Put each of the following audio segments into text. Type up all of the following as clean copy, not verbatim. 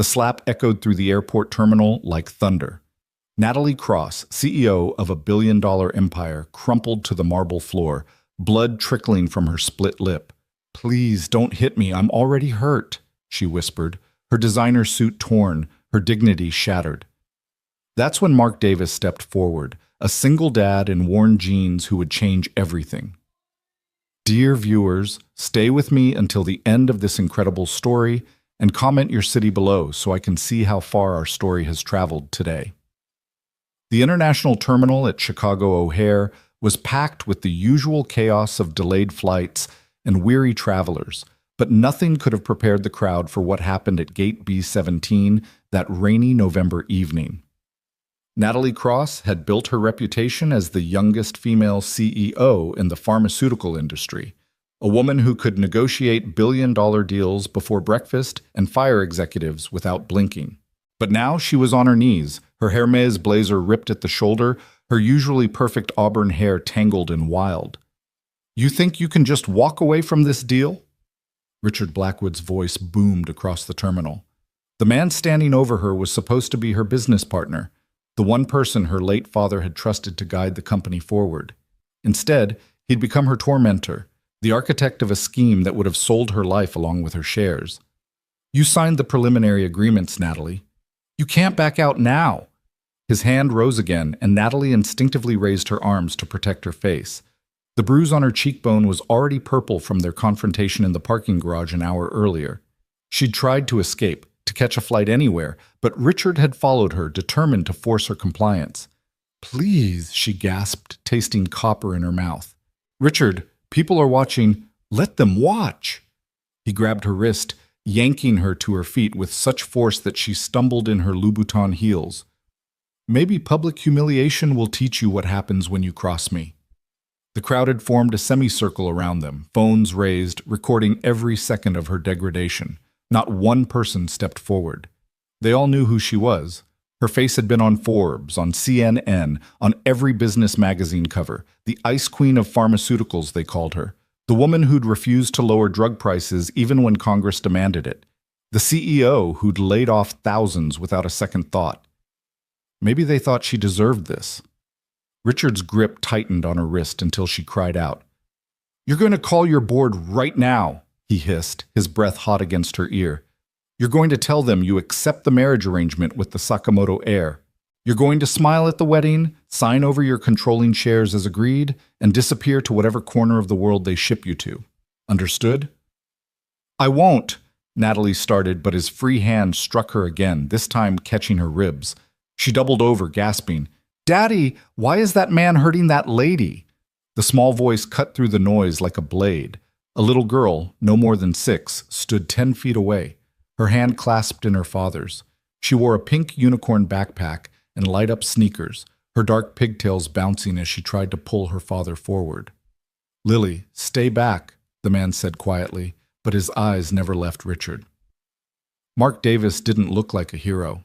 The slap echoed through the airport terminal like thunder. Natalie Cross, CEO of a billion-dollar empire, crumpled to the marble floor, blood trickling from her split lip. "Please don't hit me, I'm already hurt," she whispered, her designer suit torn, her dignity shattered. That's when Mark Davis stepped forward, a single dad in worn jeans who would change everything. Dear viewers, stay with me until the end of this incredible story and comment your city below so I can see how far our story has traveled today. The international terminal at Chicago O'Hare was packed with the usual chaos of delayed flights and weary travelers, but nothing could have prepared the crowd for what happened at Gate B-17 that rainy November evening. Natalie Cross had built her reputation as the youngest female CEO in the pharmaceutical industry, a woman who could negotiate billion-dollar deals before breakfast and fire executives without blinking. But now she was on her knees, her Hermes blazer ripped at the shoulder, her usually perfect auburn hair tangled and wild. "You think you can just walk away from this deal?" Richard Blackwood's voice boomed across the terminal. The man standing over her was supposed to be her business partner, the one person her late father had trusted to guide the company forward. Instead, he'd become her tormentor, the architect of a scheme that would have sold her life along with her shares. "You signed the preliminary agreements, Natalie. You can't back out now." His hand rose again, and Natalie instinctively raised her arms to protect her face. The bruise on her cheekbone was already purple from their confrontation in the parking garage an hour earlier. She'd tried to escape, to catch a flight anywhere, but Richard had followed her, determined to force her compliance. "Please," she gasped, tasting copper in her mouth. "Richard, people are watching. Let them watch." He grabbed her wrist, yanking her to her feet with such force that she stumbled in her Louboutin heels. "Maybe public humiliation will teach you what happens when you cross me." The crowd had formed a semicircle around them, phones raised, recording every second of her degradation. Not one person stepped forward. They all knew who she was. Her face had been on Forbes, on CNN, on every business magazine cover. The ice queen of pharmaceuticals, they called her. The woman who'd refused to lower drug prices even when Congress demanded it. The CEO who'd laid off thousands without a second thought. Maybe they thought she deserved this. Richard's grip tightened on her wrist until she cried out. "You're going to call your board right now," he hissed, his breath hot against her ear. "You're going to tell them you accept the marriage arrangement with the Sakamoto heir. You're going to smile at the wedding, sign over your controlling shares as agreed, and disappear to whatever corner of the world they ship you to. Understood?" "I won't," Natalie started, but his free hand struck her again, this time catching her ribs. She doubled over, gasping, "Daddy, why is that man hurting that lady?" The small voice cut through the noise like a blade. A little girl, no more than 6, stood 10 feet away, her hand clasped in her father's. She wore a pink unicorn backpack and light-up sneakers, her dark pigtails bouncing as she tried to pull her father forward. "Lily, stay back," the man said quietly, but his eyes never left Richard. Mark Davis didn't look like a hero.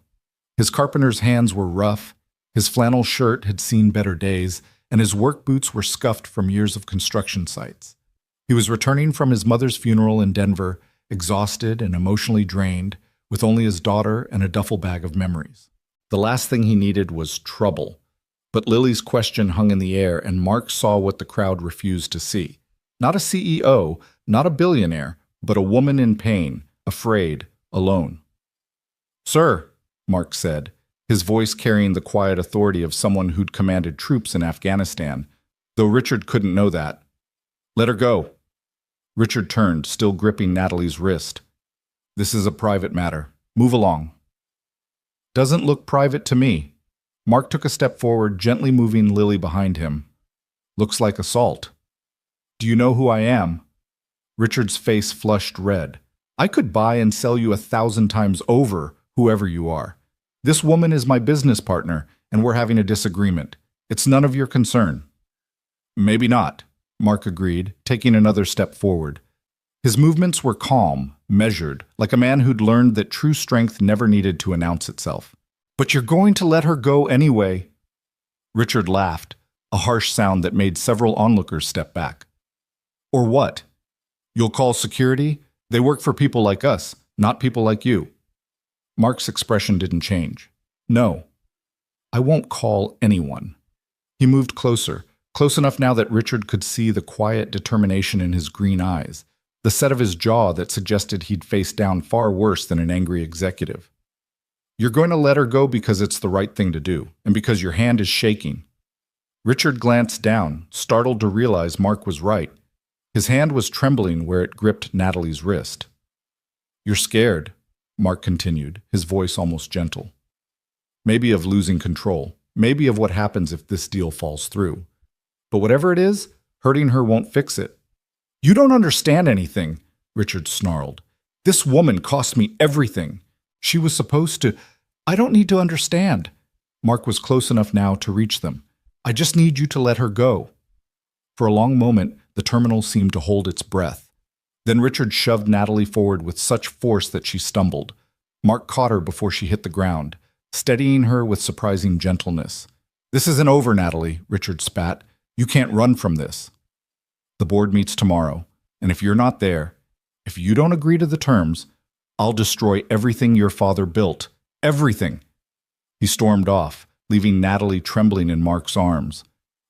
His carpenter's hands were rough, his flannel shirt had seen better days, and his work boots were scuffed from years of construction sites. He was returning from his mother's funeral in Denver, exhausted and emotionally drained, with only his daughter and a duffel bag of memories. The last thing he needed was trouble. But Lily's question hung in the air, and Mark saw what the crowd refused to see. Not a CEO, not a billionaire, but a woman in pain, afraid, alone. "Sir," Mark said, his voice carrying the quiet authority of someone who'd commanded troops in Afghanistan, though Richard couldn't know that. "Let her go." Richard turned, still gripping Natalie's wrist. "This is a private matter. Move along." "Doesn't look private to me." Mark took a step forward, gently moving Lily behind him. "Looks like assault." "Do you know who I am?" Richard's face flushed red. "I could buy and sell you 1,000 times over, whoever you are. This woman is my business partner, and we're having a disagreement. It's none of your concern." "Maybe not," Mark agreed, taking another step forward. His movements were calm, measured, like a man who'd learned that true strength never needed to announce itself. "But you're going to let her go anyway." Richard laughed, a harsh sound that made several onlookers step back. "Or what? You'll call security? They work for people like us, not people like you." Mark's expression didn't change. No, I won't call anyone. He moved closer, close enough now that Richard could see the quiet determination in his green eyes, the set of his jaw that suggested he'd face down far worse than an angry executive. You're going to let her go because it's the right thing to do, and because your hand is shaking. Richard glanced down, startled to realize Mark was right. His hand was trembling where it gripped Natalie's wrist. You're scared, Mark continued, his voice almost gentle. Maybe of losing control, maybe of what happens if this deal falls through. But whatever it is, hurting her won't fix it. You don't understand anything, Richard snarled. This woman cost me everything. She was supposed to... I don't need to understand. Mark was close enough now to reach them. I just need you to let her go. For a long moment, the terminal seemed to hold its breath. Then Richard shoved Natalie forward with such force that she stumbled. Mark caught her before she hit the ground, steadying her with surprising gentleness. This isn't over, Natalie, Richard spat. You can't run from this. The board meets tomorrow, and if you're not there, if you don't agree to the terms, I'll destroy everything your father built. Everything. He stormed off, leaving Natalie trembling in Mark's arms.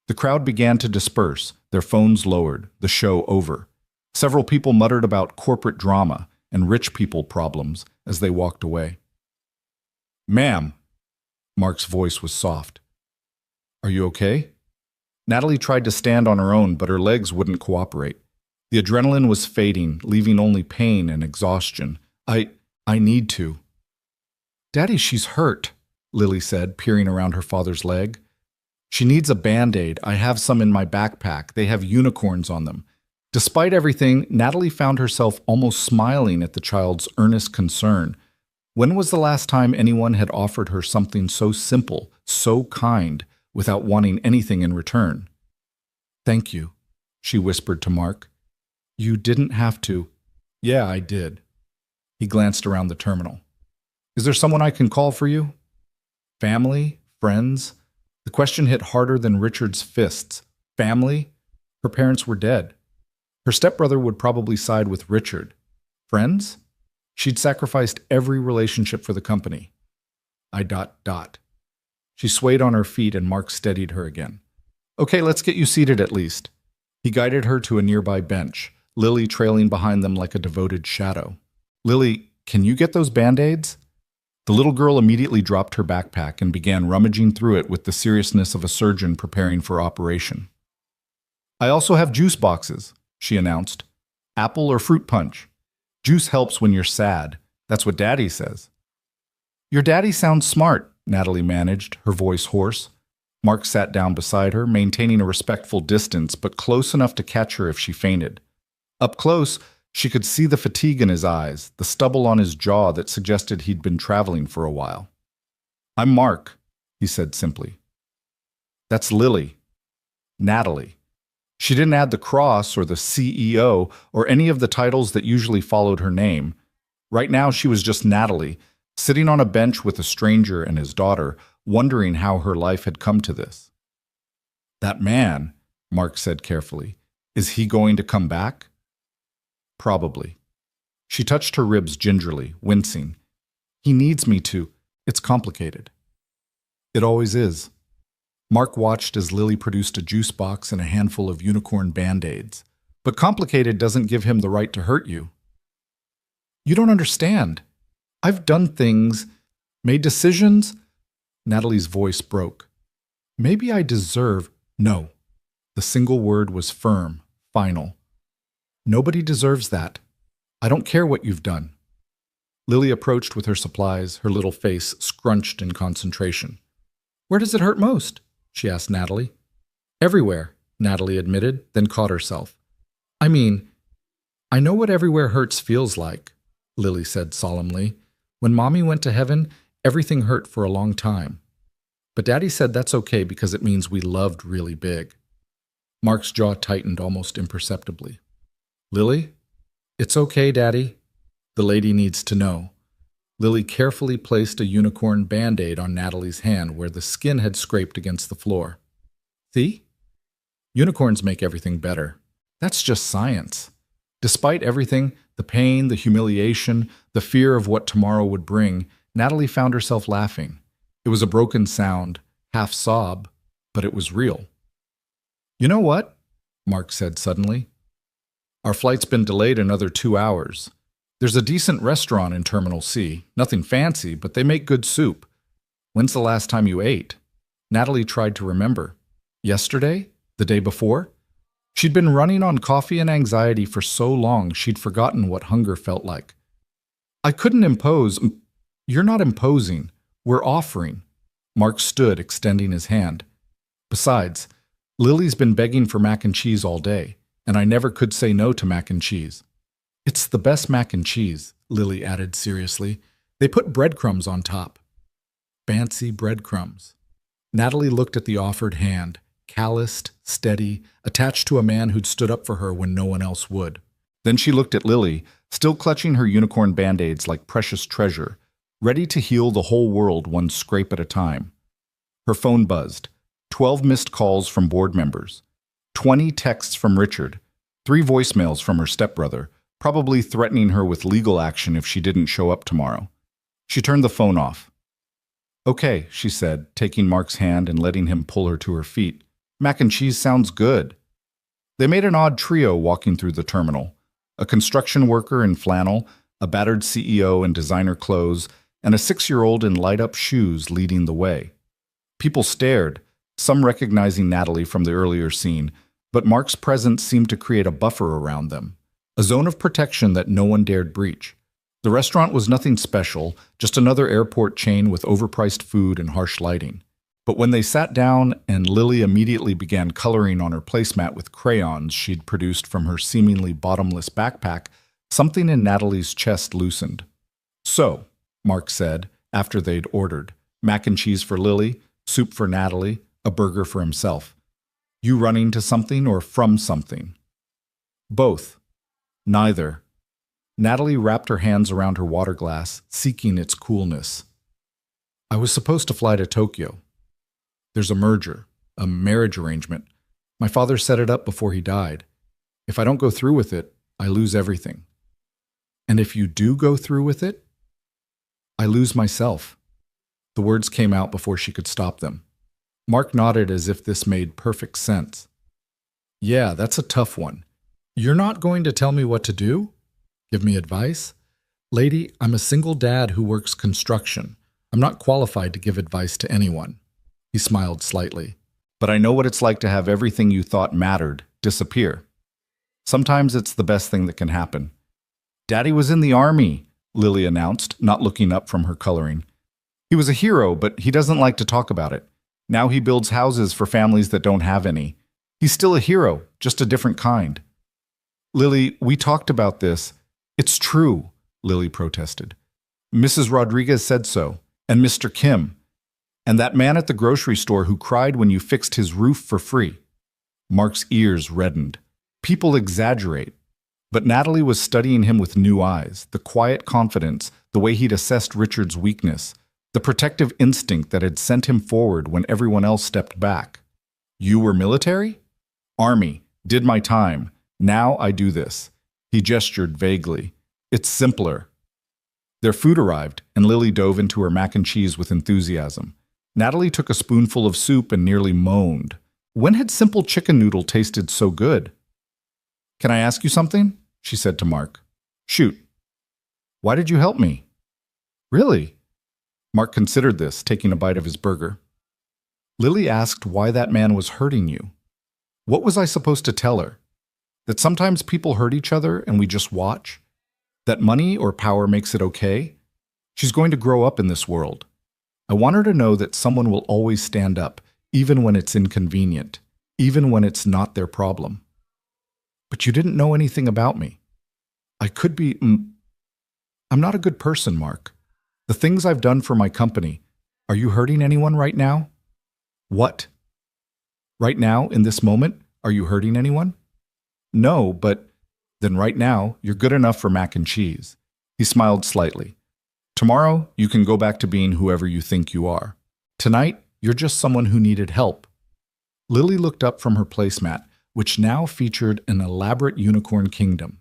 The crowd began to disperse, their phones lowered, the show over. Several people muttered about corporate drama and rich people problems as they walked away. Ma'am, Mark's voice was soft. Are you okay? Natalie tried to stand on her own, but her legs wouldn't cooperate. The adrenaline was fading, leaving only pain and exhaustion. I need to. Daddy, she's hurt, Lily said, peering around her father's leg. She needs a Band-Aid. I have some in my backpack. They have unicorns on them. Despite everything, Natalie found herself almost smiling at the child's earnest concern. When was the last time anyone had offered her something so simple, so kind, without wanting anything in return? Thank you, she whispered to Mark. You didn't have to. Yeah, I did. He glanced around the terminal. Is there someone I can call for you? Family? Friends? The question hit harder than Richard's fists. Family? Her parents were dead. Her stepbrother would probably side with Richard. Friends? She'd sacrificed every relationship for the company. She swayed on her feet and Mark steadied her again. Okay, let's get you seated at least. He guided her to a nearby bench, Lily trailing behind them like a devoted shadow. Lily, can you get those Band-Aids? The little girl immediately dropped her backpack and began rummaging through it with the seriousness of a surgeon preparing for operation. I also have juice boxes, she announced. Apple or fruit punch. Juice helps when you're sad. That's what Daddy says. Your daddy sounds smart, Natalie managed, her voice hoarse. Mark sat down beside her, maintaining a respectful distance, but close enough to catch her if she fainted. Up close, she could see the fatigue in his eyes, the stubble on his jaw that suggested he'd been traveling for a while. I'm Mark, he said simply. That's Lily. Natalie. She didn't add the cross or the CEO or any of the titles that usually followed her name. Right now she was just Natalie, sitting on a bench with a stranger and his daughter, wondering how her life had come to this. That man, Mark said carefully, is he going to come back? Probably. She touched her ribs gingerly, wincing. He needs me to. It's complicated. It always is. Mark watched as Lily produced a juice box and a handful of unicorn Band-Aids. But complicated doesn't give him the right to hurt you. You don't understand. I've done things, made decisions. Natalie's voice broke. Maybe I deserve... No. The single word was firm, final. Nobody deserves that. I don't care what you've done. Lily approached with her supplies, her little face scrunched in concentration. Where does it hurt most? She asked Natalie. Everywhere, Natalie admitted, then caught herself. I mean, I know what everywhere hurts feels like, Lily said solemnly. When Mommy went to heaven, everything hurt for a long time. But Daddy said that's okay because it means we loved really big. Mark's jaw tightened almost imperceptibly. Lily? It's okay, Daddy. The lady needs to know. Lily carefully placed a unicorn Band-Aid on Natalie's hand where the skin had scraped against the floor. See? Unicorns make everything better. That's just science. Despite everything, the pain, the humiliation, the fear of what tomorrow would bring, Natalie found herself laughing. It was a broken sound, half sob, but it was real. "You know what?" Mark said suddenly. "Our flight's been delayed another 2 hours. There's a decent restaurant in Terminal C. Nothing fancy, but they make good soup. When's the last time you ate?" Natalie tried to remember. Yesterday? The day before? She'd been running on coffee and anxiety for so long she'd forgotten what hunger felt like. "I couldn't impose." "You're not imposing. We're offering." Mark stood, extending his hand. "Besides, Lily's been begging for mac and cheese all day, and I never could say no to mac and cheese." "It's the best mac and cheese," Lily added seriously. "They put breadcrumbs on top." Fancy breadcrumbs. Natalie looked at the offered hand, calloused, steady, attached to a man who'd stood up for her when no one else would. Then she looked at Lily, still clutching her unicorn band-aids like precious treasure, ready to heal the whole world one scrape at a time. Her phone buzzed. 12 missed calls from board members. 20 texts from Richard. 3 voicemails from her stepbrother, probably threatening her with legal action if she didn't show up tomorrow. She turned the phone off. "Okay," she said, taking Mark's hand and letting him pull her to her feet. "Mac and cheese sounds good." They made an odd trio walking through the terminal. A construction worker in flannel, a battered CEO in designer clothes, and a 6-year-old in light-up shoes leading the way. People stared, some recognizing Natalie from the earlier scene, but Mark's presence seemed to create a buffer around them, a zone of protection that no one dared breach. The restaurant was nothing special, just another airport chain with overpriced food and harsh lighting. But when they sat down and Lily immediately began coloring on her placemat with crayons she'd produced from her seemingly bottomless backpack, something in Natalie's chest loosened. "So," Mark said, after they'd ordered, mac and cheese for Lily, soup for Natalie, a burger for himself. "You running to something or from something?" "Both." "Neither." Natalie wrapped her hands around her water glass, seeking its coolness. "I was supposed to fly to Tokyo. There's a merger, a marriage arrangement. My father set it up before he died. If I don't go through with it, I lose everything." "And if you do go through with it?" "I lose myself." The words came out before she could stop them. Mark nodded as if this made perfect sense. "Yeah, that's a tough one. You're not going to tell me what to do? Give me advice? Lady, I'm a single dad who works construction. I'm not qualified to give advice to anyone." He smiled slightly. "But I know what it's like to have everything you thought mattered disappear. Sometimes it's the best thing that can happen." "Daddy was in the army," Lily announced, not looking up from her coloring. "He was a hero, but he doesn't like to talk about it. Now he builds houses for families that don't have any. He's still a hero, just a different kind." "Lily, we talked about this." "It's true," Lily protested. "Mrs. Rodriguez said so, and Mr. Kim, and that man at the grocery store who cried when you fixed his roof for free." Mark's ears reddened. People exaggerate. But Natalie was studying him with new eyes, the quiet confidence, the way he'd assessed Richard's weakness, the protective instinct that had sent him forward when everyone else stepped back. "You were military?" "Army. Did my time. Now I do this." He gestured vaguely. "It's simpler." Their food arrived, and Lily dove into her mac and cheese with enthusiasm. Natalie took a spoonful of soup and nearly moaned. When had simple chicken noodle tasted so good? "Can I ask you something?" she said to Mark. "Shoot." "Why did you help me?" "Really?" Mark considered this, taking a bite of his burger. "Lily asked why that man was hurting you. What was I supposed to tell her? That sometimes people hurt each other and we just watch? That money or power makes it okay? She's going to grow up in this world. I want her to know that someone will always stand up, even when it's inconvenient, even when it's not their problem." "But you didn't know anything about me." "I could be... I'm not a good person, Mark. The things I've done for my company. Are you hurting anyone right now?" "What?" "Right now, in this moment, are you hurting anyone?" "No, but..." "Then right now, you're good enough for mac and cheese." He smiled slightly. "Tomorrow, you can go back to being whoever you think you are. Tonight, you're just someone who needed help." Lily looked up from her placemat, which now featured an elaborate unicorn kingdom.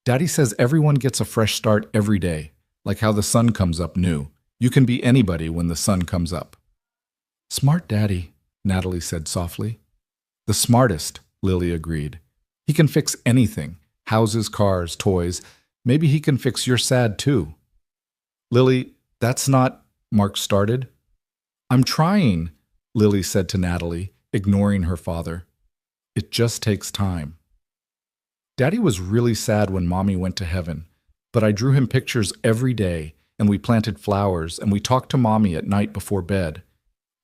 "Daddy says everyone gets a fresh start every day. Like how the sun comes up new. You can be anybody when the sun comes up. Smart daddy, Natalie said softly. The smartest, Lily agreed. He can fix anything. Houses, cars, toys. Maybe he can fix your sad too. Lily, that's not, Mark started. I'm trying, Lily said to Natalie, ignoring her father. It just takes time. Daddy was really sad when Mommy went to heaven, but I drew him pictures every day, and we planted flowers, and we talked to Mommy at night before bed.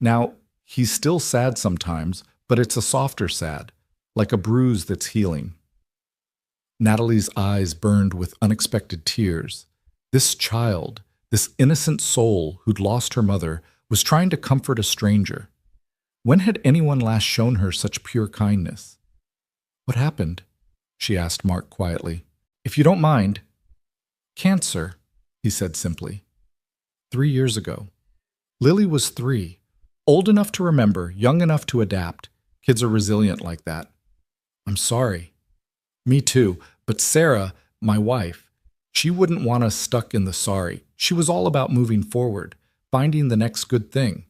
Now, he's still sad sometimes, but it's a softer sad, like a bruise that's healing. Natalie's eyes burned with unexpected tears. This child, this innocent soul who'd lost her mother, was trying to comfort a stranger. When had anyone last shown her such pure kindness? What happened? She asked Mark quietly. If you don't mind. Cancer, he said simply. 3 years ago. Lily was 3, old enough to remember, young enough to adapt. Kids are resilient like that. I'm sorry. Me too, but Sarah, my wife, she wouldn't want us stuck in the sorry. She was all about moving forward, finding the next good thing.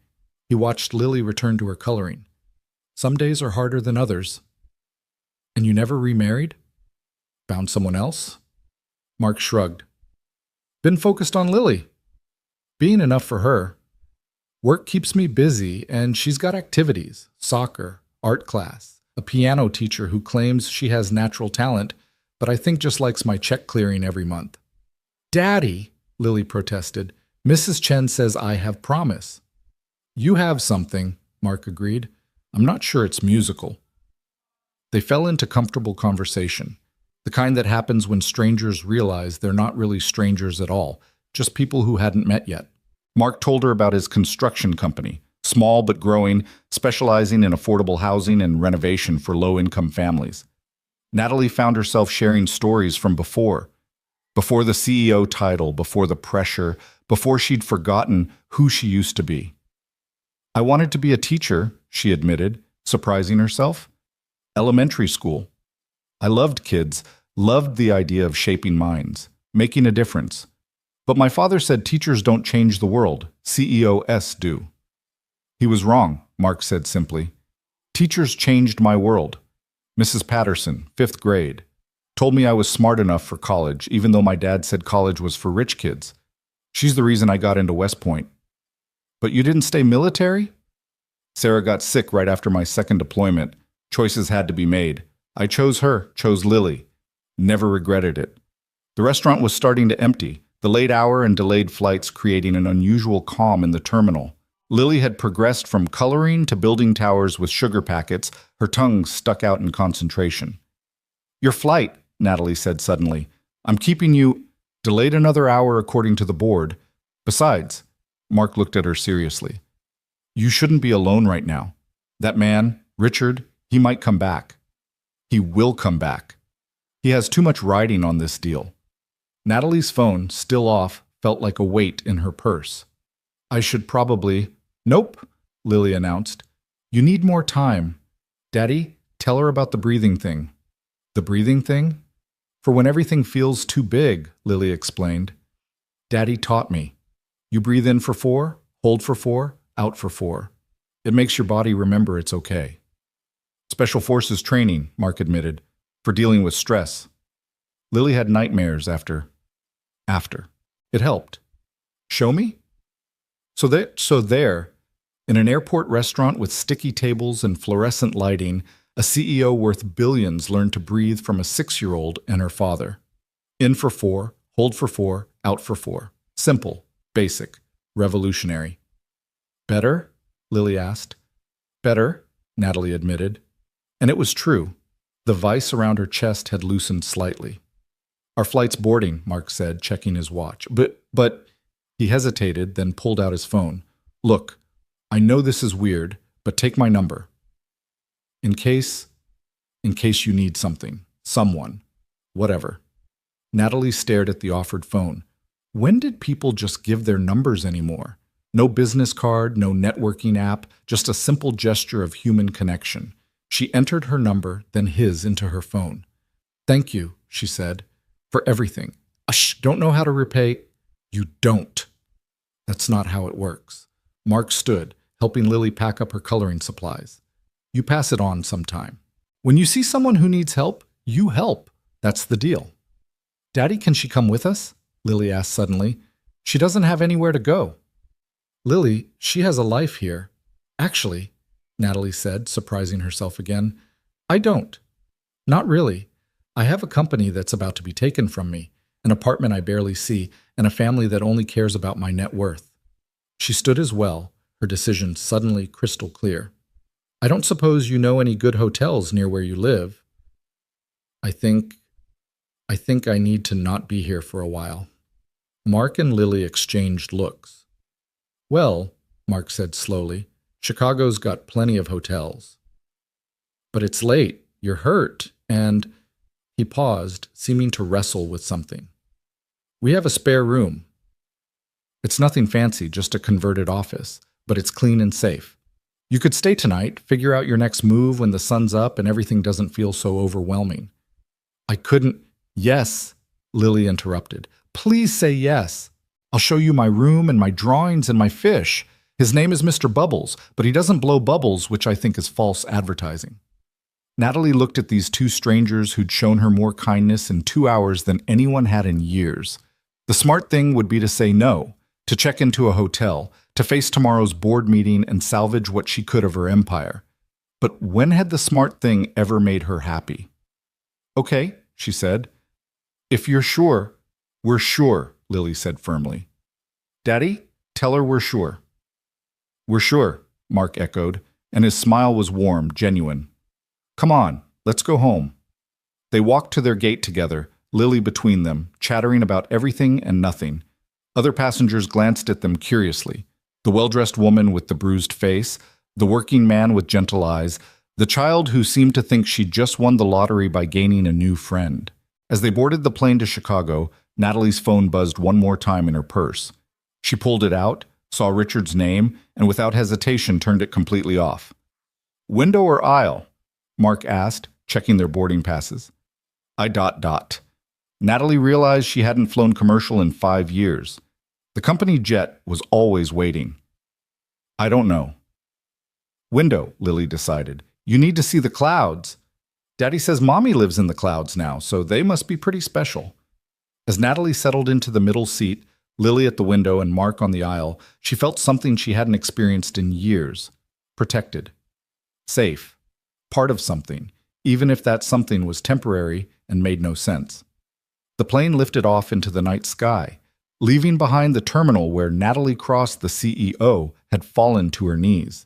He watched Lily return to her coloring. Some days are harder than others. And you never remarried? Found someone else? Mark shrugged. Been focused on Lily. Being enough for her. Work keeps me busy, and she's got activities, soccer, art class, a piano teacher who claims she has natural talent, but I think just likes my check clearing every month. Daddy, Lily protested, Mrs. Chen says I have promise. You have something, Mark agreed. I'm not sure it's musical. They fell into comfortable conversation, the kind that happens when strangers realize they're not really strangers at all, just people who hadn't met yet. Mark told her about his construction company, small but growing, specializing in affordable housing and renovation for low-income families. Natalie found herself sharing stories from before the CEO title, before the pressure, before she'd forgotten who she used to be. I wanted to be a teacher, she admitted, surprising herself. Elementary school. I loved kids, loved the idea of shaping minds, making a difference. But my father said teachers don't change the world, CEOs do. He was wrong, Mark said simply. Teachers changed my world. Mrs. Patterson, 5th grade, told me I was smart enough for college, even though my dad said college was for rich kids. She's the reason I got into West Point. But you didn't stay military? Sarah got sick right after my second deployment. Choices had to be made. I chose her, chose Lily. Never regretted it. The restaurant was starting to empty, the late hour and delayed flights creating an unusual calm in the terminal. Lily had progressed from coloring to building towers with sugar packets, her tongue stuck out in concentration. Your flight, Natalie said suddenly. I'm keeping you delayed another hour according to the board. Besides, Mark looked at her seriously. You shouldn't be alone right now. That man, Richard, he might come back. He will come back. He has too much riding on this deal. Natalie's phone, still off, felt like a weight in her purse. I should probably... Nope, Lily announced. You need more time. Daddy, tell her about the breathing thing. The breathing thing? For when everything feels too big, Lily explained. Daddy taught me. You breathe in for 4, hold for 4, out for 4. It makes your body remember it's okay. Special Forces training, Mark admitted, for dealing with stress. Lily had nightmares after. It helped. Show me? So there, in an airport restaurant with sticky tables and fluorescent lighting, a CEO worth billions learned to breathe from a 6-year-old and her father. In for 4, hold for 4, out for 4. Simple, basic, revolutionary. Better? Lily asked. Better, Natalie admitted. And it was true. The vice around her chest had loosened slightly. Our flight's boarding, Mark said, checking his watch. But, he hesitated, then pulled out his phone. Look, I know this is weird, but take my number. In case you need something, someone, whatever. Natalie stared at the offered phone. When did people just give their numbers anymore? No business card, no networking app, just a simple gesture of human connection. She entered her number, then his into her phone. Thank you, she said, for everything. Don't know how to repay. You don't. That's not how it works. Mark stood, helping Lily pack up her coloring supplies. You pass it on sometime. When you see someone who needs help, you help. That's the deal. Daddy, can she come with us? Lily asked suddenly. She doesn't have anywhere to go. Lily, she has a life here. Actually, Natalie said, surprising herself again, I don't. Not really. I have a company that's about to be taken from me, an apartment I barely see, and a family that only cares about my net worth. She stood as well, her decision suddenly crystal clear. I don't suppose you know any good hotels near where you live. I think I need to not be here for a while. Mark and Lily exchanged looks. Well, Mark said slowly, Chicago's got plenty of hotels. But it's late, you're hurt, and… He paused, seeming to wrestle with something. We have a spare room. It's nothing fancy, just a converted office, but it's clean and safe. You could stay tonight, figure out your next move when the sun's up and everything doesn't feel so overwhelming. I couldn't… Yes, Lily interrupted. Please say yes. I'll show you my room and my drawings and my fish. His name is Mr. Bubbles, but he doesn't blow bubbles, which I think is false advertising. Natalie looked at these two strangers who'd shown her more kindness in 2 hours than anyone had in years. The smart thing would be to say no, to check into a hotel, to face tomorrow's board meeting and salvage what she could of her empire. But when had the smart thing ever made her happy? Okay, she said. If you're sure, we're sure, Lily said firmly. Daddy, tell her we're sure. We're sure, Mark echoed, and his smile was warm, genuine. Come on, let's go home. They walked to their gate together, Lily between them, chattering about everything and nothing. Other passengers glanced at them curiously. The well-dressed woman with the bruised face, the working man with gentle eyes, the child who seemed to think she'd just won the lottery by gaining a new friend. As they boarded the plane to Chicago, Natalie's phone buzzed one more time in her purse. She pulled it out, saw Richard's name, and without hesitation turned it completely off. Window or aisle? Mark asked, checking their boarding passes. I… Natalie realized she hadn't flown commercial in 5 years. The company jet was always waiting. I don't know. Window, Lily decided. You need to see the clouds. Daddy says Mommy lives in the clouds now, so they must be pretty special. As Natalie settled into the middle seat, Lily at the window and Mark on the aisle, she felt something she hadn't experienced in years. Protected. Safe. Part of something, even if that something was temporary and made no sense. The plane lifted off into the night sky, leaving behind the terminal where Natalie Cross, the CEO, had fallen to her knees.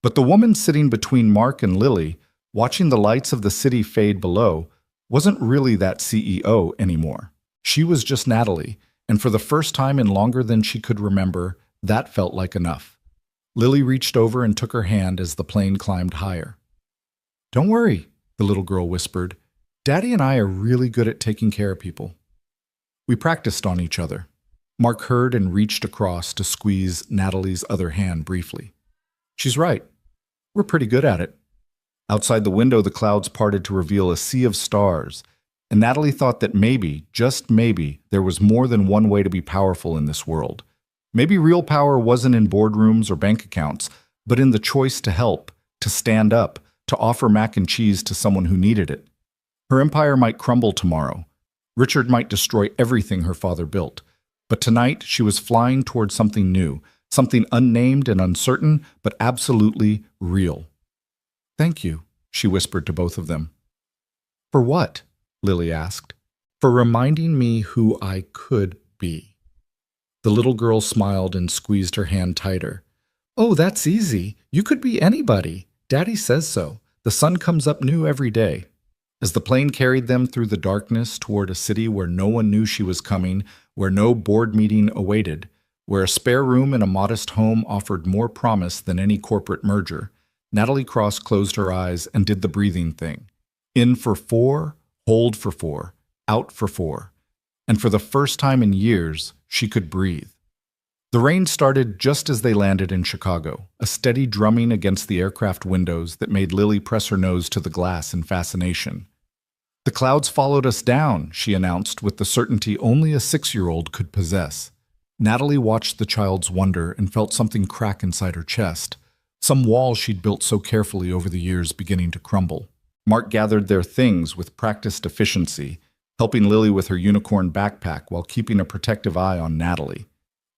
But the woman sitting between Mark and Lily, watching the lights of the city fade below, wasn't really that CEO anymore. She was just Natalie, and for the first time in longer than she could remember, that felt like enough. Lily reached over and took her hand as the plane climbed higher. Don't worry, the little girl whispered. Daddy and I are really good at taking care of people. We practiced on each other. Mark heard and reached across to squeeze Natalie's other hand briefly. She's right. We're pretty good at it. Outside the window, the clouds parted to reveal a sea of stars, and Natalie thought that maybe, just maybe, there was more than one way to be powerful in this world. Maybe real power wasn't in boardrooms or bank accounts, but in the choice to help, to stand up, to offer mac and cheese to someone who needed it. Her empire might crumble tomorrow. Richard might destroy everything her father built. But tonight she was flying toward something new, something unnamed and uncertain, but absolutely real. Thank you, she whispered to both of them. For what? Lily asked. For reminding me who I could be. The little girl smiled and squeezed her hand tighter. Oh, that's easy. You could be anybody. Daddy says so. The sun comes up new every day. As the plane carried them through the darkness toward a city where no one knew she was coming, where no board meeting awaited, where a spare room in a modest home offered more promise than any corporate merger, Natalie Cross closed her eyes and did the breathing thing. In for 4, hold for 4, out for 4. And for the first time in years, she could breathe. The rain started just as they landed in Chicago, a steady drumming against the aircraft windows that made Lily press her nose to the glass in fascination. The clouds followed us down, she announced with the certainty only a 6-year-old could possess. Natalie watched the child's wonder and felt something crack inside her chest, some wall she'd built so carefully over the years beginning to crumble. Mark gathered their things with practiced efficiency, helping Lily with her unicorn backpack while keeping a protective eye on Natalie.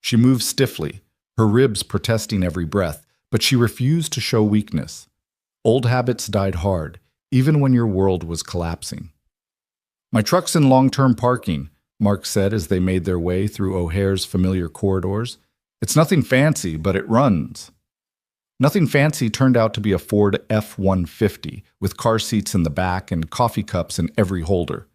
She moved stiffly, her ribs protesting every breath, but she refused to show weakness. Old habits died hard, even when your world was collapsing. "My truck's in long-term parking," Mark said as they made their way through O'Hare's familiar corridors. "It's nothing fancy, but it runs." Nothing fancy turned out to be a Ford F-150 with car seats in the back and coffee cups in every holder.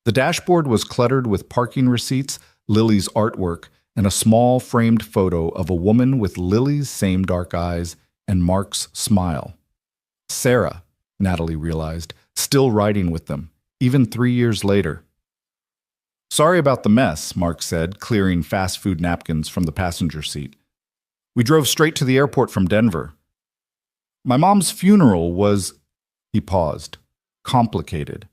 The dashboard was cluttered with parking receipts, Lily's artwork, and a small framed photo of a woman with Lily's same dark eyes and Mark's smile. Sarah, Natalie realized, still riding with them, even 3 years later. "Sorry about the mess," Mark said, clearing fast food napkins from the passenger seat. "We drove straight to the airport from Denver. My mom's funeral was—" He paused. "Complicated."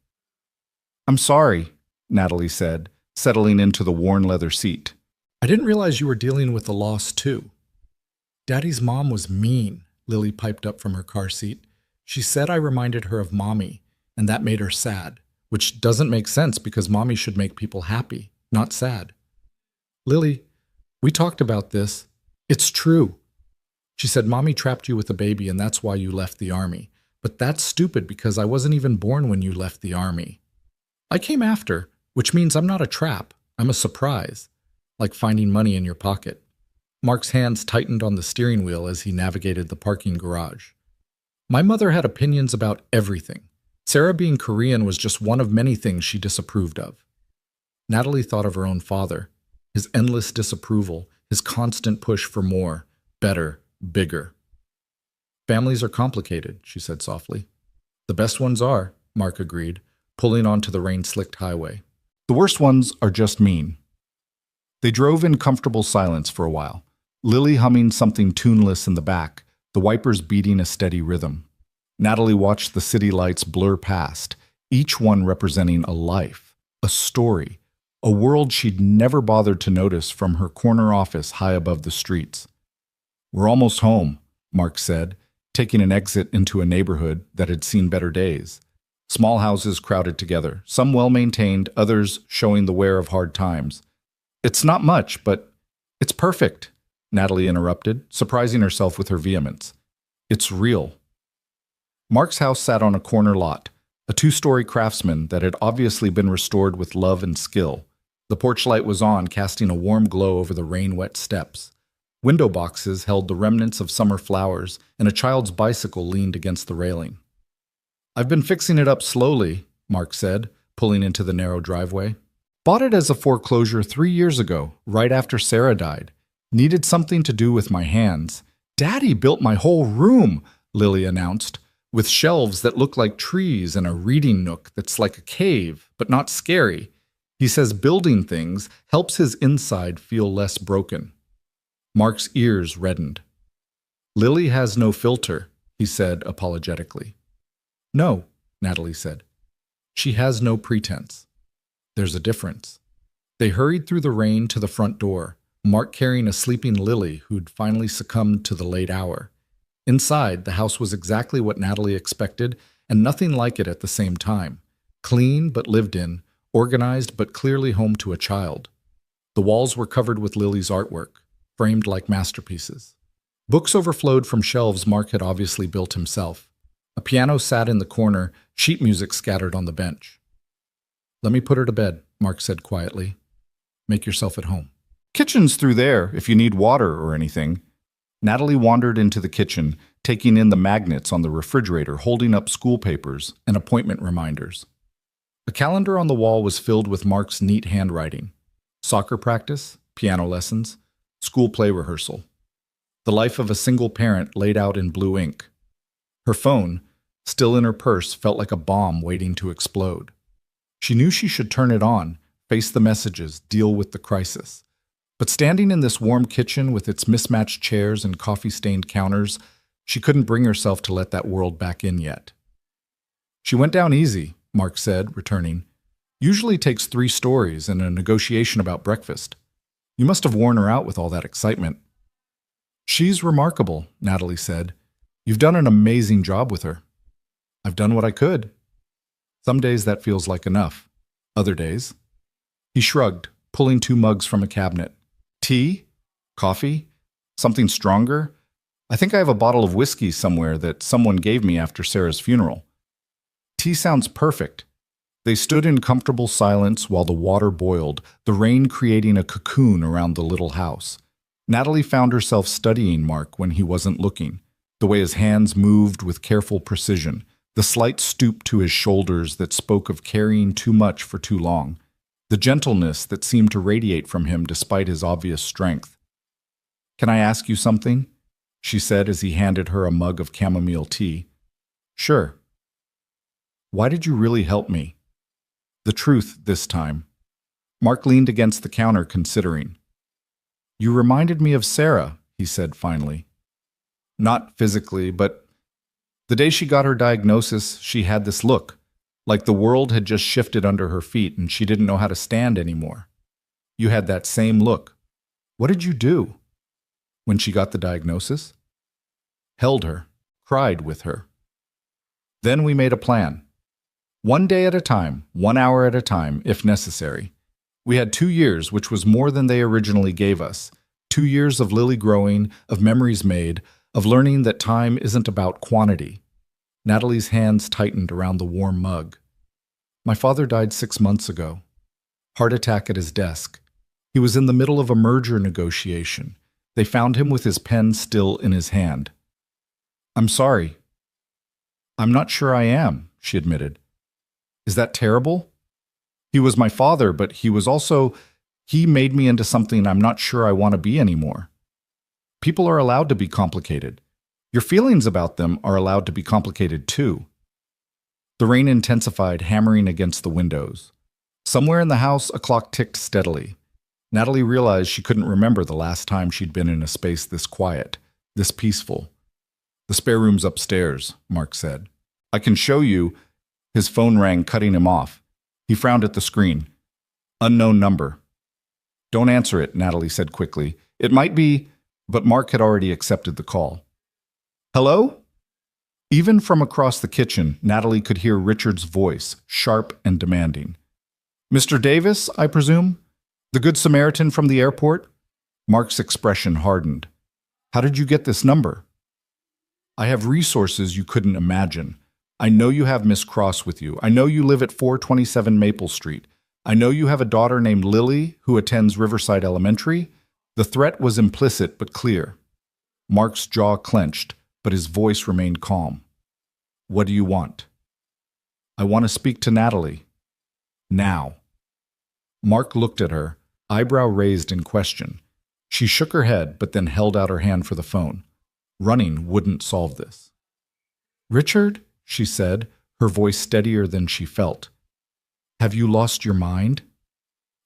"I'm sorry," Natalie said, settling into the worn leather seat. "I didn't realize you were dealing with the loss, too." "Daddy's mom was mean," Lily piped up from her car seat. "She said I reminded her of Mommy, and that made her sad, which doesn't make sense because Mommy should make people happy, not sad." "Lily, we talked about this. It's true. She said Mommy trapped you with a baby and that's why you left the army. But that's stupid because I wasn't even born when you left the army. I came after, which means I'm not a trap. I'm a surprise, like finding money in your pocket." Mark's hands tightened on the steering wheel as he navigated the parking garage. "My mother had opinions about everything. Sarah being Korean was just one of many things she disapproved of." Natalie thought of her own father, his endless disapproval, his constant push for more, better, bigger. "Families are complicated," she said softly. "The best ones are," Mark agreed, pulling onto the rain-slicked highway. "The worst ones are just mean." They drove in comfortable silence for a while, Lily humming something tuneless in the back, the wipers beating a steady rhythm. Natalie watched the city lights blur past, each one representing a life, a story, a world she'd never bothered to notice from her corner office high above the streets. "We're almost home," Mark said, taking an exit into a neighborhood that had seen better days. Small houses crowded together, some well-maintained, others showing the wear of hard times. "It's not much, but it's perfect," Natalie interrupted, surprising herself with her vehemence. "It's real." Mark's house sat on a corner lot, a 2-story craftsman that had obviously been restored with love and skill. The porch light was on, casting a warm glow over the rain-wet steps. Window boxes held the remnants of summer flowers, and a child's bicycle leaned against the railing. "I've been fixing it up slowly," Mark said, pulling into the narrow driveway. "Bought it as a foreclosure 3 years ago, right after Sarah died. Needed something to do with my hands. Daddy built my whole room," Lily announced, "with shelves that look like trees and a reading nook that's like a cave, but not scary. He says building things helps his inside feel less broken." Mark's ears reddened. "Lily has no filter," he said apologetically. "No," Natalie said. "She has no pretense. There's a difference." They hurried through the rain to the front door, Mark carrying a sleeping Lily who'd finally succumbed to the late hour. Inside, the house was exactly what Natalie expected, and nothing like it at the same time. Clean but lived in, organized but clearly home to a child. The walls were covered with Lily's artwork, framed like masterpieces. Books overflowed from shelves Mark had obviously built himself. A piano sat in the corner, sheet music scattered on the bench. "Let me put her to bed," Mark said quietly. "Make yourself at home. Kitchen's through there if you need water or anything." Natalie wandered into the kitchen, taking in the magnets on the refrigerator, holding up school papers and appointment reminders. A calendar on the wall was filled with Mark's neat handwriting. Soccer practice, piano lessons, school play rehearsal. The life of a single parent laid out in blue ink. Her phone, still in her purse, felt like a bomb waiting to explode. She knew she should turn it on, face the messages, deal with the crisis. But standing in this warm kitchen with its mismatched chairs and coffee-stained counters, she couldn't bring herself to let that world back in yet. "She went down easy," Mark said, returning. "Usually takes 3 stories and a negotiation about breakfast." You must have worn her out with all that excitement. She's remarkable, Natalie said. You've done an amazing job with her. I've done what I could. Some days that feels like enough. Other days. He shrugged, pulling 2 mugs from a cabinet. Tea? Coffee? Something stronger? I think I have a bottle of whiskey somewhere that someone gave me after Sarah's funeral. Tea sounds perfect. They stood in comfortable silence while the water boiled, the rain creating a cocoon around the little house. Natalie found herself studying Mark when he wasn't looking, the way his hands moved with careful precision, the slight stoop to his shoulders that spoke of carrying too much for too long, the gentleness that seemed to radiate from him despite his obvious strength. "Can I ask you something?" she said as he handed her a mug of chamomile tea. "Sure." "Why did you really help me?" The truth this time. Mark leaned against the counter, considering. "You reminded me of Sarah," he said finally. "Not physically, but the day she got her diagnosis, she had this look, like the world had just shifted under her feet and she didn't know how to stand anymore. You had that same look. What did you do?" "When she got the diagnosis?" "Held her, cried with her. Then we made a plan. 1 day at a time, 1 hour at a time, if necessary. We had 2 years, which was more than they originally gave us. 2 years of Lily growing, of memories made, of learning that time isn't about quantity." Natalie's hands tightened around the warm mug. "My father died 6 months ago. Heart attack at his desk. He was in the middle of a merger negotiation. They found him with his pen still in his hand." "I'm sorry." "I'm not sure I am," she admitted. "Is that terrible? He was my father, but he made me into something I'm not sure I want to be anymore. People are allowed to be complicated. Your feelings about them are allowed to be complicated too." The rain intensified, hammering against the windows. Somewhere in the house, a clock ticked steadily. Natalie realized she couldn't remember the last time she'd been in a space this quiet, this peaceful. "The spare room's upstairs," Mark said. "I can show you." His phone rang, cutting him off. He frowned at the screen. "Unknown number." "Don't answer it," Natalie said quickly. "It might be—" But Mark had already accepted the call. "Hello?" Even from across the kitchen, Natalie could hear Richard's voice, sharp and demanding. "Mr. Davis, I presume? The Good Samaritan from the airport?" Mark's expression hardened. "How did you get this number?" "I have resources you couldn't imagine. I know you have Miss Cross with you. I know you live at 427 Maple Street. I know you have a daughter named Lily who attends Riverside Elementary." The threat was implicit but clear. Mark's jaw clenched, but his voice remained calm. "What do you want?" "I want to speak to Natalie. Now." Mark looked at her, eyebrow raised in question. She shook her head, but then held out her hand for the phone. Running wouldn't solve this. "Richard," she said, her voice steadier than she felt. "Have you lost your mind?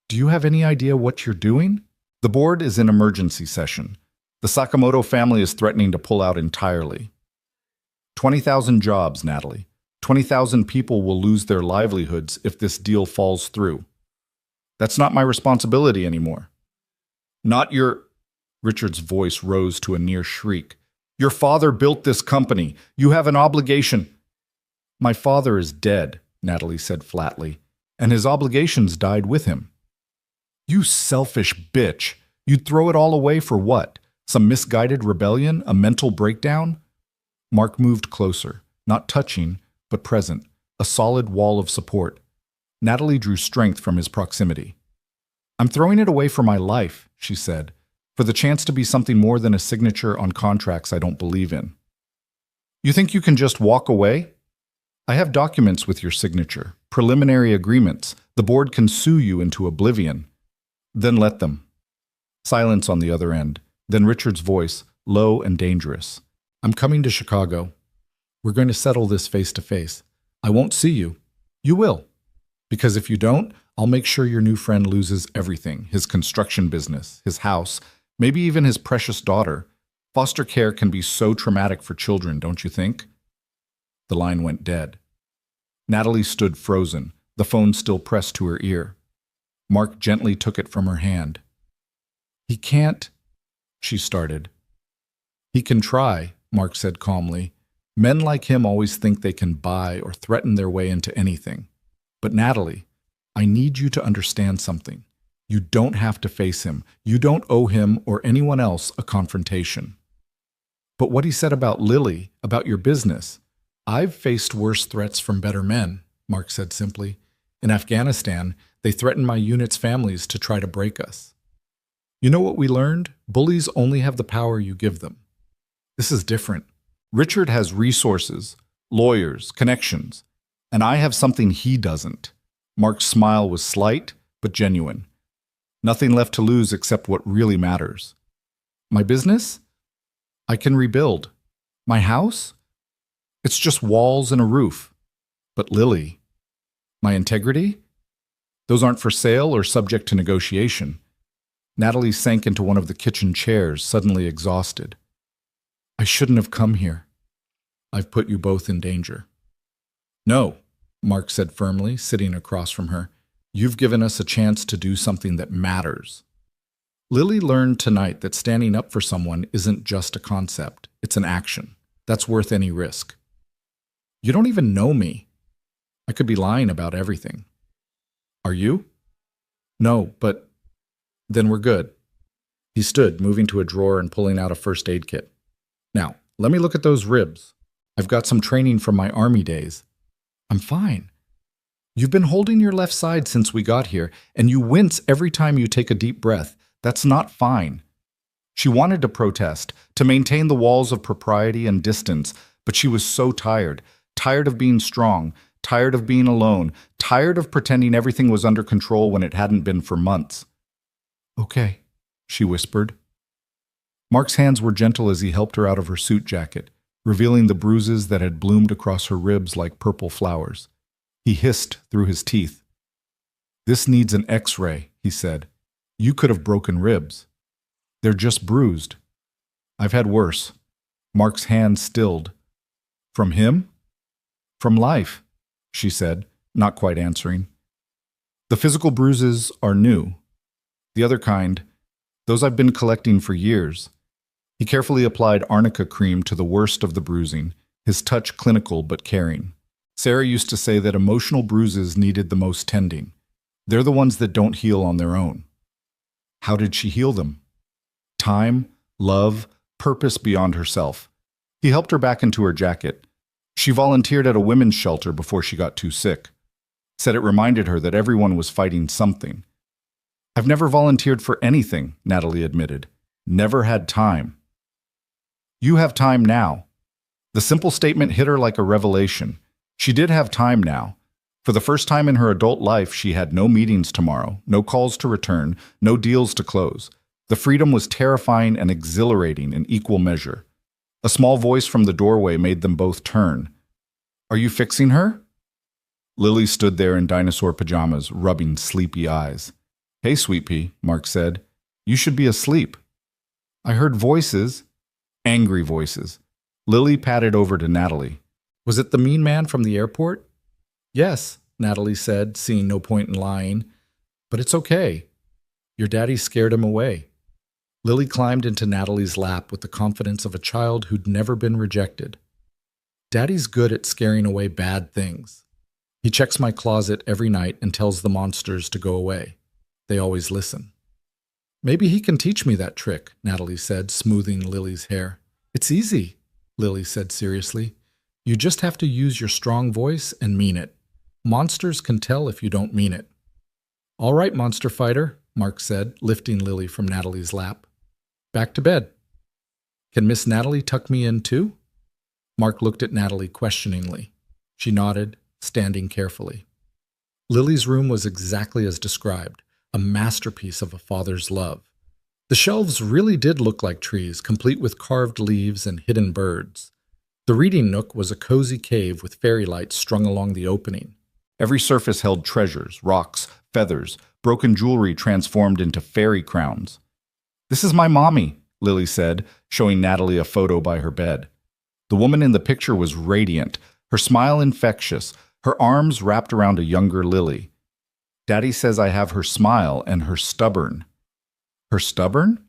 Do you have any idea what you're doing? The board is in emergency session. The Sakamoto family is threatening to pull out entirely. 20,000 jobs, Natalie. 20,000 people will lose their livelihoods if this deal falls through. That's not my responsibility anymore." "Not your—" Richard's voice rose to a near shriek. "Your father built this company. You have an obligation." "My father is dead," Natalie said flatly, "and his obligations died with him." "You selfish bitch. You'd throw it all away for what? Some misguided rebellion? A mental breakdown?" Mark moved closer, not touching, but present, a solid wall of support. Natalie drew strength from his proximity. "I'm throwing it away for my life," she said, "for the chance to be something more than a signature on contracts I don't believe in." "You think you can just walk away?" "I have documents with your signature, preliminary agreements. The board can sue you into oblivion." "Then let them." Silence on the other end, then Richard's voice, low and dangerous. "I'm coming to Chicago. We're going to settle this face to face. I won't see you. You will. Because if you don't, I'll make sure your new friend loses everything, his construction business, his house, maybe even his precious daughter. Foster care can be so traumatic for children, don't you think?" The line went dead. Natalie stood frozen, the phone still pressed to her ear. Mark gently took it from her hand. He can't, she started. He can try, Mark said calmly. Men like him always think they can buy or threaten their way into anything. But Natalie, I need you to understand something. You don't have to face him. You don't owe him or anyone else a confrontation. But what he said about Lily, about your business, I've faced worse threats from better men, Mark said simply. In Afghanistan, they threatened my unit's families to try to break us. You know what we learned? Bullies only have the power you give them. This is different. Richard has resources, lawyers, connections, and I have something he doesn't. Mark's smile was slight, but genuine. Nothing left to lose except what really matters. My business? I can rebuild. My house? It's just walls and a roof. But Lily, my integrity? Those aren't for sale or subject to negotiation. Natalie sank into one of the kitchen chairs, suddenly exhausted. I shouldn't have come here. I've put you both in danger. No, Mark said firmly, sitting across from her. You've given us a chance to do something that matters. Lily learned tonight that standing up for someone isn't just a concept, it's an action. That's worth any risk. You don't even know me. I could be lying about everything. Are you? No, but then we're good. He stood, moving to a drawer and pulling out a first aid kit. Now, let me look at those ribs. I've got some training from my army days. I'm fine. You've been holding your left side since we got here, and you wince every time you take a deep breath. That's not fine. She wanted to protest, to maintain the walls of propriety and distance, but she was so tired. Tired of being strong, tired of being alone, tired of pretending everything was under control when it hadn't been for months. Okay, she whispered. Mark's hands were gentle as he helped her out of her suit jacket, revealing the bruises that had bloomed across her ribs like purple flowers. He hissed through his teeth. This needs an X-ray, he said. You could have broken ribs. They're just bruised. I've had worse. Mark's hand stilled. From him? From life, she said, not quite answering. The physical bruises are new. The other kind, those I've been collecting for years. He carefully applied arnica cream to the worst of the bruising, his touch clinical but caring. Sarah used to say that emotional bruises needed the most tending. They're the ones that don't heal on their own. How did she heal them? Time, love, purpose beyond herself. He helped her back into her jacket. She volunteered at a women's shelter before she got too sick. Said it reminded her that everyone was fighting something. I've never volunteered for anything, Natalie admitted. Never had time. You have time now. The simple statement hit her like a revelation. She did have time now. For the first time in her adult life, she had no meetings tomorrow, no calls to return, no deals to close. The freedom was terrifying and exhilarating in equal measure. A small voice from the doorway made them both turn. Are you fixing her? Lily stood there in dinosaur pajamas, rubbing sleepy eyes. Hey, Sweet Pea, Mark said. You should be asleep. I heard voices. Angry voices. Lily patted over to Natalie. Was it the mean man from the airport? Yes, Natalie said, seeing no point in lying. But it's okay. Your daddy scared him away. Lily climbed into Natalie's lap with the confidence of a child who'd never been rejected. Daddy's good at scaring away bad things. He checks my closet every night and tells the monsters to go away. They always listen. Maybe he can teach me that trick, Natalie said, smoothing Lily's hair. It's easy, Lily said seriously. You just have to use your strong voice and mean it. Monsters can tell if you don't mean it. All right, monster fighter, Mark said, lifting Lily from Natalie's lap. Back to bed. Can Miss Natalie tuck me in too? Mark looked at Natalie questioningly. She nodded, standing carefully. Lily's room was exactly as described, a masterpiece of a father's love. The shelves really did look like trees, complete with carved leaves and hidden birds. The reading nook was a cozy cave with fairy lights strung along the opening. Every surface held treasures, rocks, feathers, broken jewelry transformed into fairy crowns. This is my mommy, Lily said, showing Natalie a photo by her bed. The woman in the picture was radiant, her smile infectious, her arms wrapped around a younger Lily. Daddy says I have her smile and her stubborn. Her stubborn?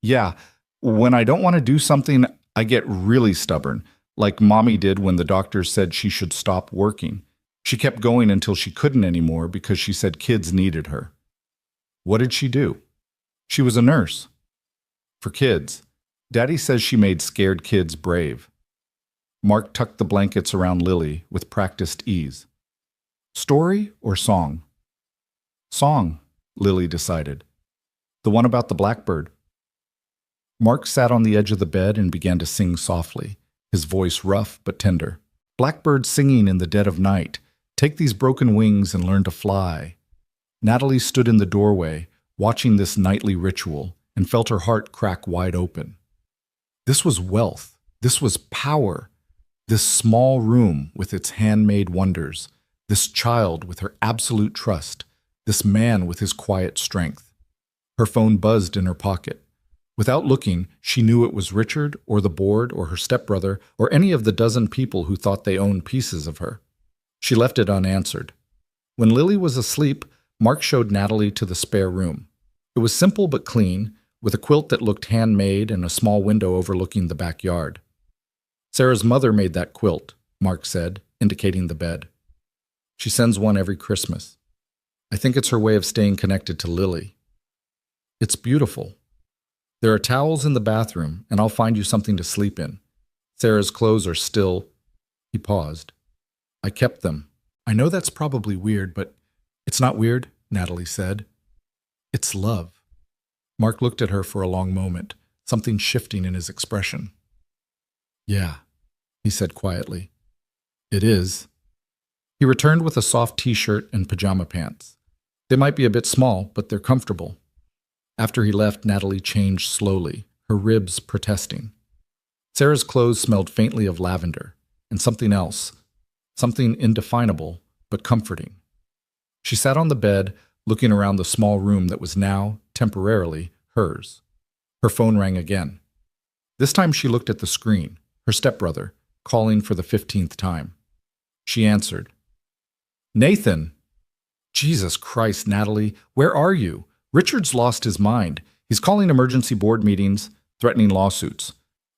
Yeah, when I don't want to do something, I get really stubborn, like Mommy did when the doctor said she should stop working. She kept going until she couldn't anymore because she said kids needed her. What did she do? She was a nurse. For kids. Daddy says she made scared kids brave. Mark tucked the blankets around Lily with practiced ease. Story or song? Song, Lily decided. The one about the blackbird. Mark sat on the edge of the bed and began to sing softly, his voice rough but tender. Blackbird singing in the dead of night, take these broken wings and learn to fly. Natalie stood in the doorway, watching this nightly ritual, and felt her heart crack wide open. This was wealth. This was power. This small room with its handmade wonders. This child with her absolute trust. This man with his quiet strength. Her phone buzzed in her pocket. Without looking, she knew it was Richard or the board or her stepbrother or any of the dozen people who thought they owned pieces of her. She left it unanswered. When Lily was asleep, Mark showed Natalie to the spare room. It was simple but clean, with a quilt that looked handmade and a small window overlooking the backyard. Sarah's mother made that quilt, Mark said, indicating the bed. She sends one every Christmas. I think it's her way of staying connected to Lily. It's beautiful. There are towels in the bathroom, and I'll find you something to sleep in. Sarah's clothes are still... He paused. I kept them. I know that's probably weird, but it's not weird, Natalie said. It's love. Mark looked at her for a long moment, something shifting in his expression. Yeah, he said quietly. It is. He returned with a soft t-shirt and pajama pants. They might be a bit small, but they're comfortable. After he left, Natalie changed slowly, her ribs protesting. Sarah's clothes smelled faintly of lavender, and something else, something indefinable but comforting. She sat on the bed, looking around the small room that was now, temporarily, hers. Her phone rang again. This time she looked at the screen, her stepbrother, calling for the 15th time. She answered. Nathan! Jesus Christ, Natalie, where are you? Richard's lost his mind. He's calling emergency board meetings, threatening lawsuits.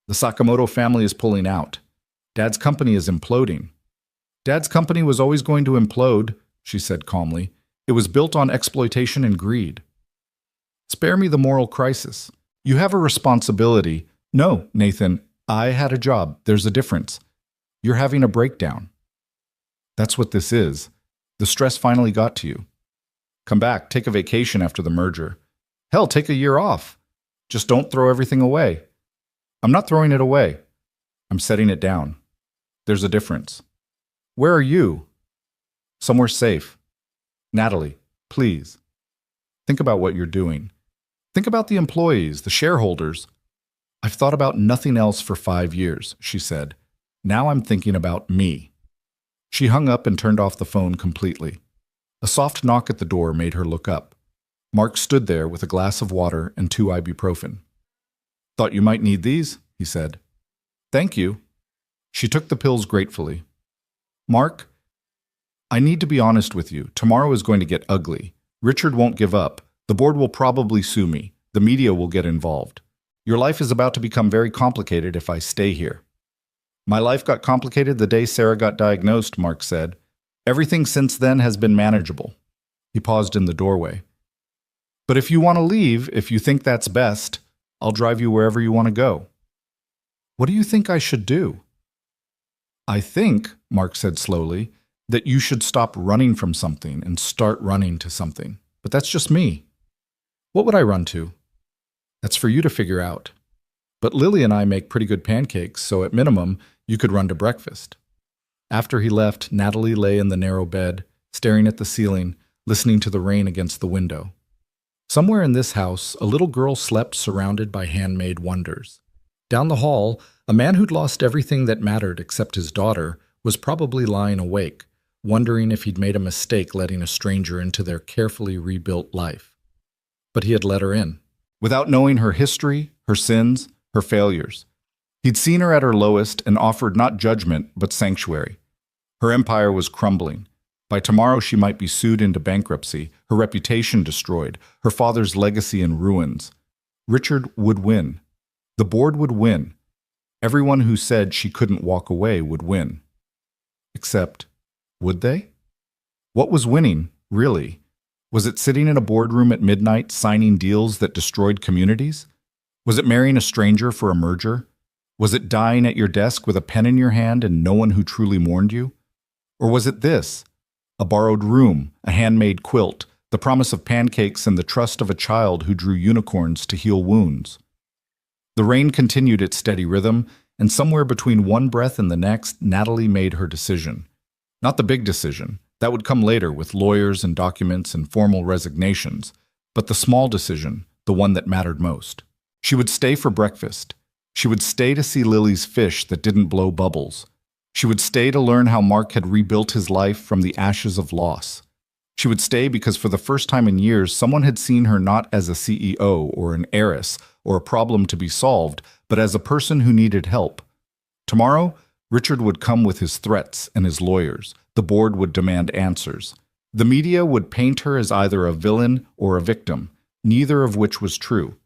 The Sakamoto family is pulling out. Dad's company is imploding. Dad's company was always going to implode, she said calmly. It was built on exploitation and greed. Spare me the moral crisis. You have a responsibility. No, Nathan, I had a job. There's a difference. You're having a breakdown. That's what this is. The stress finally got to you. Come back, take a vacation after the merger. Hell, take a year off. Just don't throw everything away. I'm not throwing it away. I'm setting it down. There's a difference. Where are you? Somewhere safe. Natalie, please. Think about what you're doing. Think about the employees, the shareholders. I've thought about nothing else for 5 years, she said. Now I'm thinking about me. She hung up and turned off the phone completely. A soft knock at the door made her look up. Mark stood there with a glass of water and 2 ibuprofen. Thought you might need these, he said. Thank you. She took the pills gratefully. Mark, I need to be honest with you. Tomorrow is going to get ugly. Richard won't give up. The board will probably sue me. The media will get involved. Your life is about to become very complicated if I stay here. My life got complicated the day Sarah got diagnosed, Mark said. Everything since then has been manageable. He paused in the doorway. But if you want to leave, if you think that's best, I'll drive you wherever you want to go. What do you think I should do? I think, Mark said slowly, that you should stop running from something and start running to something. But that's just me. What would I run to? That's for you to figure out. But Lily and I make pretty good pancakes, so at minimum, you could run to breakfast. After he left, Natalie lay in the narrow bed, staring at the ceiling, listening to the rain against the window. Somewhere in this house, a little girl slept surrounded by handmade wonders. Down the hall, a man who'd lost everything that mattered except his daughter was probably lying awake, wondering if he'd made a mistake letting a stranger into their carefully rebuilt life. But he had let her in, without knowing her history, her sins, her failures. He'd seen her at her lowest and offered not judgment, but sanctuary. Her empire was crumbling. By tomorrow, she might be sued into bankruptcy, her reputation destroyed, her father's legacy in ruins. Richard would win. The board would win. Everyone who said she couldn't walk away would win. Except, would they? What was winning, really? Was it sitting in a boardroom at midnight signing deals that destroyed communities? Was it marrying a stranger for a merger? Was it dying at your desk with a pen in your hand and no one who truly mourned you? Or was it this? A borrowed room, a handmade quilt, the promise of pancakes and the trust of a child who drew unicorns to heal wounds. The rain continued its steady rhythm, and somewhere between one breath and the next, Natalie made her decision. Not the big decision. That would come later with lawyers and documents and formal resignations, but the small decision, the one that mattered most. She would stay for breakfast. She would stay to see Lily's fish that didn't blow bubbles. She would stay to learn how Mark had rebuilt his life from the ashes of loss. She would stay because for the first time in years, someone had seen her not as a CEO or an heiress or a problem to be solved, but as a person who needed help. Tomorrow, Richard would come with his threats and his lawyers. The board would demand answers. The media would paint her as either a villain or a victim, neither of which was true.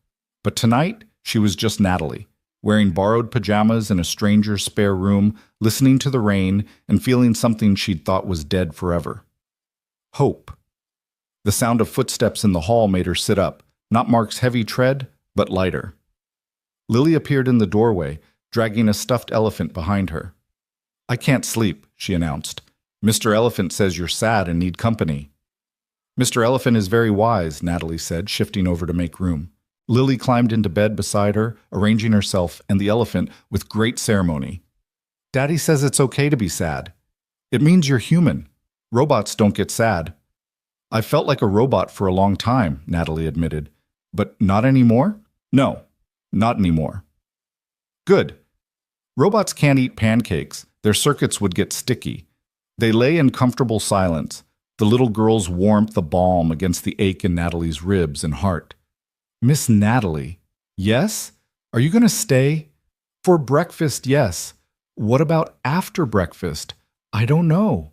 But tonight, she was just Natalie, wearing borrowed pajamas in a stranger's spare room, listening to the rain and feeling something she'd thought was dead forever. Hope. The sound of footsteps in the hall made her sit up, not Mark's heavy tread, but lighter. Lily appeared in the doorway, dragging a stuffed elephant behind her. "I can't sleep," she announced. "Mr. Elephant says you're sad and need company." "Mr. Elephant is very wise," Natalie said, shifting over to make room. Lily climbed into bed beside her, arranging herself and the elephant with great ceremony. "Daddy says it's okay to be sad. It means you're human. Robots don't get sad." "I felt like a robot for a long time," Natalie admitted. "But not anymore?" "No, not anymore." "Good. Robots can't eat pancakes. Their circuits would get sticky. They lay in comfortable silence, the little girl's warmth a balm against the ache in Natalie's ribs and heart. "Miss Natalie." "Yes? Are you going to stay?" "For breakfast, yes. What about after breakfast?" "I don't know."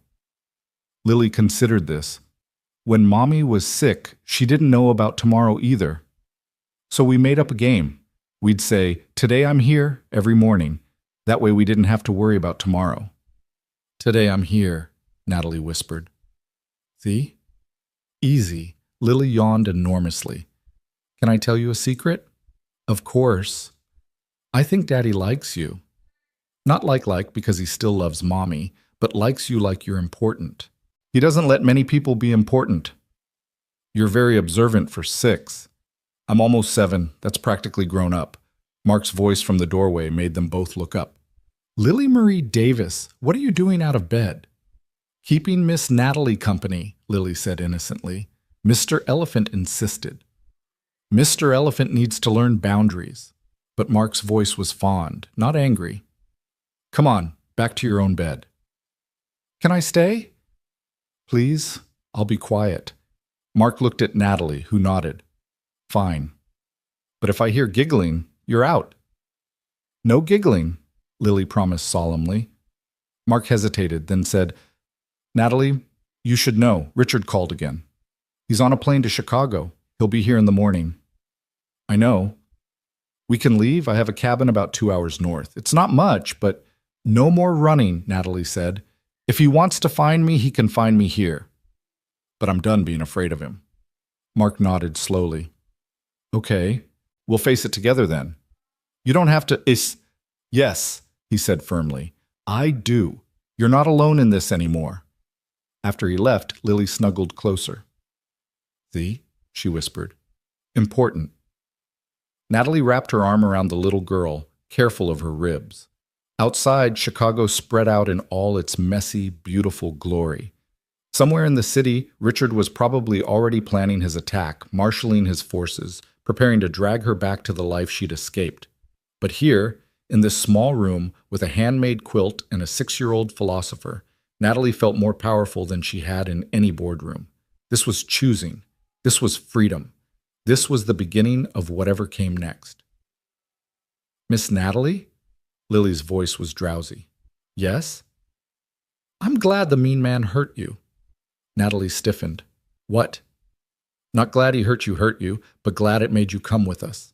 Lily considered this. When Mommy was sick, she didn't know about tomorrow either. So we made up a game. We'd say, "Today I'm here," every morning. That way we didn't have to worry about tomorrow. "Today I'm here," Natalie whispered. "See? Easy." Lily yawned enormously. "Can I tell you a secret?" "Of course." "I think Daddy likes you. Not like because he still loves Mommy, but likes you like you're important. He doesn't let many people be important. You're very observant for 6. I'm almost 7. That's practically grown up." Mark's voice from the doorway made them both look up. "Lily Marie Davis, what are you doing out of bed?" "Keeping Miss Natalie company," Lily said innocently. Mr. Elephant insisted. "Mr. Elephant needs to learn boundaries." But Mark's voice was fond, not angry. "Come on, back to your own bed." "Can I stay?" "Please, I'll be quiet." Mark looked at Natalie, who nodded. "Fine. But if I hear giggling, you're out." "No giggling," Lily promised solemnly. Mark hesitated, then said, "Natalie, you should know, Richard called again. He's on a plane to Chicago. He'll be here in the morning." "I know." "We can leave. I have a cabin about 2 hours north. It's not much, but—" "No more running," Natalie said. "If he wants to find me, he can find me here. But I'm done being afraid of him." Mark nodded slowly. "Okay, we'll face it together then." "You don't have to Yes," he said firmly. "I do. You're not alone in this anymore." After he left, Lily snuggled closer. "See?" she whispered. "Important." Natalie wrapped her arm around the little girl, careful of her ribs. Outside, Chicago spread out in all its messy, beautiful glory. Somewhere in the city, Richard was probably already planning his attack, marshaling his forces, preparing to drag her back to the life she'd escaped. But here, in this small room with a handmade quilt and a 6-year-old philosopher, Natalie felt more powerful than she had in any boardroom. This was choosing. This was freedom. This was the beginning of whatever came next. "Miss Natalie?" Lily's voice was drowsy. "Yes?" "I'm glad the mean man hurt you." Natalie stiffened. What? Not glad he hurt you, but glad it made you come with us.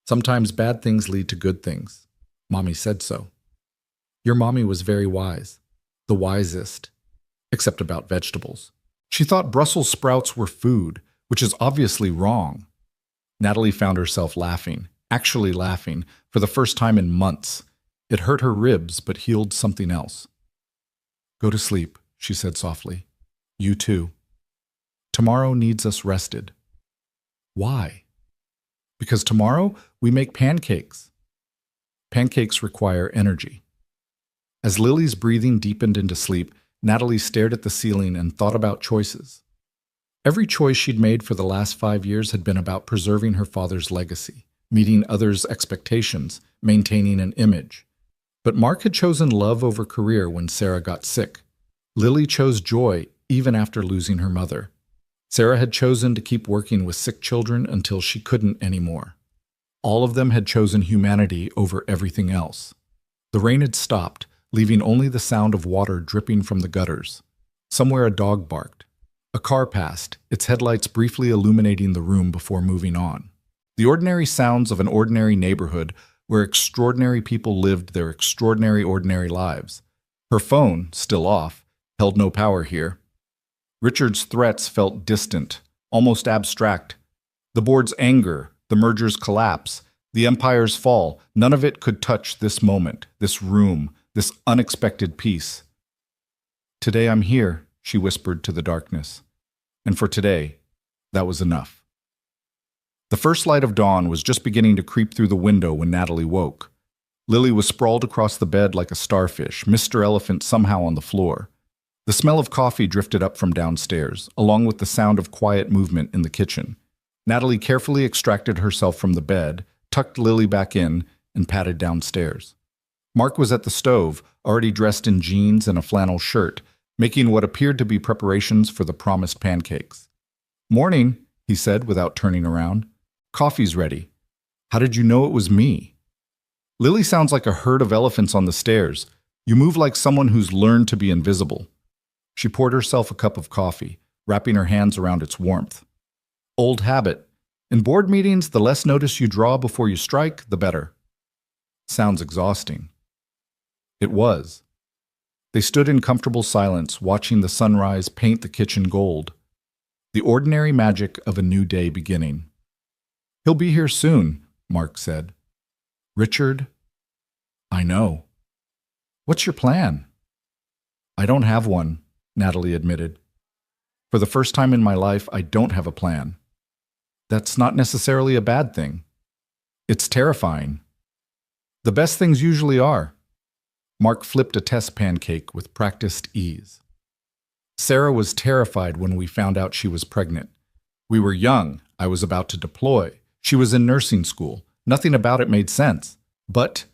Sometimes bad things lead to good things. Mommy said so. Your mommy was very wise. The wisest. Except about vegetables. She thought Brussels sprouts were food, which is obviously wrong. Natalie found herself laughing, actually laughing, for the first time in months. It hurt her ribs, but healed something else. Go to sleep, she said softly. You too. Tomorrow needs us rested. Why? Because tomorrow we make pancakes. Pancakes require energy. As Lily's breathing deepened into sleep, Natalie stared at the ceiling and thought about choices. Every choice she'd made for the last 5 years had been about preserving her father's legacy, meeting others' expectations, maintaining an image. But Mark had chosen love over career when Sarah got sick. Lily chose joy even after losing her mother. Sarah had chosen to keep working with sick children until she couldn't anymore. All of them had chosen humanity over everything else. The rain had stopped, leaving only the sound of water dripping from the gutters. Somewhere a dog barked. A car passed, its headlights briefly illuminating the room before moving on. The ordinary sounds of an ordinary neighborhood where extraordinary people lived their extraordinary ordinary lives. Her phone, still off, held no power here. Richard's threats felt distant, almost abstract. The board's anger, the merger's collapse, the empire's fall, none of it could touch this moment, this room, this unexpected peace. Today I'm here, she whispered to the darkness. And for today, that was enough. The first light of dawn was just beginning to creep through the window when Natalie woke. Lily was sprawled across the bed like a starfish, Mr. Elephant somehow on the floor. The smell of coffee drifted up from downstairs, along with the sound of quiet movement in the kitchen. Natalie carefully extracted herself from the bed, tucked Lily back in, and padded downstairs. Mark was at the stove, already dressed in jeans and a flannel shirt, making what appeared to be preparations for the promised pancakes. Morning, he said without turning around. Coffee's ready. How did you know it was me? Lily sounds like a herd of elephants on the stairs. You move like someone who's learned to be invisible. She poured herself a cup of coffee, wrapping her hands around its warmth. Old habit. In board meetings, the less notice you draw before you strike, the better. Sounds exhausting. It was. They stood in comfortable silence, watching the sunrise paint the kitchen gold. The ordinary magic of a new day beginning. He'll be here soon, Mark said. Richard? I know. What's your plan? I don't have one, Natalie admitted. For the first time in my life, I don't have a plan. That's not necessarily a bad thing. It's terrifying. The best things usually are. Mark flipped a test pancake with practiced ease. Sarah was terrified when we found out she was pregnant. We were young. I was about to deploy. She was in nursing school. Nothing about it made sense. But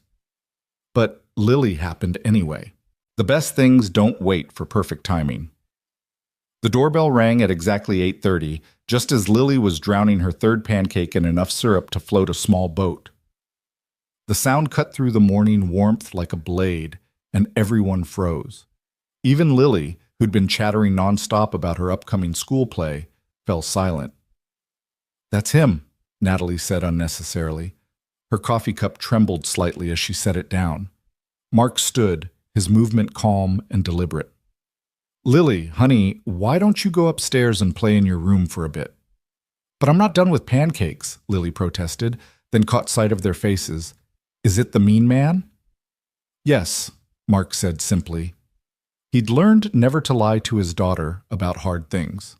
Lily happened anyway. The best things don't wait for perfect timing. The doorbell rang at exactly 8:30, just as Lily was drowning her third pancake in enough syrup to float a small boat. The sound cut through the morning warmth like a blade, and everyone froze. Even Lily, who'd been chattering nonstop about her upcoming school play, fell silent. That's him, Natalie said unnecessarily. Her coffee cup trembled slightly as she set it down. Mark stood, his movement calm and deliberate. Lily, honey, why don't you go upstairs and play in your room for a bit? But I'm not done with pancakes, Lily protested, then caught sight of their faces. Is it the mean man? Yes, Mark said simply. He'd learned never to lie to his daughter about hard things.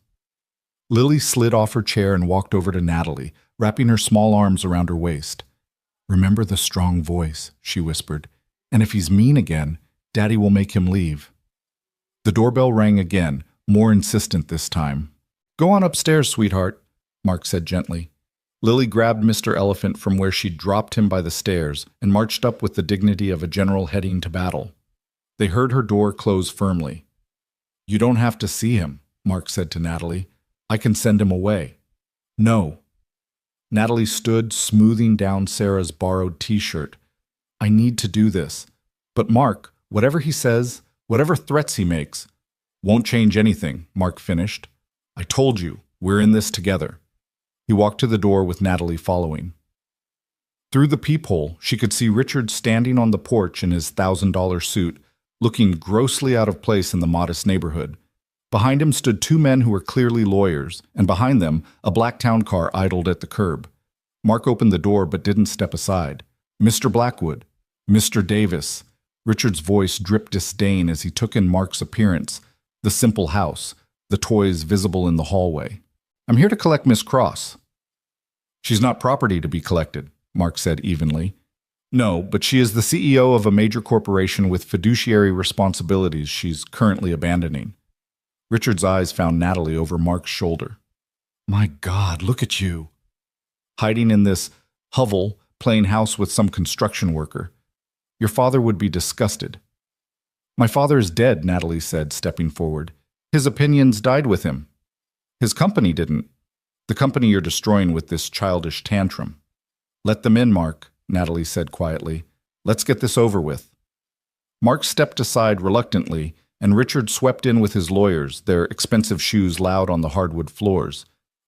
Lily slid off her chair and walked over to Natalie, wrapping her small arms around her waist. Remember the strong voice, she whispered. And if he's mean again, Daddy will make him leave. The doorbell rang again, more insistent this time. Go on upstairs, sweetheart, Mark said gently. Lily grabbed Mr. Elephant from where she'd dropped him by the stairs and marched up with the dignity of a general heading to battle. They heard her door close firmly. You don't have to see him, Mark said to Natalie. I can send him away. No. Natalie stood, smoothing down Sarah's borrowed t-shirt. I need to do this. But Mark, whatever he says, whatever threats he makes, Won't change anything, Mark finished. I told you, we're in this together. He walked to the door with Natalie following. Through the peephole, she could see Richard standing on the porch in his $1,000 suit, looking grossly out of place in the modest neighborhood. Behind him stood two men who were clearly lawyers, and behind them, a black town car idled at the curb. Mark opened the door but didn't step aside. Mr. Blackwood, Mr. Davis. Richard's voice dripped disdain as he took in Mark's appearance, the simple house, the toys visible in the hallway. I'm here to collect Miss Cross. She's not property to be collected, Mark said evenly. No, but she is the CEO of a major corporation with fiduciary responsibilities she's currently abandoning. Richard's eyes found Natalie over Mark's shoulder. My God, look at you. Hiding in this hovel, playing house with some construction worker. Your father would be disgusted. My father is dead, Natalie said, stepping forward. His opinions died with him. His company didn't. The company you're destroying with this childish tantrum. Let them in, Mark, Natalie said quietly. Let's get this over with. Mark stepped aside reluctantly, and Richard swept in with his lawyers, their expensive shoes loud on the hardwood floors.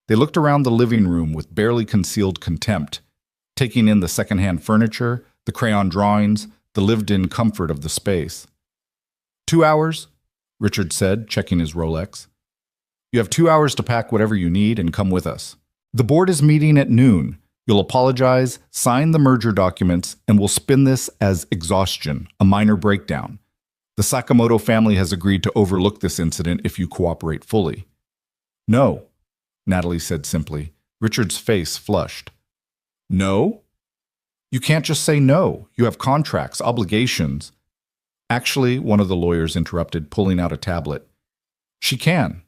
They looked around the living room with barely concealed contempt, taking in the secondhand furniture, the crayon drawings, the lived-in comfort of the space. 2 hours, Richard said, checking his Rolex. You have 2 hours to pack whatever you need and come with us. The board is meeting at noon. You'll apologize, sign the merger documents, and we'll spin this as exhaustion, a minor breakdown. The Sakamoto family has agreed to overlook this incident if you cooperate fully. No, Natalie said simply. Richard's face flushed. No? You can't just say no. You have contracts, obligations. Actually, one of the lawyers interrupted, pulling out a tablet. She can.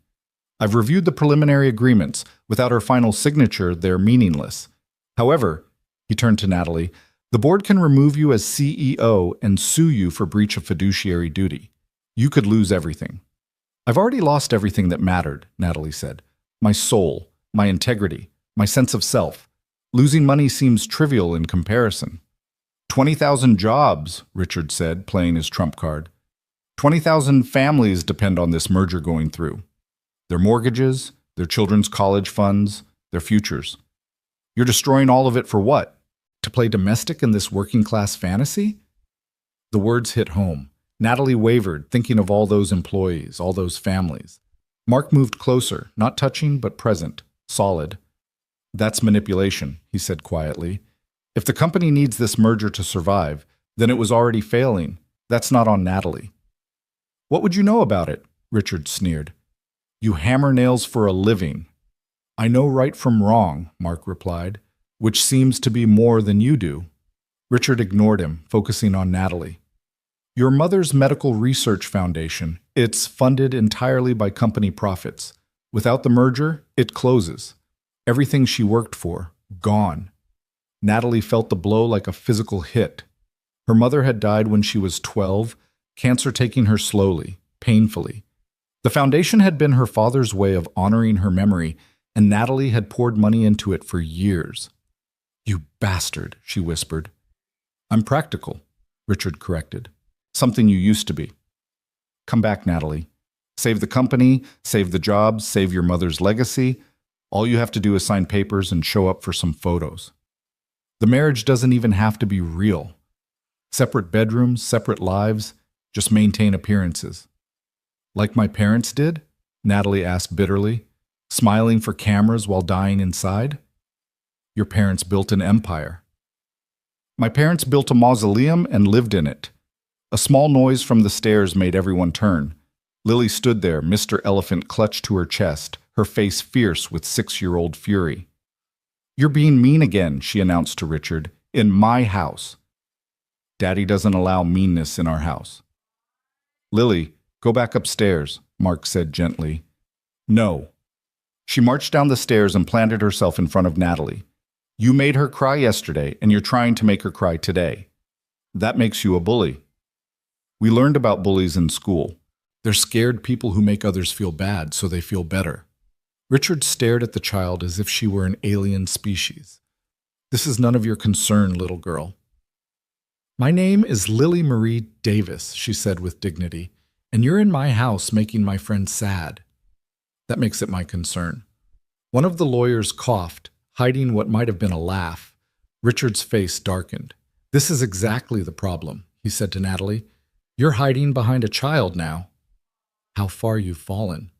I've reviewed the preliminary agreements. Without her final signature, they're meaningless. However, he turned to Natalie, the board can remove you as CEO and sue you for breach of fiduciary duty. You could lose everything. I've already lost everything that mattered, Natalie said. My soul, my integrity, my sense of self. Losing money seems trivial in comparison. 20,000 jobs, Richard said, playing his trump card. 20,000 families depend on this merger going through. Their mortgages, their children's college funds, their futures. You're destroying all of it for what? To play domestic in this working-class fantasy? The words hit home. Natalie wavered, thinking of all those employees, all those families. Mark moved closer, not touching, but present, solid. That's manipulation, he said quietly. If the company needs this merger to survive, then it was already failing. That's not on Natalie. What would you know about it? Richard sneered. You hammer nails for a living. I know right from wrong, Mark replied, which seems to be more than you do. Richard ignored him, focusing on Natalie. Your mother's medical research foundation, it's funded entirely by company profits. Without the merger, it closes. Everything she worked for, gone. Natalie felt the blow like a physical hit. Her mother had died when she was 12, cancer taking her slowly, painfully. The foundation had been her father's way of honoring her memory, and Natalie had poured money into it for years. You bastard, she whispered. I'm practical, Richard corrected. Something you used to be. Come back, Natalie. Save the company, save the jobs, save your mother's legacy. All you have to do is sign papers and show up for some photos. The marriage doesn't even have to be real. Separate bedrooms, separate lives, just maintain appearances. Like my parents did? Natalie asked bitterly, smiling for cameras while dying inside. Your parents built an empire. My parents built a mausoleum and lived in it. A small noise from the stairs made everyone turn. Lily stood there, Mr. Elephant clutched to her chest, her face fierce with 6-year-old fury. You're being mean again, she announced to Richard, in my house. Daddy doesn't allow meanness in our house. Lily, go back upstairs, Mark said gently. No. She marched down the stairs and planted herself in front of Natalie. You made her cry yesterday, and you're trying to make her cry today. That makes you a bully. We learned about bullies in school. They're scared people who make others feel bad so they feel better. Richard stared at the child as if she were an alien species. This is none of your concern, little girl. My name is Lily Marie Davis, she said with dignity, And you're in my house making my friend sad. That makes it my concern. One of the lawyers coughed, hiding what might have been a laugh. Richard's face darkened. This is exactly the problem, he said to Natalie. You're hiding behind a child now. How far you've fallen.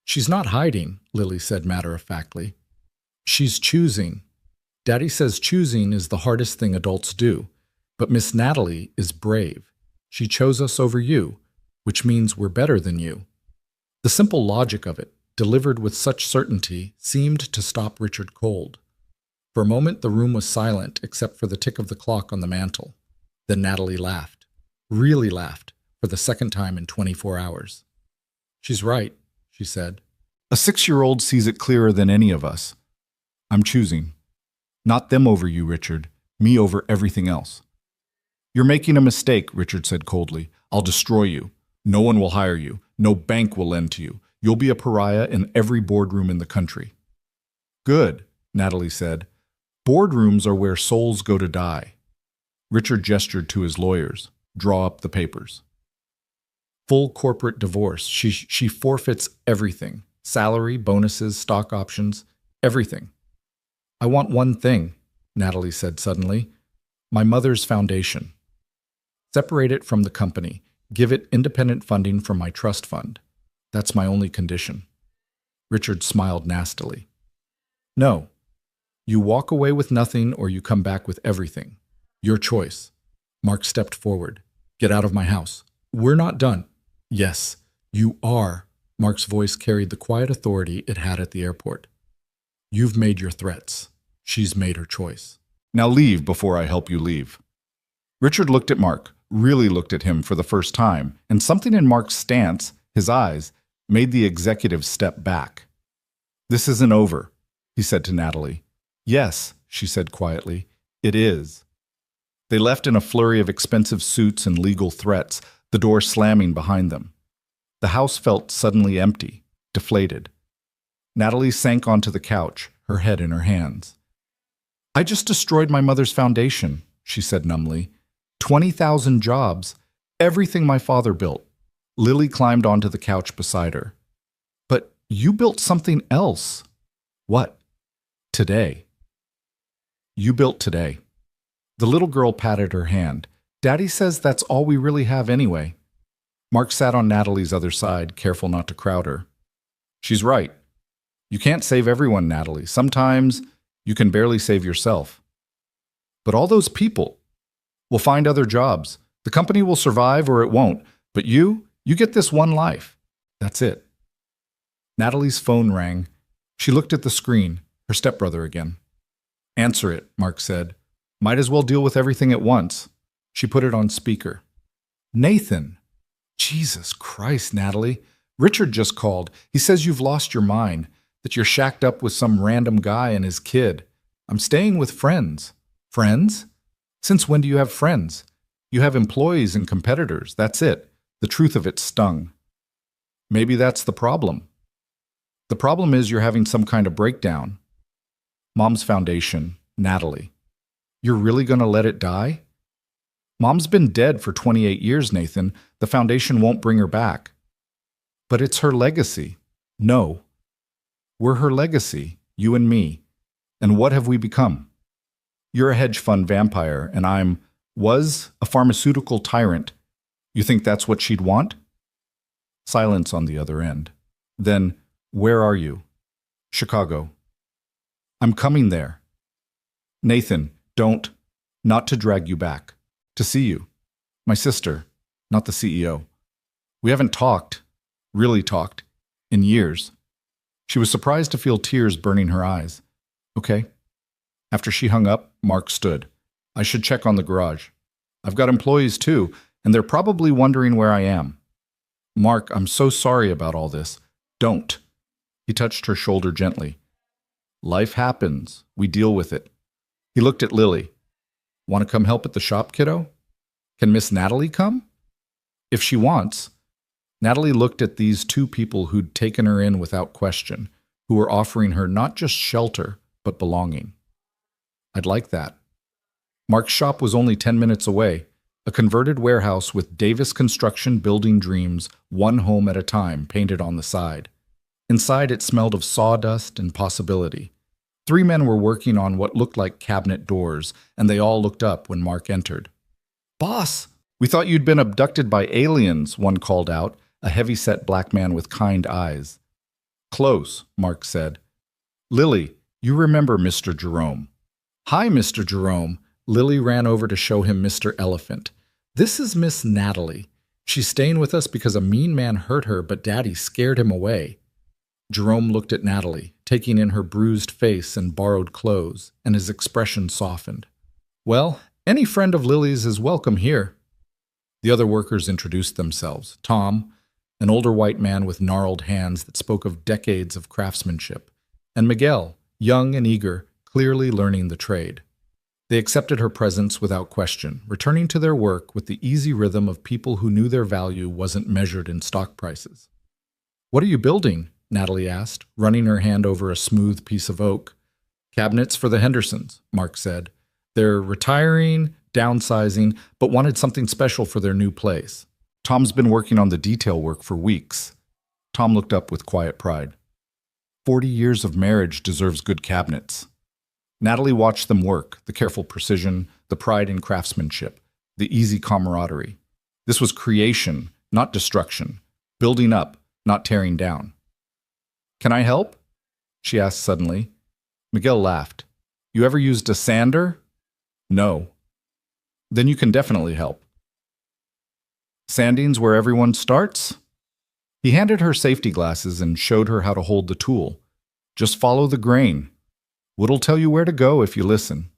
She's not hiding, Lily said matter-of-factly. She's choosing. Daddy says choosing is the hardest thing adults do, but Miss Natalie is brave. She chose us over you, which means we're better than you. The simple logic of it, delivered with such certainty, seemed to stop Richard cold. For a moment the room was silent except for the tick of the clock on the mantel. Then Natalie laughed. Really laughed, for the second time in 24 hours. She's right, she said. A 6-year-old sees it clearer than any of us. I'm choosing. Not them over you, Richard. Me over everything else. You're making a mistake, Richard said coldly. I'll destroy you. No one will hire you. No bank will lend to you. You'll be a pariah in every boardroom in the country. Good, Natalie said. Boardrooms are where souls go to die. Richard gestured to his lawyers. Draw up the papers. Full corporate divorce. She forfeits everything. Salary, bonuses, stock options, everything. I want one thing, Natalie said suddenly. My mother's foundation. Separate it from the company. Give it independent funding from my trust fund. That's my only condition. Richard smiled nastily. No. You walk away with nothing or you come back with everything. Your choice. Mark stepped forward. Get out of my house. We're not done. Yes, you are. Mark's voice carried the quiet authority it had at the airport. You've made your threats. She's made her choice. Now leave before I help you leave. Richard looked at Mark, really looked at him for the first time, and something in Mark's stance, his eyes, made the executive step back. This isn't over, he said to Natalie. Yes, she said quietly, it is. They left in a flurry of expensive suits and legal threats, the door slamming behind them. The house felt suddenly empty, deflated. Natalie sank onto the couch, her head in her hands. I just destroyed my mother's foundation, she said numbly. 20,000 jobs, everything my father built. Lily climbed onto the couch beside her. But you built something else. What? Today. You built today. The little girl patted her hand. Daddy says that's all we really have anyway. Mark sat on Natalie's other side, careful not to crowd her. She's right. You can't save everyone, Natalie. Sometimes you can barely save yourself. But all those people will find other jobs. The company will survive or it won't. But you get this one life. That's it. Natalie's phone rang. She looked at the screen, her stepbrother again. Answer it, Mark said. Might as well deal with everything at once. She put it on speaker. Nathan. Jesus Christ, Natalie. Richard just called. He says you've lost your mind, that you're shacked up with some random guy and his kid. I'm staying with friends. Friends? Since when do you have friends? You have employees and competitors. That's it. The truth of it stung. Maybe that's the problem. The problem is you're having some kind of breakdown. Mom's foundation, Natalie. You're really going to let it die? Mom's been dead for 28 years, Nathan. The foundation won't bring her back. But it's her legacy. No. We're her legacy, you and me. And what have we become? You're a hedge fund vampire, and was a pharmaceutical tyrant. You think that's what she'd want? Silence on the other end. Then, where are you? Chicago. I'm coming there. Nathan, not to drag you back. To see you. My sister, not the CEO. We haven't really talked, in years. She was surprised to feel tears burning her eyes. Okay. After she hung up, Mark stood. I should check on the garage. I've got employees too, and they're probably wondering where I am. Mark, I'm so sorry about all this. Don't. He touched her shoulder gently. Life happens. We deal with it. He looked at Lily. Want to come help at the shop, kiddo? Can Miss Natalie come? If she wants. Natalie looked at these two people who'd taken her in without question, who were offering her not just shelter, but belonging. I'd like that. Mark's shop was only 10 minutes away. a converted warehouse with Davis Construction Building Dreams, one home at a time, painted on the side. Inside it smelled of sawdust and possibility. 3 men were working on what looked like cabinet doors, and they all looked up when Mark entered. "Boss, we thought you'd been abducted by aliens," one called out, a heavy-set black man with kind eyes. "Close," Mark said. "Lily, you remember Mr. Jerome." "Hi, Mr. Jerome." Lily ran over to show him Mr. Elephant. "This is Miss Natalie. She's staying with us because a mean man hurt her, but Daddy scared him away." Jerome looked at Natalie, taking in her bruised face and borrowed clothes, and his expression softened. "Well, any friend of Lily's is welcome here." The other workers introduced themselves. Tom, an older white man with gnarled hands that spoke of decades of craftsmanship, and Miguel, young and eager, clearly learning the trade. They accepted her presence without question, returning to their work with the easy rhythm of people who knew their value wasn't measured in stock prices. "What are you building?" Natalie asked, running her hand over a smooth piece of oak. "Cabinets for the Hendersons," Mark said. "They're retiring, downsizing, but wanted something special for their new place. Tom's been working on the detail work for weeks." Tom looked up with quiet pride. 40 years of marriage deserves good cabinets. Natalie watched them work, the careful precision, the pride in craftsmanship, the easy camaraderie. This was creation, not destruction, building up, not tearing down. "Can I help?" she asked suddenly. Miguel laughed. "You ever used a sander?" "No." "Then you can definitely help." "Sanding's where everyone starts?" He handed her safety glasses and showed her how to hold the tool. "Just follow the grain. Wood'll tell you where to go if you listen."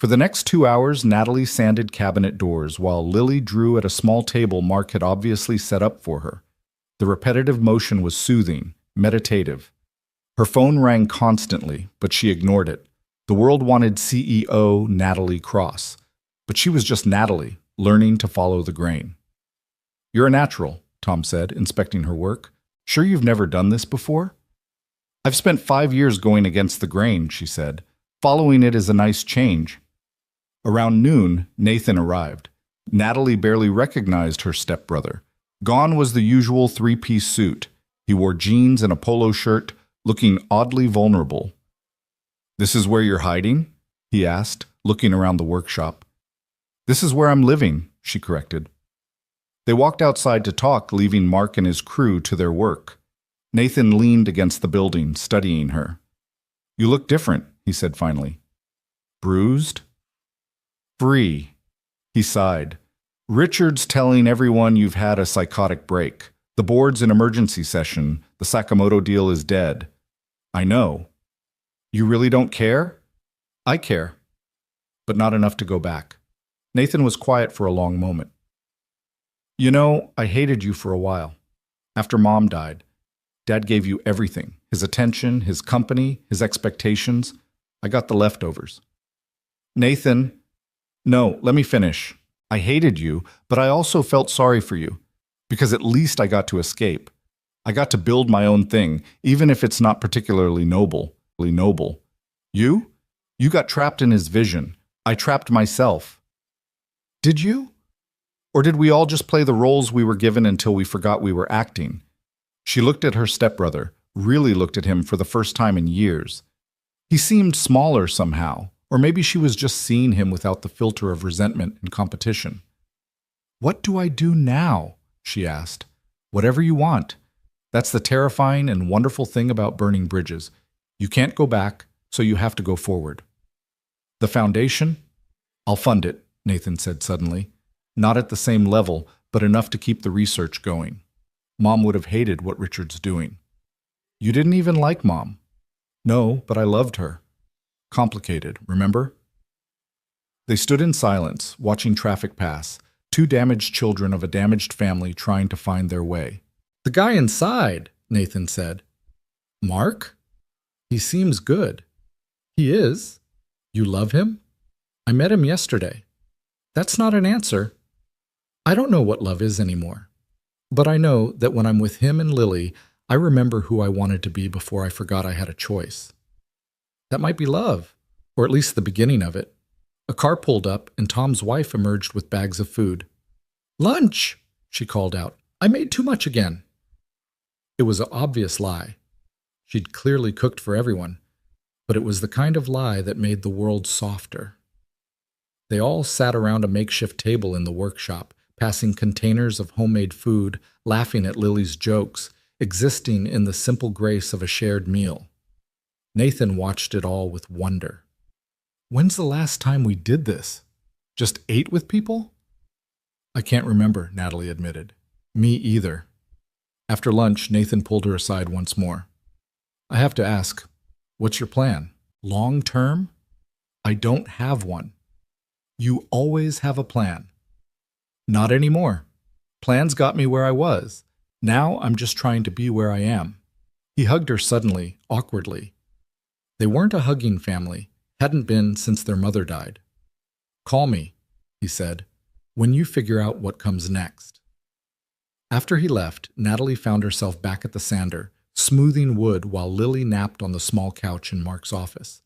For the next 2 hours, Natalie sanded cabinet doors, while Lily drew at a small table Mark had obviously set up for her. The repetitive motion was soothing, meditative. Her phone rang constantly, but she ignored it. The world wanted CEO Natalie Cross, but she was just Natalie, learning to follow the grain. "You're a natural," Tom said, inspecting her work. "Sure you've never done this before?" "I've spent 5 years going against the grain," she said. "Following it is a nice change." Around noon, Nathan arrived. Natalie barely recognized her stepbrother. Gone was the usual 3-piece suit. He wore jeans and a polo shirt, looking oddly vulnerable. "This is where you're hiding?" he asked, looking around the workshop. "This is where I'm living," she corrected. They walked outside to talk, leaving Mark and his crew to their work. Nathan leaned against the building, studying her. "You look different," he said finally. "Bruised?" "Free," he sighed. "Richard's telling everyone you've had a psychotic break. The board's in emergency session. The Sakamoto deal is dead." "I know." "You really don't care?" "I care, but not enough to go back." Nathan was quiet for a long moment. "You know, I hated you for a while. After Mom died, Dad gave you everything. His attention, his company, his expectations. I got the leftovers." "Nathan, no, let me finish. I hated you, but I also felt sorry for you. Because at least I got to escape. I got to build my own thing, even if it's not particularly noble. You? You got trapped in his vision. I trapped myself." "Did you? Or did we all just play the roles we were given until we forgot we were acting?" She looked at her stepbrother, really looked at him for the first time in years. He seemed smaller somehow, or maybe she was just seeing him without the filter of resentment and competition. "What do I do now?" she asked. "Whatever you want. That's the terrifying and wonderful thing about burning bridges. You can't go back, so you have to go forward." "The foundation? I'll fund it," Nathan said suddenly. "Not at the same level, but enough to keep the research going. Mom would have hated what Richard's doing." "You didn't even like Mom." "No, but I loved her." "Complicated, remember?" They stood in silence, watching traffic pass, 2 damaged children of a damaged family trying to find their way. "The guy inside," Nathan said. "Mark? He seems good." "He is. You love him?" "I met him yesterday." "That's not an answer." "I don't know what love is anymore. But I know that when I'm with him and Lily, I remember who I wanted to be before I forgot I had a choice." "That might be love, or at least the beginning of it." A car pulled up, and Tom's wife emerged with bags of food. "Lunch!" she called out. "I made too much again." It was an obvious lie. She'd clearly cooked for everyone, but it was the kind of lie that made the world softer. They all sat around a makeshift table in the workshop, passing containers of homemade food, laughing at Lily's jokes, existing in the simple grace of a shared meal. Nathan watched it all with wonder. "When's the last time we did this? Just ate with people?" "I can't remember," Natalie admitted. "Me either." After lunch, Nathan pulled her aside once more. "I have to ask, what's your plan? Long term?" "I don't have one." "You always have a plan." "Not anymore. Plans got me where I was. Now I'm just trying to be where I am." He hugged her suddenly, awkwardly. They weren't a hugging family, hadn't been since their mother died. "Call me," he said, "when you figure out what comes next." After he left, Natalie found herself back at the sander, smoothing wood while Lily napped on the small couch in Mark's office.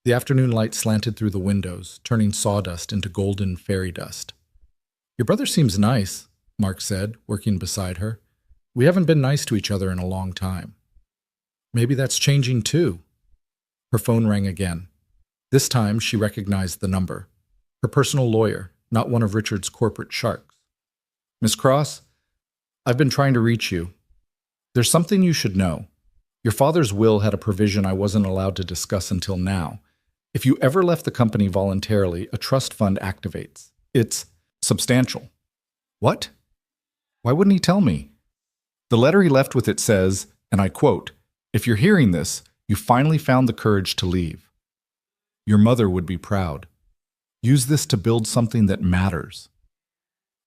The afternoon light slanted through the windows, turning sawdust into golden fairy dust. "Your brother seems nice," Mark said, working beside her. "We haven't been nice to each other in a long time." "Maybe that's changing too." Her phone rang again. This time she recognized the number. Her personal lawyer, not one of Richard's corporate sharks. "Miss Cross, I've been trying to reach you. There's something you should know. Your father's will had a provision I wasn't allowed to discuss until now. If you ever left the company voluntarily, a trust fund activates. It's substantial." "What? Why wouldn't he tell me?" "The letter he left with it says, and I quote, 'If you're hearing this, you finally found the courage to leave. Your mother would be proud. Use this to build something that matters.'"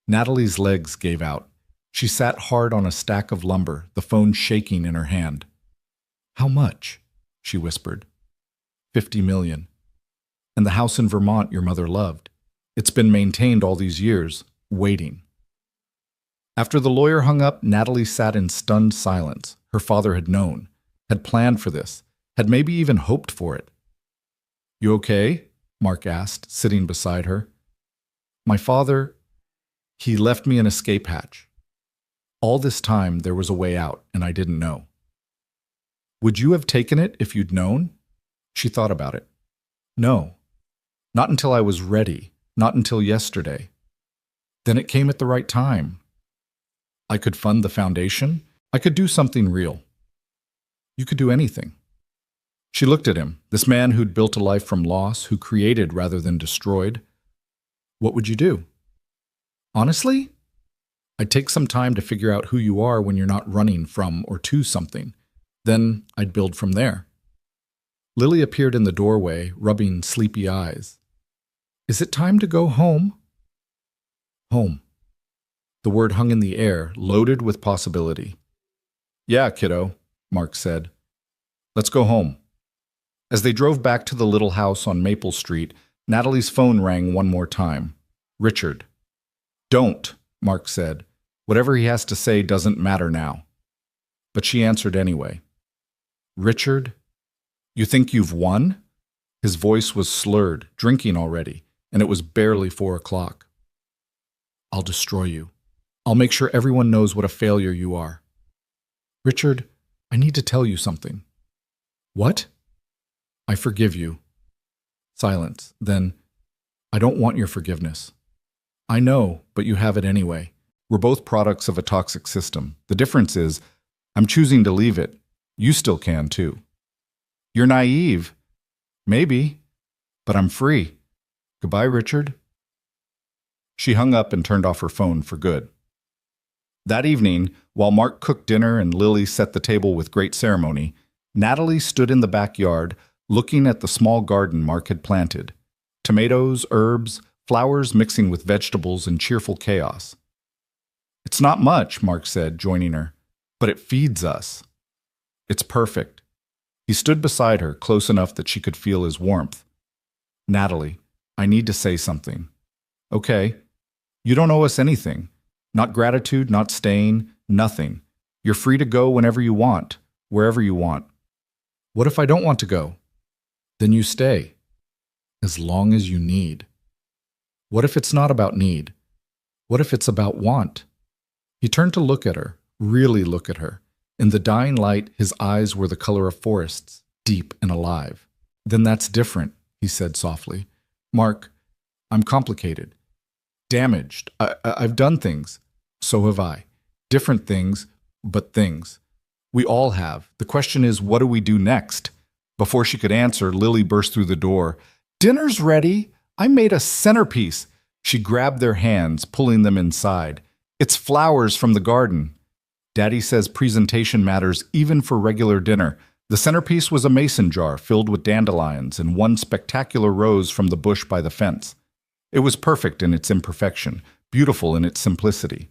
Natalie's legs gave out. She sat hard on a stack of lumber, the phone shaking in her hand. "How much?" she whispered. $50 million. And the house in Vermont your mother loved. It's been maintained all these years, waiting." After the lawyer hung up, Natalie sat in stunned silence. Her father had known, had planned for this, had maybe even hoped for it. "You okay?" Mark asked, sitting beside her. "My father, he left me an escape hatch. All this time there was a way out, and I didn't know." "Would you have taken it if you'd known?" She thought about it. "No. Not until I was ready, not until yesterday. Then it came at the right time. I could fund the foundation. I could do something real." "You could do anything." She looked at him, this man who'd built a life from loss, who created rather than destroyed. "What would you do?" "Honestly, I'd take some time to figure out who you are when you're not running from or to something. Then I'd build from there." Lily appeared in the doorway, rubbing sleepy eyes. "Is it time to go home?" "Home." The word hung in the air, loaded with possibility. "Yeah, kiddo," Mark said. "Let's go home." As they drove back to the little house on Maple Street, Natalie's phone rang one more time. "Richard." "Don't," Mark said. "Whatever he has to say doesn't matter now." But she answered anyway. "Richard, you think you've won?" His voice was slurred, drinking already, and it was barely 4 o'clock. "I'll destroy you. I'll make sure everyone knows what a failure you are." "Richard, I need to tell you something." "What?" "I forgive you." Silence. Then, "I don't want your forgiveness." "I know, but you have it anyway. We're both products of a toxic system. The difference is, I'm choosing to leave it. You still can, too." "You're naive." "Maybe, but I'm free. Goodbye, Richard." She hung up and turned off her phone for good. That evening, while Mark cooked dinner and Lily set the table with great ceremony, Natalie stood in the backyard, looking at the small garden Mark had planted. Tomatoes, herbs, flowers mixing with vegetables in cheerful chaos. "It's not much," Mark said, joining her, "but it feeds us." "It's perfect." He stood beside her, close enough that she could feel his warmth. "Natalie, I need to say something." "Okay. You don't owe us anything. Not gratitude, not staying, nothing. You're free to go whenever you want, wherever you want." "What if I don't want to go?" "Then you stay. As long as you need." What if it's not about need? What if it's about want? He turned to look at her, really look at her. In the dying light, his eyes were the color of forests, deep and alive. Then that's different, he said softly. Mark, I'm complicated. Damaged. I've done things. So have I. Different things, but things. We all have. The question is, what do we do next? Before she could answer, Lily burst through the door. Dinner's ready. I made a centerpiece. She grabbed their hands, pulling them inside. It's flowers from the garden. Daddy says presentation matters even for regular dinner. The centerpiece was a mason jar filled with dandelions and one spectacular rose from the bush by the fence. It was perfect in its imperfection, beautiful in its simplicity.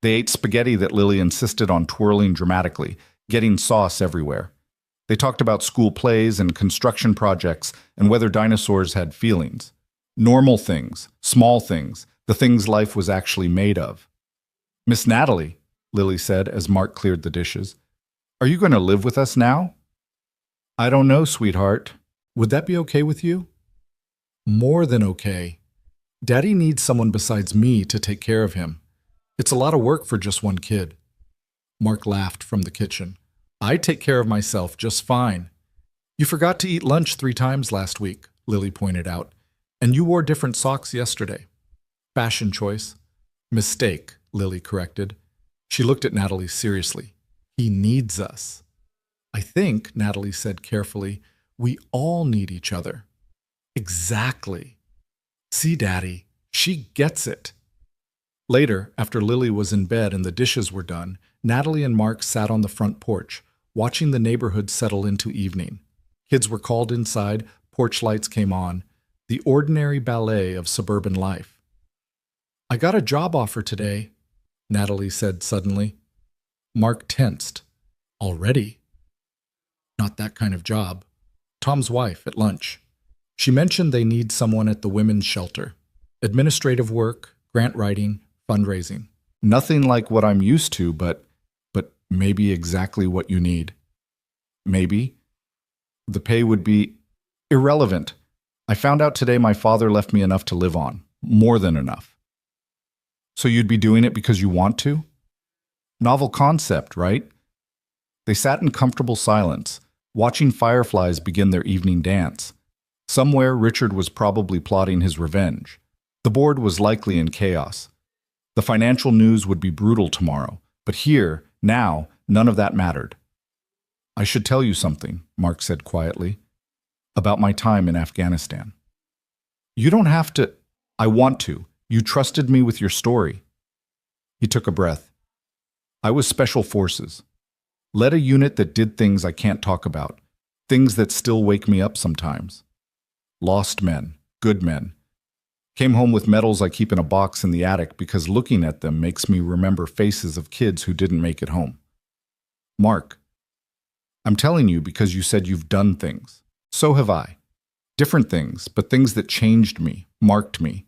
They ate spaghetti that Lily insisted on twirling dramatically, getting sauce everywhere. They talked about school plays and construction projects and whether dinosaurs had feelings. Normal things, small things, the things life was actually made of. Miss Natalie, Lily said as Mark cleared the dishes, are you going to live with us now? I don't know, sweetheart. Would that be okay with you? More than okay. Daddy needs someone besides me to take care of him. It's a lot of work for just one kid. Mark laughed from the kitchen. I take care of myself just fine. You forgot to eat lunch 3 times last week, Lily pointed out, and you wore different socks yesterday. Fashion choice. Mistake, Lily corrected. She looked at Natalie seriously. He needs us. I think, Natalie said carefully, we all need each other. Exactly. See, Daddy, she gets it. Later, after Lily was in bed and the dishes were done, Natalie and Mark sat on the front porch, watching the neighborhood settle into evening. Kids were called inside, porch lights came on, the ordinary ballet of suburban life. I got a job offer today, Natalie said suddenly. Mark tensed. Already? Not that kind of job. Tom's wife at lunch. She mentioned they need someone at the women's shelter. Administrative work, grant writing, fundraising. Nothing like what I'm used to, but maybe exactly what you need. Maybe. The pay would be irrelevant. I found out today my father left me enough to live on. More than enough. So you'd be doing it because you want to? Novel concept, right? They sat in comfortable silence, watching fireflies begin their evening dance. Somewhere Richard was probably plotting his revenge. The board was likely in chaos. The financial news would be brutal tomorrow, but here, now, none of that mattered. I should tell you something, Mark said quietly, about my time in Afghanistan. You don't have to. I want to. You trusted me with your story. He took a breath. I was Special Forces. Led a unit that did things I can't talk about, things that still wake me up sometimes. Lost men, good men. Came home with medals I keep in a box in the attic because looking at them makes me remember faces of kids who didn't make it home. Mark, I'm telling you because you said you've done things. So have I. Different things, but things that changed me, marked me.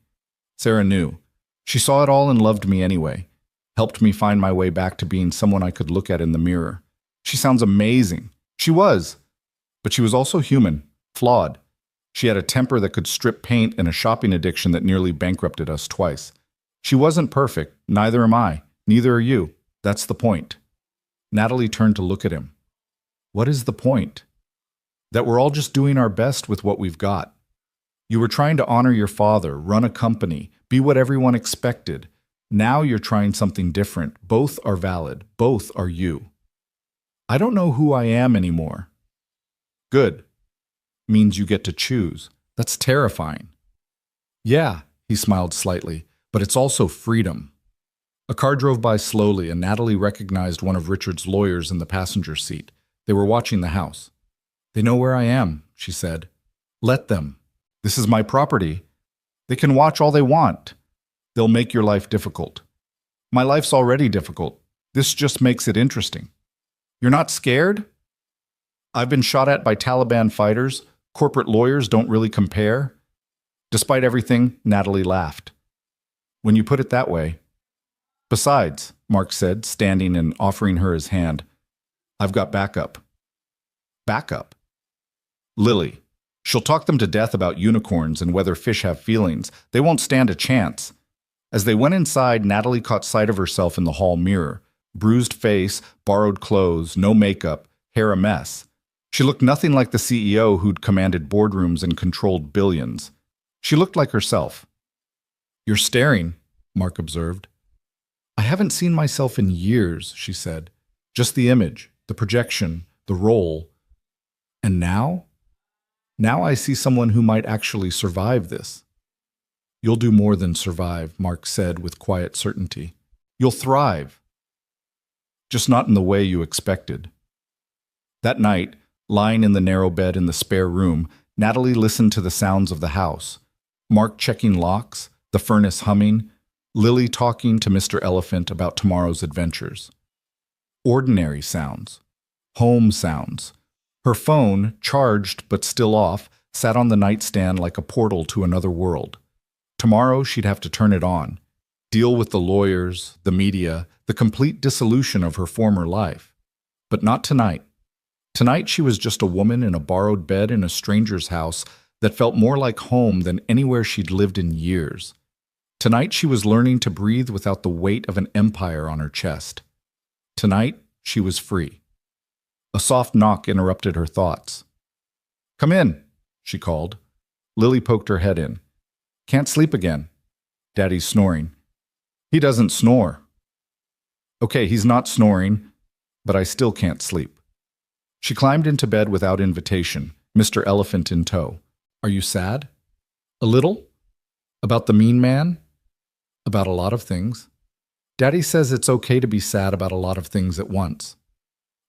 Sarah knew. She saw it all and loved me anyway. Helped me find my way back to being someone I could look at in the mirror. She sounds amazing. She was. But she was also human, flawed. She had a temper that could strip paint and a shopping addiction that nearly bankrupted us twice. She wasn't perfect, neither am I, neither are you. That's the point. Natalie turned to look at him. What is the point? That we're all just doing our best with what we've got. You were trying to honor your father, run a company, be what everyone expected. Now you're trying something different. Both are valid. Both are you. I don't know who I am anymore. Good. Means you get to choose. That's terrifying. Yeah, he smiled slightly, but it's also freedom. A car drove by slowly and Natalie recognized one of Richard's lawyers in the passenger seat. They were watching the house. They know where I am, she said. Let them. This is my property. They can watch all they want. They'll make your life difficult. My life's already difficult. This just makes it interesting. You're not scared? I've been shot at by Taliban fighters. Corporate lawyers don't really compare. Despite everything, Natalie laughed. When you put it that way. Besides, Mark said, standing and offering her his hand, I've got backup. Backup? Lily. She'll talk them to death about unicorns and whether fish have feelings. They won't stand a chance. As they went inside, Natalie caught sight of herself in the hall mirror. Bruised face, borrowed clothes, no makeup, hair a mess. She looked nothing like the CEO who'd commanded boardrooms and controlled billions. She looked like herself. "You're staring," Mark observed. "I haven't seen myself in years," she said. "Just the image, the projection, the role. And now? Now I see someone who might actually survive this." "You'll do more than survive," Mark said with quiet certainty. "You'll thrive. Just not in the way you expected." That night, lying in the narrow bed in the spare room, Natalie listened to the sounds of the house. Mark checking locks, the furnace humming, Lily talking to Mr. Elephant about tomorrow's adventures. Ordinary sounds. Home sounds. Her phone, charged but still off, sat on the nightstand like a portal to another world. Tomorrow she'd have to turn it on, deal with the lawyers, the media, the complete dissolution of her former life. But not tonight. Tonight she was just a woman in a borrowed bed in a stranger's house that felt more like home than anywhere she'd lived in years. Tonight she was learning to breathe without the weight of an empire on her chest. Tonight she was free. A soft knock interrupted her thoughts. "Come in," she called. Lily poked her head in. "Can't sleep again." "Daddy's snoring." "He doesn't snore." "Okay, he's not snoring, but I still can't sleep." She climbed into bed without invitation, Mr. Elephant in tow. "Are you sad?" "A little." "About the mean man?" "About a lot of things." "Daddy says it's okay to be sad about a lot of things at once.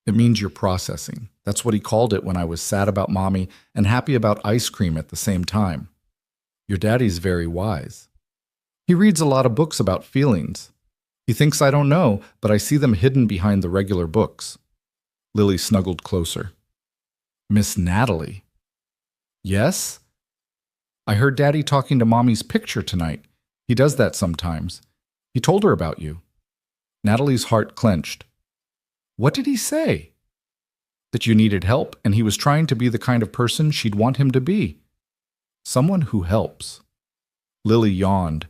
It means you're processing. That's what he called it when I was sad about Mommy and happy about ice cream at the same time." "Your daddy's very wise." "He reads a lot of books about feelings. He thinks I don't know, but I see them hidden behind the regular books." Lily snuggled closer. "Miss Natalie." "Yes?" "I heard Daddy talking to Mommy's picture tonight. He does that sometimes. He told her about you." Natalie's heart clenched. "What did he say?" "That you needed help, and he was trying to be the kind of person she'd want him to be. Someone who helps." Lily yawned.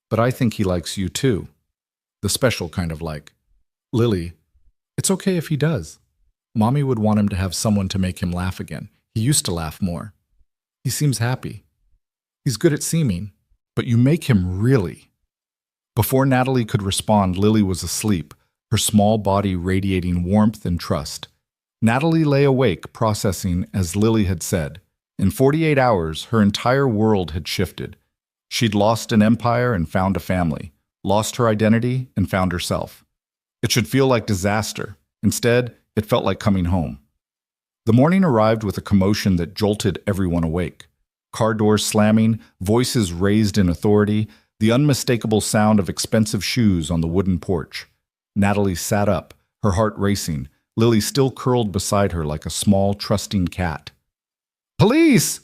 "But I think he likes you too. The special kind of like." "Lily, it's okay if he does. Mommy would want him to have someone to make him laugh again. He used to laugh more. He seems happy. He's good at seeming, but you make him really." Before Natalie could respond, Lily was asleep, her small body radiating warmth and trust. Natalie lay awake, processing as Lily had said. In 48 hours, her entire world had shifted. She'd lost an empire and found a family, lost her identity and found herself. It should feel like disaster. Instead, it felt like coming home. The morning arrived with a commotion that jolted everyone awake. Car doors slamming, voices raised in authority, the unmistakable sound of expensive shoes on the wooden porch. Natalie sat up, her heart racing, Lily still curled beside her like a small, trusting cat. "Police!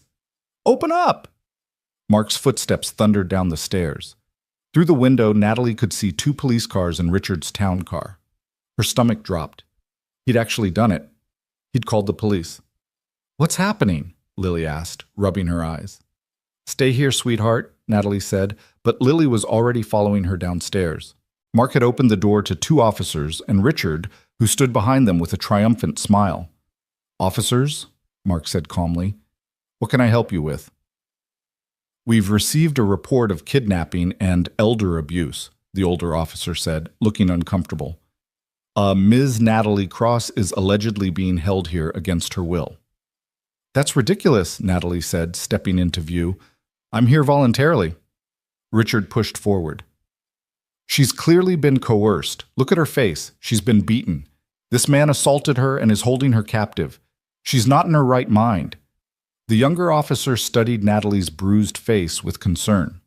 Open up!" Mark's footsteps thundered down the stairs. Through the window, Natalie could see 2 police cars and Richard's town car. Her stomach dropped. He'd actually done it. He'd called the police. "What's happening?" Lily asked, rubbing her eyes. "Stay here, sweetheart," Natalie said, but Lily was already following her downstairs. Mark had opened the door to 2 officers and Richard, who stood behind them with a triumphant smile. "Officers," Mark said calmly, "what can I help you with?" "We've received a report of kidnapping and elder abuse," the older officer said, looking uncomfortable. Ms. Natalie Cross is allegedly being held here against her will." "That's ridiculous," Natalie said, stepping into view. "I'm here voluntarily." Richard pushed forward. "She's clearly been coerced. Look at her face. She's been beaten. This man assaulted her and is holding her captive. She's not in her right mind." The younger officer studied Natalie's bruised face with concern.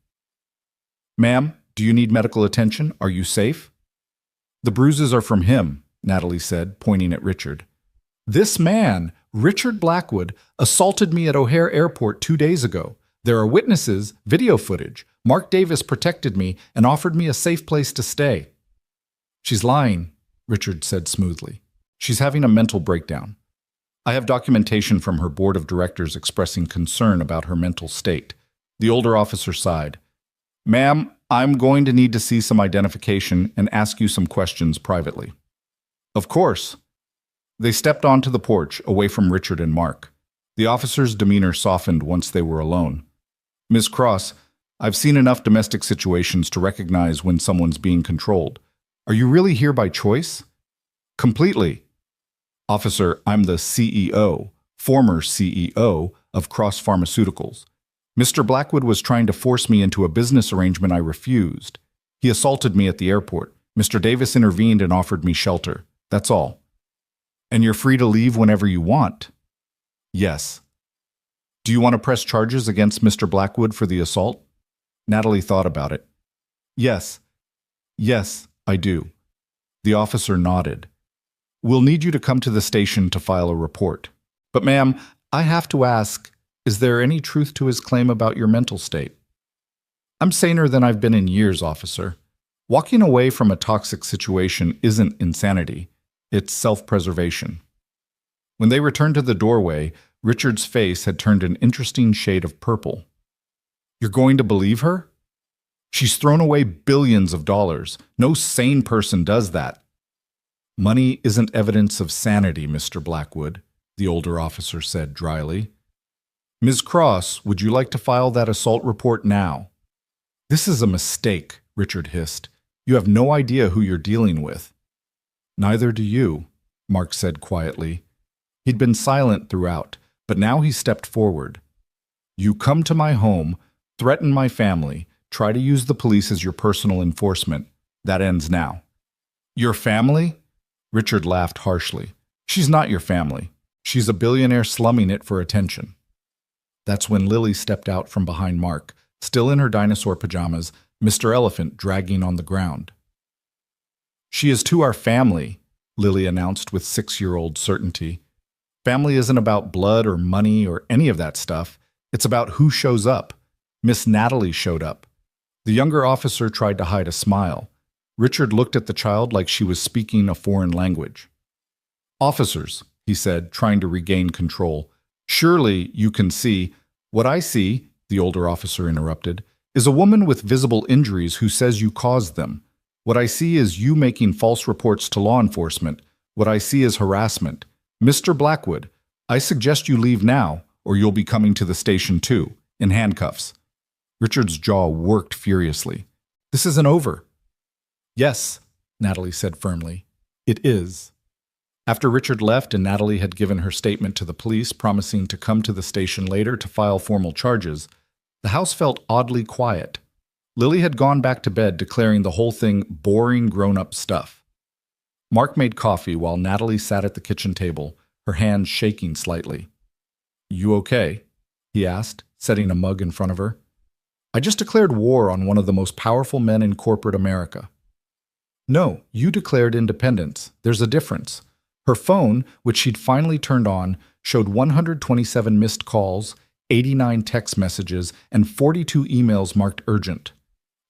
"Ma'am, do you need medical attention? Are you safe?" "The bruises are from him," Natalie said, pointing at Richard. "This man, Richard Blackwood, assaulted me at O'Hare Airport 2 days ago. There are witnesses, video footage. Mark Davis protected me and offered me a safe place to stay." "She's lying," Richard said smoothly. "She's having a mental breakdown." I have documentation from her board of directors expressing concern about her mental state. The older officer sighed. Ma'am, I'm going to need to see some identification and ask you some questions privately. Of course. They stepped onto the porch, away from Richard and Mark. The officer's demeanor softened once they were alone. Ms. Cross, I've seen enough domestic situations to recognize when someone's being controlled. Are you really here by choice? Completely. Officer, I'm the CEO, former CEO of Cross Pharmaceuticals. Mr. Blackwood was trying to force me into a business arrangement I refused. He assaulted me at the airport. Mr. Davis intervened and offered me shelter. That's all. And you're free to leave whenever you want. Yes. Do you want to press charges against Mr. Blackwood for the assault? Natalie thought about it. Yes. Yes, I do. The officer nodded. We'll need you to come to the station to file a report. But ma'am, I have to ask, is there any truth to his claim about your mental state? I'm saner than I've been in years, officer. Walking away from a toxic situation isn't insanity. It's self-preservation. When they returned to the doorway, Richard's face had turned an interesting shade of purple. You're going to believe her? She's thrown away billions of dollars. No sane person does that. Money isn't evidence of sanity, Mr. Blackwood, the older officer said dryly. Ms. Cross, would you like to file that assault report now? This is a mistake, Richard hissed. You have no idea who you're dealing with. Neither do you, Mark said quietly. He'd been silent throughout, but now he stepped forward. You come to my home, threaten my family, try to use the police as your personal enforcement. That ends now. Your family? Richard laughed harshly. She's not your family. She's a billionaire slumming it for attention. That's when Lily stepped out from behind Mark, still in her dinosaur pajamas, Mr. Elephant dragging on the ground. She is to our family, Lily announced with 6-year-old certainty. Family isn't about blood or money or any of that stuff. It's about who shows up. Miss Natalie showed up. The younger officer tried to hide a smile. Richard looked at the child like she was speaking a foreign language. Officers, he said, trying to regain control. Surely you can see. What I see, the older officer interrupted, is a woman with visible injuries who says you caused them. What I see is you making false reports to law enforcement. What I see is harassment. Mr. Blackwood, I suggest you leave now, or you'll be coming to the station too, in handcuffs. Richard's jaw worked furiously. This isn't over. Yes, Natalie said firmly. It is. After Richard left and Natalie had given her statement to the police promising to come to the station later to file formal charges, the house felt oddly quiet. Lily had gone back to bed declaring the whole thing boring grown-up stuff. Mark made coffee while Natalie sat at the kitchen table, her hands shaking slightly. You okay? He asked, setting a mug in front of her. I just declared war on one of the most powerful men in corporate America. No, you declared independence. There's a difference. Her phone, which she'd finally turned on, showed 127 missed calls, 89 text messages, and 42 emails marked urgent.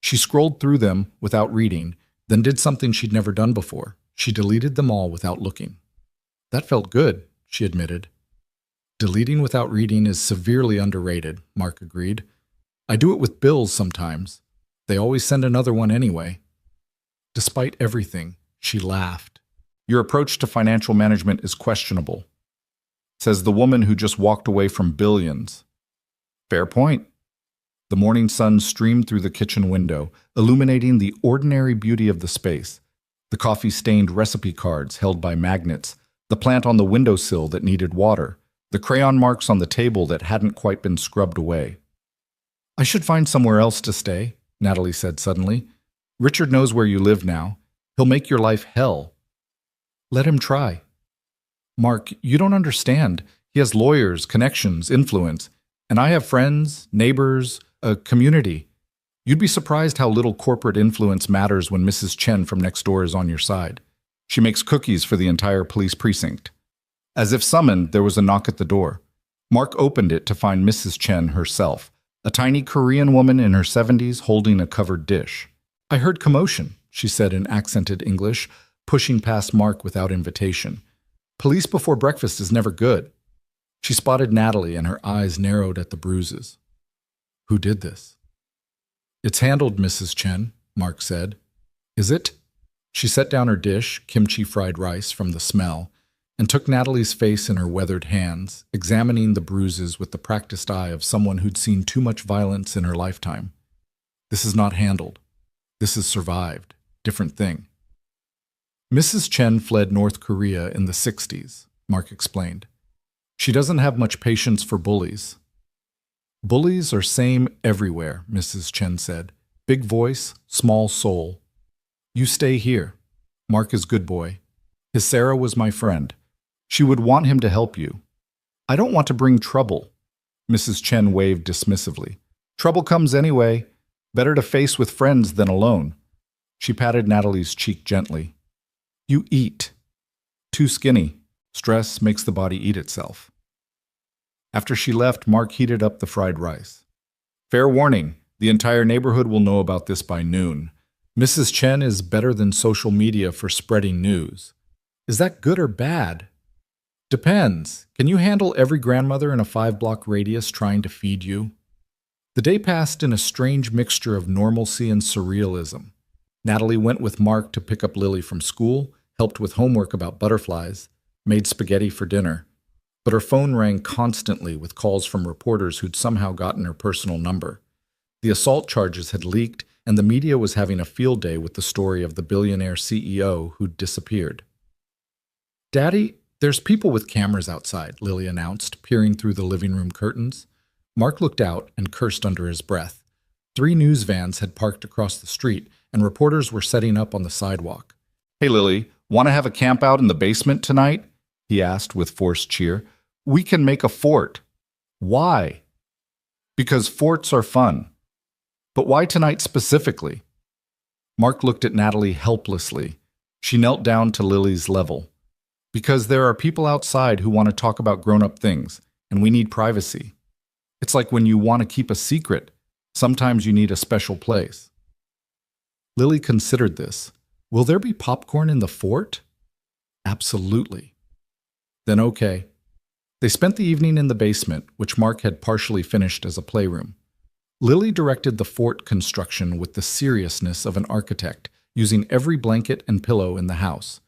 She scrolled through them without reading, then did something she'd never done before. She deleted them all without looking. That felt good, she admitted. Deleting without reading is severely underrated, Mark agreed. I do it with bills sometimes. They always send another one anyway. Despite everything, she laughed. Your approach to financial management is questionable, says the woman who just walked away from billions. Fair point. The morning sun streamed through the kitchen window, illuminating the ordinary beauty of the space. The coffee-stained recipe cards held by magnets, the plant on the windowsill that needed water, the crayon marks on the table that hadn't quite been scrubbed away. I should find somewhere else to stay, Natalie said suddenly. Richard knows where you live now. He'll make your life hell. Let him try. Mark, you don't understand. He has lawyers, connections, influence, and I have friends, neighbors, a community. You'd be surprised how little corporate influence matters when Mrs. Chen from next door is on your side. She makes cookies for the entire police precinct. As if summoned, there was a knock at the door. Mark opened it to find Mrs. Chen herself, a tiny Korean woman in her 70s holding a covered dish. I heard commotion, she said in accented English, pushing past Mark without invitation. Police before breakfast is never good. She spotted Natalie and her eyes narrowed at the bruises. Who did this? It's handled, Mrs. Chen, Mark said. Is it? She set down her dish, kimchi fried rice, from the smell, and took Natalie's face in her weathered hands, examining the bruises with the practiced eye of someone who'd seen too much violence in her lifetime. This is not handled. This is survived. Different thing. Mrs. Chen fled North Korea in the 60s, Mark explained. She doesn't have much patience for bullies. Bullies are same everywhere, Mrs. Chen said. Big voice, small soul. You stay here. Mark is good boy. His Sarah was my friend. She would want him to help you. I don't want to bring trouble. Mrs. Chen waved dismissively. Trouble comes anyway. Better to face with friends than alone. She patted Natalie's cheek gently. You eat. Too skinny. Stress makes the body eat itself. After she left, Mark heated up the fried rice. Fair warning, the entire neighborhood will know about this by noon. Mrs. Chen is better than social media for spreading news. Is that good or bad? Depends. Can you handle every grandmother in a 5-block radius trying to feed you? The day passed in a strange mixture of normalcy and surrealism. Natalie went with Mark to pick up Lily from school, helped with homework about butterflies, made spaghetti for dinner. But her phone rang constantly with calls from reporters who'd somehow gotten her personal number. The assault charges had leaked, and the media was having a field day with the story of the billionaire CEO who'd disappeared. Daddy, there's people with cameras outside, Lily announced, peering through the living room curtains. Mark looked out and cursed under his breath. 3 news vans had parked across the street, and reporters were setting up on the sidewalk. Hey, Lily, want to have a camp out in the basement tonight? He asked with forced cheer. We can make a fort. Why? Because forts are fun. But why tonight specifically? Mark looked at Natalie helplessly. She knelt down to Lily's level. Because there are people outside who want to talk about grown-up things, and we need privacy. It's like when you want to keep a secret. Sometimes you need a special place. Lily considered this. Will there be popcorn in the fort? Absolutely. Then okay. They spent the evening in the basement, which Mark had partially finished as a playroom. Lily directed the fort construction with the seriousness of an architect, using every blanket and pillow in the house.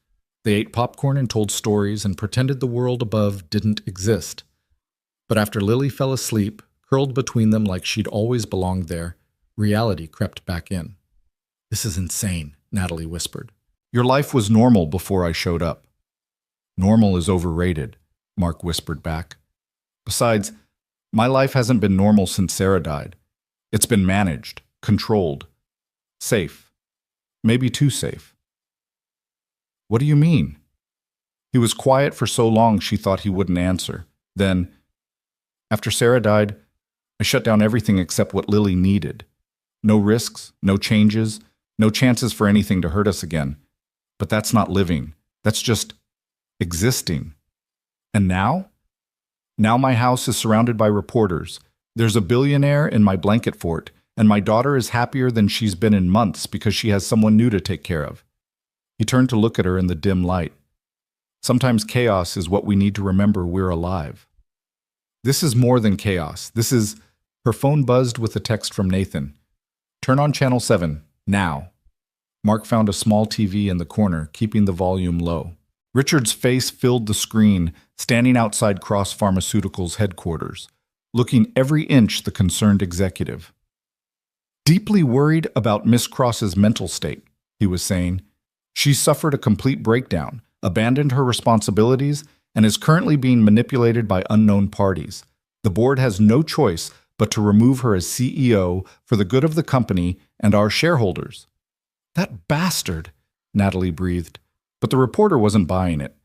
They ate popcorn and told stories and pretended the world above didn't exist. But after Lily fell asleep, curled between them like she'd always belonged there, reality crept back in. This is insane, Natalie whispered. Your life was normal before I showed up. Normal is overrated, Mark whispered back. Besides, my life hasn't been normal since Sarah died. It's been managed, controlled, safe. Maybe too safe. What do you mean? He was quiet for so long she thought he wouldn't answer. Then, after Sarah died, I shut down everything except what Lily needed. No risks, no changes, no chances for anything to hurt us again. But that's not living. That's just existing. And now? Now my house is surrounded by reporters. There's a billionaire in my blanket fort, and my daughter is happier than she's been in months because she has someone new to take care of. He turned to look at her in the dim light. Sometimes chaos is what we need to remember we're alive. This is more than chaos. This is... Her phone buzzed with a text from Nathan. Turn on channel 7, now. Mark found a small TV in the corner, keeping the volume low. Richard's face filled the screen, standing outside Cross Pharmaceuticals' headquarters, looking every inch the concerned executive. Deeply worried about Miss Cross's mental state, he was saying. She suffered a complete breakdown, abandoned her responsibilities, and is currently being manipulated by unknown parties. The board has no choice but to remove her as CEO for the good of the company and our shareholders. That bastard, Natalie breathed, but the reporter wasn't buying it.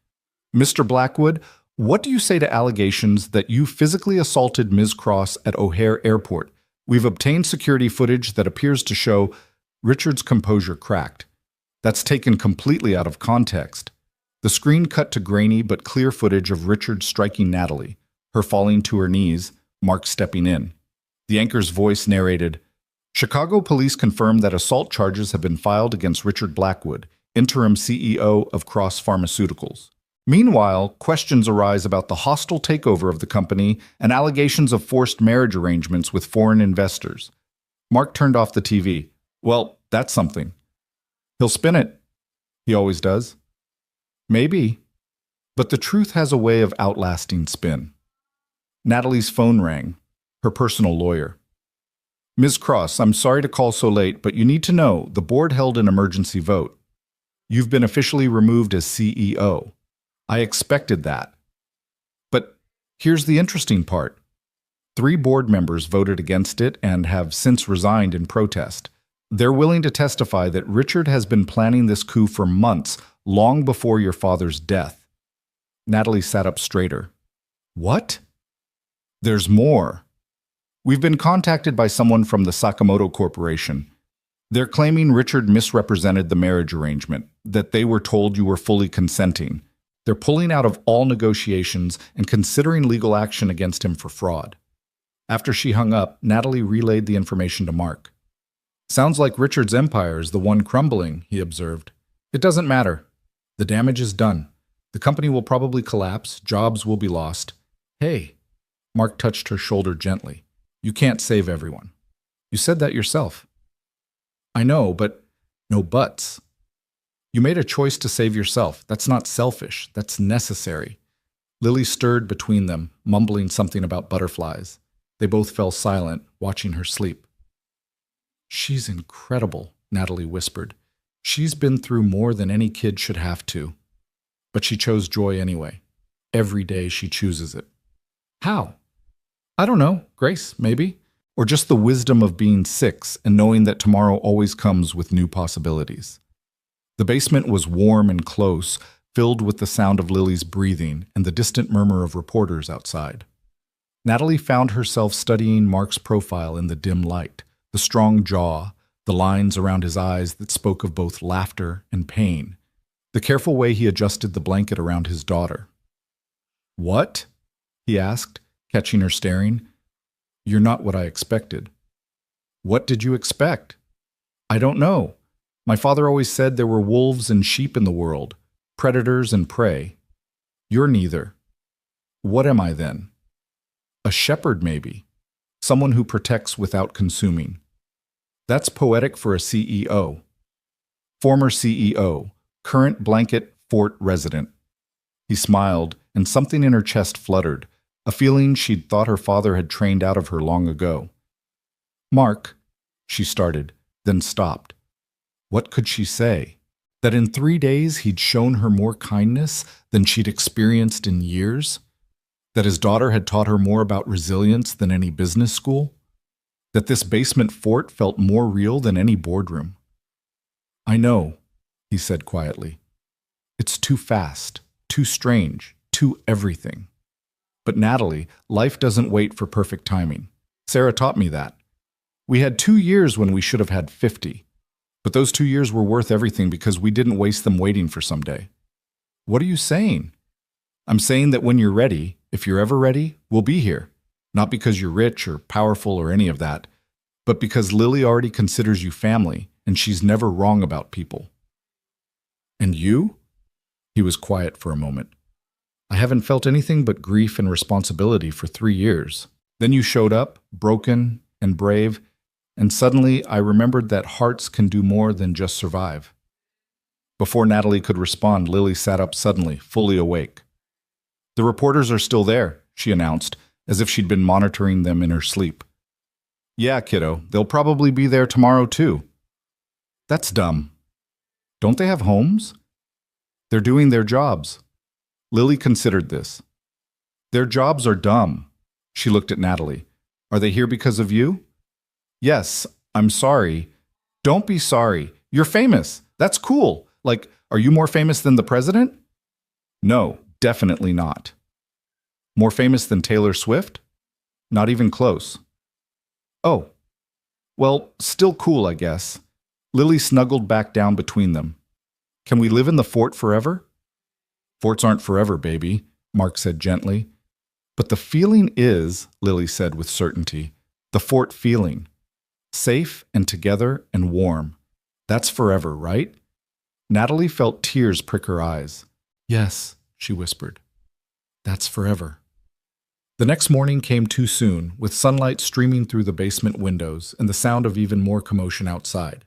Mr. Blackwood, what do you say to allegations that you physically assaulted Ms. Cross at O'Hare Airport? We've obtained security footage that appears to show Richard's composure cracked. That's taken completely out of context. The screen cut to grainy but clear footage of Richard striking Natalie, her falling to her knees, Mark stepping in. The anchor's voice narrated, Chicago police confirmed that assault charges have been filed against Richard Blackwood, interim CEO of Cross Pharmaceuticals. Meanwhile, questions arise about the hostile takeover of the company and allegations of forced marriage arrangements with foreign investors. Mark turned off the TV. Well, that's something. He'll spin it. He always does. Maybe. But the truth has a way of outlasting spin. Natalie's phone rang, her personal lawyer. Ms. Cross, I'm sorry to call so late, but you need to know the board held an emergency vote. You've been officially removed as CEO. I expected that. But here's the interesting part. 3 board members voted against it and have since resigned in protest. They're willing to testify that Richard has been planning this coup for months, long before your father's death. Natalie sat up straighter. What? There's more. We've been contacted by someone from the Sakamoto Corporation. They're claiming Richard misrepresented the marriage arrangement, that they were told you were fully consenting. They're pulling out of all negotiations and considering legal action against him for fraud. After she hung up, Natalie relayed the information to Mark. Sounds like Richard's empire is the one crumbling, he observed. It doesn't matter. The damage is done. The company will probably collapse, jobs will be lost. Hey, Mark touched her shoulder gently. You can't save everyone. You said that yourself. I know, but no buts. You made a choice to save yourself. That's not selfish. That's necessary. Lily stirred between them, mumbling something about butterflies. They both fell silent, watching her sleep. She's incredible, Natalie whispered. She's been through more than any kid should have to. But she chose joy anyway. Every day she chooses it. How? I don't know. Grace, maybe. Or just the wisdom of being 6 and knowing that tomorrow always comes with new possibilities. The basement was warm and close, filled with the sound of Lily's breathing and the distant murmur of reporters outside. Natalie found herself studying Mark's profile in the dim light, the strong jaw, the lines around his eyes that spoke of both laughter and pain, the careful way he adjusted the blanket around his daughter. What? He asked, catching her staring. You're not what I expected. What did you expect? I don't know. My father always said there were wolves and sheep in the world, predators and prey. You're neither. What am I then? A shepherd, maybe. Someone who protects without consuming. That's poetic for a CEO. Former CEO, current blanket fort resident. He smiled, and something in her chest fluttered, a feeling she'd thought her father had trained out of her long ago. Mark, she started, then stopped. What could she say? That in 3 days he'd shown her more kindness than she'd experienced in years? That his daughter had taught her more about resilience than any business school? That this basement fort felt more real than any boardroom? I know, he said quietly. It's too fast, too strange, too everything. But Natalie, life doesn't wait for perfect timing. Sarah taught me that. We had 2 years when we should have had 50. But those 2 years were worth everything because we didn't waste them waiting for someday. What are you saying? I'm saying that when you're ready, if you're ever ready, we'll be here. Not because you're rich or powerful or any of that, but because Lily already considers you family and she's never wrong about people. And you? He was quiet for a moment. I haven't felt anything but grief and responsibility for 3 years. Then you showed up, broken and brave, and suddenly I remembered that hearts can do more than just survive. Before Natalie could respond, Lily sat up suddenly, fully awake. The reporters are still there, she announced, as if she'd been monitoring them in her sleep. Yeah, kiddo, they'll probably be there tomorrow too. That's dumb. Don't they have homes? They're doing their jobs. Lily considered this. Their jobs are dumb. She looked at Natalie. Are they here because of you? Yes, I'm sorry. Don't be sorry. You're famous. That's cool. Like, are you more famous than the president? No, definitely not. More famous than Taylor Swift? Not even close. Oh, well, still cool, I guess. Lily snuggled back down between them. Can we live in the fort forever? Forts aren't forever, baby, Mark said gently. But the feeling is, Lily said with certainty, the fort feeling. Safe and together and warm. That's forever, right? Natalie felt tears prick her eyes. Yes, she whispered. That's forever. The next morning came too soon, with sunlight streaming through the basement windows and the sound of even more commotion outside.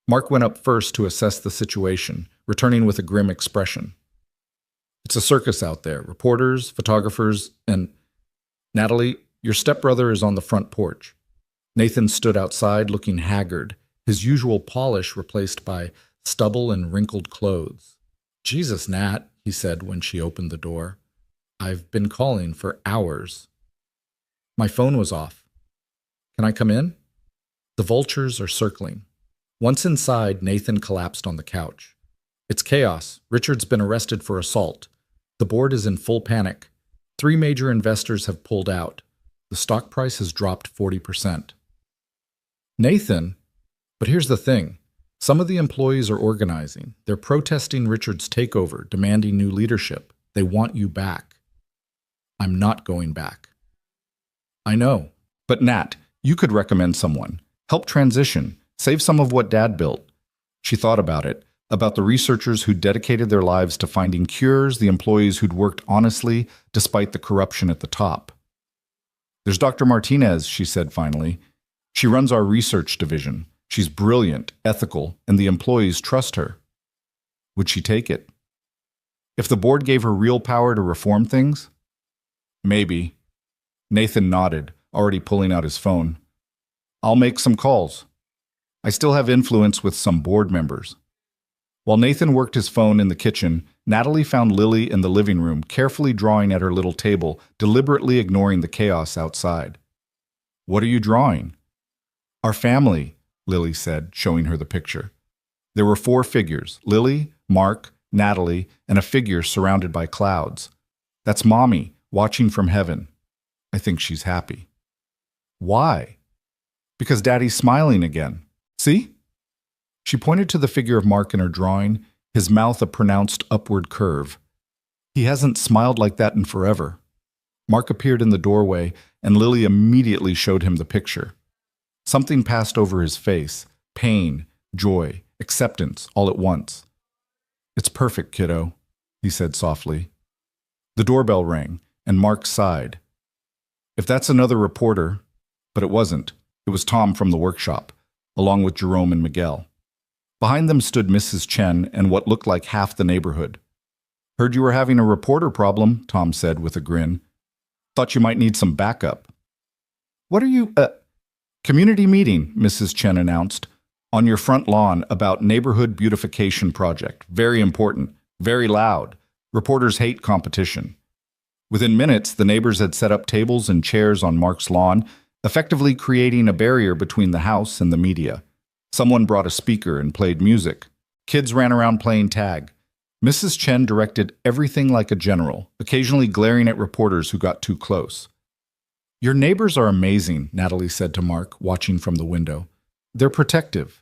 Mark went up first to assess the situation, returning with a grim expression. It's a circus out there, reporters, photographers, and… Natalie, your stepbrother is on the front porch. Nathan stood outside, looking haggard, his usual polish replaced by stubble and wrinkled clothes. Jesus, Nat, he said when she opened the door. I've been calling for hours. My phone was off. Can I come in? The vultures are circling. Once inside, Nathan collapsed on the couch. It's chaos. Richard's been arrested for assault. The board is in full panic. 3 major investors have pulled out. The stock price has dropped 40%. Nathan? But here's the thing. Some of the employees are organizing. They're protesting Richard's takeover, demanding new leadership. They want you back. I'm not going back. I know. But Nat, you could recommend someone. Help transition. Save some of what Dad built. She thought about it, about the researchers who'd dedicated their lives to finding cures, the employees who'd worked honestly despite the corruption at the top. There's Dr. Martinez, she said finally. She runs our research division. She's brilliant, ethical, and the employees trust her. Would she take it? If the board gave her real power to reform things? Maybe. Nathan nodded, already pulling out his phone. I'll make some calls. I still have influence with some board members. While Nathan worked his phone in the kitchen, Natalie found Lily in the living room, carefully drawing at her little table, deliberately ignoring the chaos outside. What are you drawing? Our family, Lily said, showing her the picture. There were 4 figures, Lily, Mark, Natalie, and a figure surrounded by clouds. That's Mommy, watching from heaven. I think she's happy. Why? Because Daddy's smiling again. See? She pointed to the figure of Mark in her drawing, his mouth a pronounced upward curve. He hasn't smiled like that in forever. Mark appeared in the doorway, and Lily immediately showed him the picture. Something passed over his face, pain, joy, acceptance, all at once. It's perfect, kiddo, he said softly. The doorbell rang, and Mark sighed. If that's another reporter, but it wasn't. It was Tom from the workshop, along with Jerome and Miguel. Behind them stood Mrs. Chen and what looked like half the neighborhood. Heard you were having a reporter problem, Tom said with a grin. Thought you might need some backup. What are you, Community meeting, Mrs. Chen announced, on your front lawn about neighborhood beautification project. Very important, very loud. Reporters hate competition. Within minutes, the neighbors had set up tables and chairs on Mark's lawn, effectively creating a barrier between the house and the media. Someone brought a speaker and played music. Kids ran around playing tag. Mrs. Chen directed everything like a general, occasionally glaring at reporters who got too close. Your neighbors are amazing, Natalie said to Mark, watching from the window. They're protective.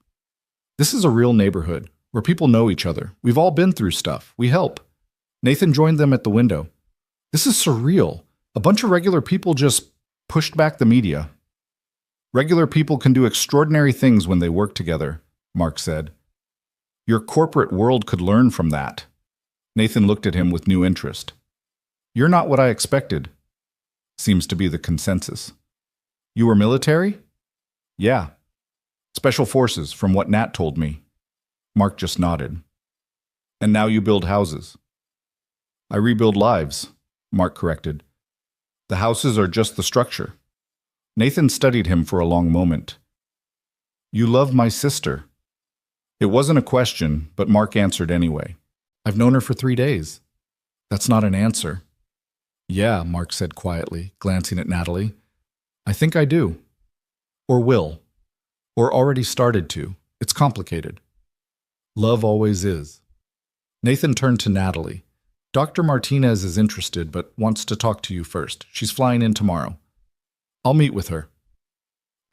This is a real neighborhood, where people know each other. We've all been through stuff. We help. Nathan joined them at the window. This is surreal. A bunch of regular people just pushed back the media. Regular people can do extraordinary things when they work together, Mark said. Your corporate world could learn from that. Nathan looked at him with new interest. You're not what I expected. Seems to be the consensus. You were military? Yeah. Special forces, from what Nat told me. Mark just nodded. And now you build houses. I rebuild lives, Mark corrected. The houses are just the structure. Nathan studied him for a long moment. You love my sister. It wasn't a question, but Mark answered anyway. I've known her for 3 days. That's not an answer. Yeah, Mark said quietly, glancing at Natalie. I think I do. Or will. Or already started to. It's complicated. Love always is. Nathan turned to Natalie. Dr. Martinez is interested, but wants to talk to you first. She's flying in tomorrow. I'll meet with her.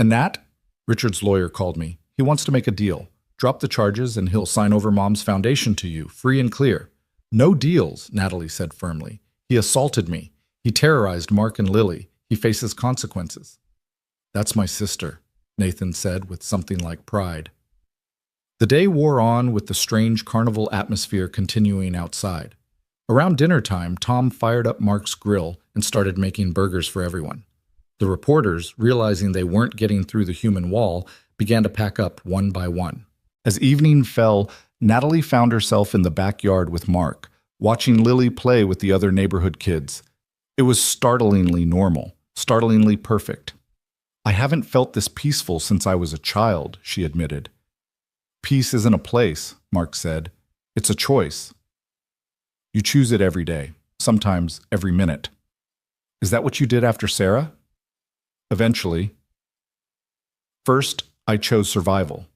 And Nat? Richard's lawyer called me. He wants to make a deal. Drop the charges and he'll sign over Mom's foundation to you, free and clear. No deals, Natalie said firmly. He assaulted me. He terrorized Mark and Lily. He faces consequences. That's my sister, Nathan said with something like pride. The day wore on with the strange carnival atmosphere continuing outside. Around dinner time, Tom fired up Mark's grill and started making burgers for everyone. The reporters, realizing they weren't getting through the human wall, began to pack up one by one. As evening fell, Natalie found herself in the backyard with Mark, watching Lily play with the other neighborhood kids. It was startlingly normal, startlingly perfect. "I haven't felt this peaceful since I was a child," she admitted. "Peace isn't a place," Mark said. "It's a choice. You choose it every day, sometimes every minute." "Is that what you did after Sarah?" "Eventually. First, I chose survival,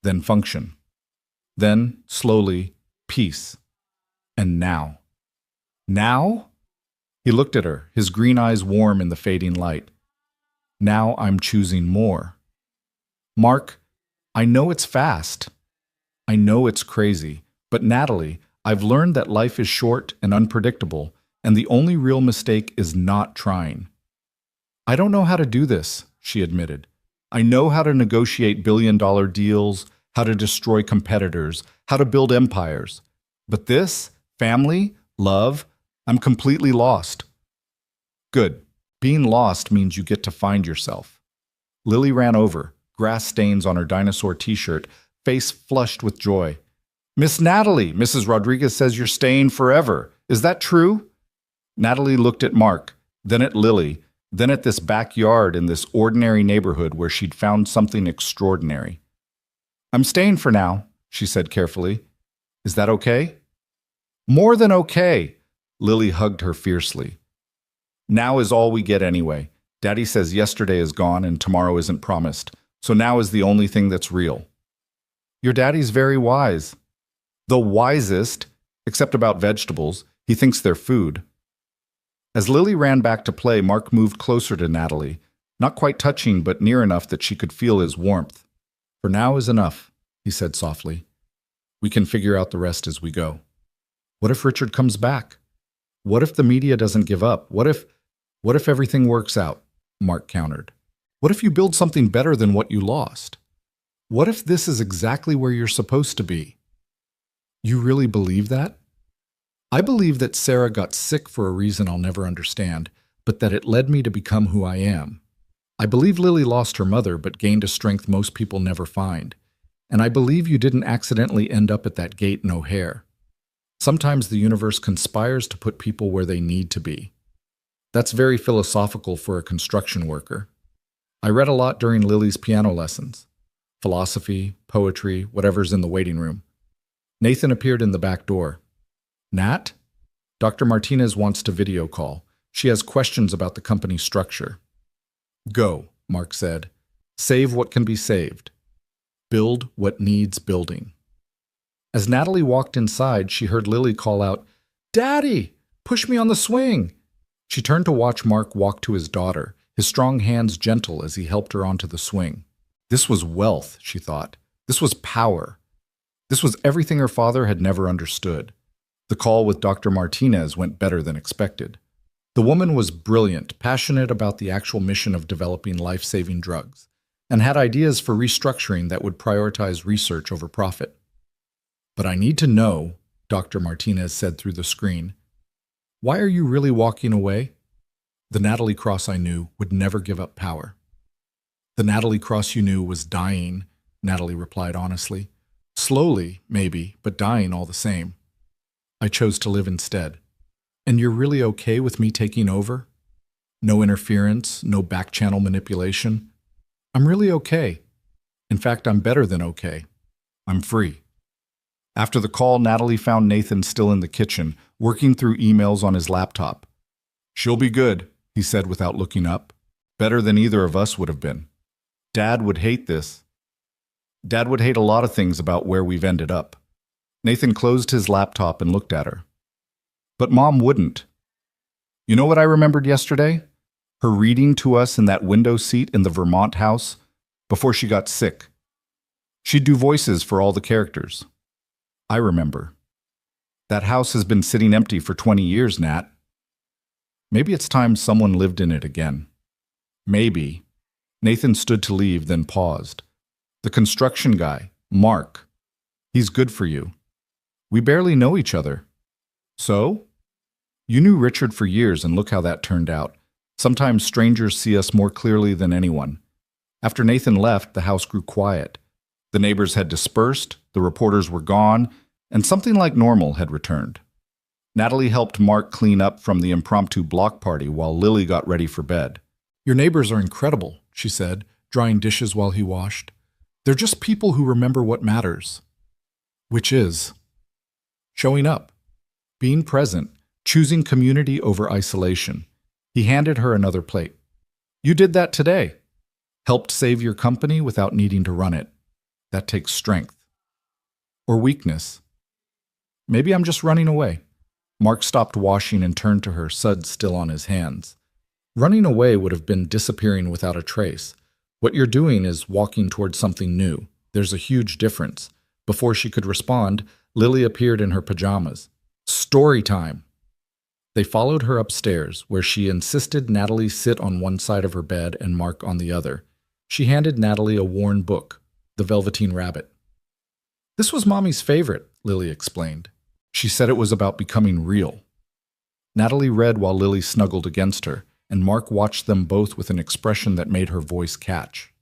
then function, then, slowly, peace. And now." "Now?" He looked at her, his green eyes warm in the fading light. "Now I'm choosing more." "Mark, I know it's fast. I know it's crazy. But Natalie, I've learned that life is short and unpredictable, and the only real mistake is not trying." "I don't know how to do this," she admitted. "I know how to negotiate billion-dollar deals, how to destroy competitors, how to build empires. But this, family, love, I'm completely lost." "Good. Being lost means you get to find yourself." Lily ran over, grass stains on her dinosaur t-shirt, face flushed with joy. "Miss Natalie, Mrs. Rodriguez says you're staying forever. Is that true?" Natalie looked at Mark, then at Lily, then at this backyard in this ordinary neighborhood where she'd found something extraordinary. "I'm staying for now," she said carefully. "Is that okay?" "More than okay." Lily hugged her fiercely. "Now is all we get anyway. Daddy says yesterday is gone and tomorrow isn't promised, so now is the only thing that's real." "Your daddy's very wise." "The wisest, except about vegetables. He thinks they're food." As Lily ran back to play, Mark moved closer to Natalie, not quite touching but near enough that she could feel his warmth. "For now is enough," he said softly. "We can figure out the rest as we go." "What if Richard comes back? What if the media doesn't give up? What if everything works out?" Mark countered. "What if you build something better than what you lost? What if this is exactly where you're supposed to be?" "You really believe that?" "I believe that Sarah got sick for a reason I'll never understand, but that it led me to become who I am. I believe Lily lost her mother but gained a strength most people never find. And I believe you didn't accidentally end up at that gate in O'Hare. Sometimes the universe conspires to put people where they need to be. That's very philosophical for a construction worker. I read a lot during Lily's piano lessons. Philosophy, poetry, whatever's in the waiting room. Nathan appeared in the back door. "Nat? Dr. Martinez wants to video call. She has questions about the company structure." "Go," Mark said. "Save what can be saved. Build what needs building." As Natalie walked inside, she heard Lily call out, "Daddy, push me on the swing." She turned to watch Mark walk to his daughter, his strong hands gentle as he helped her onto the swing. This was wealth, she thought. This was power. This was everything her father had never understood. The call with Dr. Martinez went better than expected. The woman was brilliant, passionate about the actual mission of developing life-saving drugs, and had ideas for restructuring that would prioritize research over profit. "But I need to know," Dr. Martinez said through the screen, "why are you really walking away?" "The Natalie Cross I knew would never give up power." "The Natalie Cross you knew was dying," Natalie replied honestly. "Slowly, maybe, but dying all the same. I chose to live instead." "And you're really okay with me taking over? No interference, no back-channel manipulation?" "I'm really okay. In fact, I'm better than okay. I'm free." After the call, Natalie found Nathan still in the kitchen, working through emails on his laptop. "She'll be good," he said without looking up. "Better than either of us would have been. Dad would hate this. Dad would hate a lot of things about where we've ended up." Nathan closed his laptop and looked at her. "But Mom wouldn't. You know what I remembered yesterday? Her reading to us in that window seat in the Vermont house before she got sick. She'd do voices for all the characters. I remember. That house has been sitting empty for 20 years, Nat. Maybe it's time someone lived in it again. Maybe." Nathan stood to leave, then paused. "The construction guy, Mark. He's good for you. We barely know each other. So? You knew Richard for years, and look how that turned out. Sometimes strangers see us more clearly than anyone. After Nathan left, the house grew quiet. The neighbors had dispersed, the reporters were gone, and something like normal had returned. Natalie helped Mark clean up from the impromptu block party while Lily got ready for bed. "Your neighbors are incredible," she said, drying dishes while he washed. "They're just people who remember what matters." Which is showing up, being present, choosing community over isolation. He handed her another plate. "You did that today. Helped save your company without needing to run it. That takes strength." Or weakness. "Maybe I'm just running away." Mark stopped washing and turned to her, suds still on his hands. "Running away would have been disappearing without a trace. What you're doing is walking towards something new. There's a huge difference." Before she could respond, Lily appeared in her pajamas. "Story time!" They followed her upstairs, where she insisted Natalie sit on one side of her bed and Mark on the other. She handed Natalie a worn book, The Velveteen Rabbit. "This was Mommy's favorite," Lily explained. "She said it was about becoming real." Natalie read while Lily snuggled against her, and Mark watched them both with an expression that made her voice catch.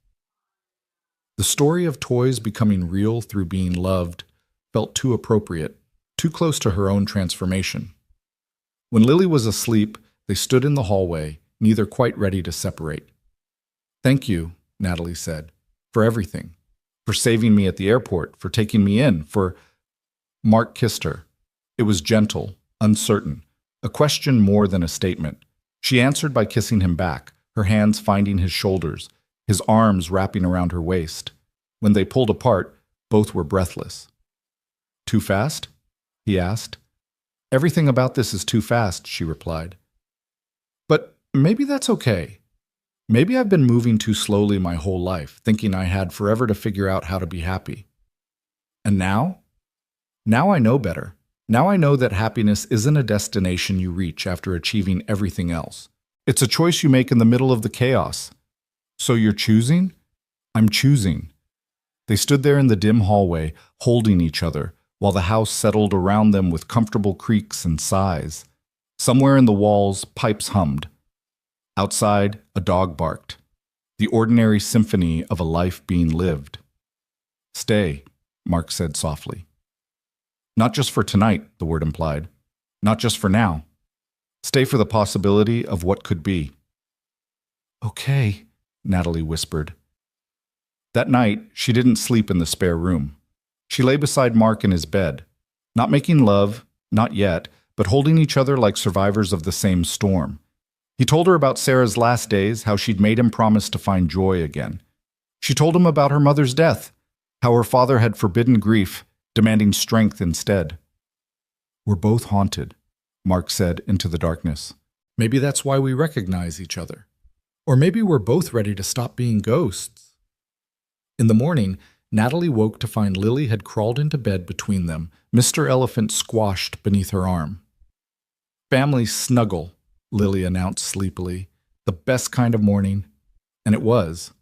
The story of toys becoming real through being loved felt too appropriate, too close to her own transformation. When Lily was asleep, they stood in the hallway, neither quite ready to separate. "Thank you," Natalie said, "for everything. For saving me at the airport, for taking me in, for—" Mark kissed her. It was gentle, uncertain, a question more than a statement. She answered by kissing him back, her hands finding his shoulders, his arms wrapping around her waist. When they pulled apart, both were breathless. "Too fast?" he asked. "Everything about this is too fast," she replied. "But maybe that's okay. Maybe I've been moving too slowly my whole life, thinking I had forever to figure out how to be happy. And now? Now I know better. Now I know that happiness isn't a destination you reach after achieving everything else. It's a choice you make in the middle of the chaos. So you're choosing?" "I'm choosing." They stood there in the dim hallway, holding each other, while the house settled around them with comfortable creaks and sighs. Somewhere in the walls, pipes hummed. Outside, a dog barked. The ordinary symphony of a life being lived. "Stay," Mark said softly. "Not just for tonight," the word implied. "Not just for now. Stay for the possibility of what could be." "Okay," Natalie whispered. That night, she didn't sleep in the spare room. She lay beside Mark in his bed, not making love, not yet, but holding each other like survivors of the same storm. He told her about Sarah's last days, how she'd made him promise to find joy again. She told him about her mother's death, how her father had forbidden grief, demanding strength instead. "We're both haunted," Mark said into the darkness. "Maybe that's why we recognize each other. Or maybe we're both ready to stop being ghosts." In the morning, Natalie woke to find Lily had crawled into bed between them, Mr. Elephant squashed beneath her arm. "Family snuggle," Lily announced sleepily. "The best kind of morning." And it was.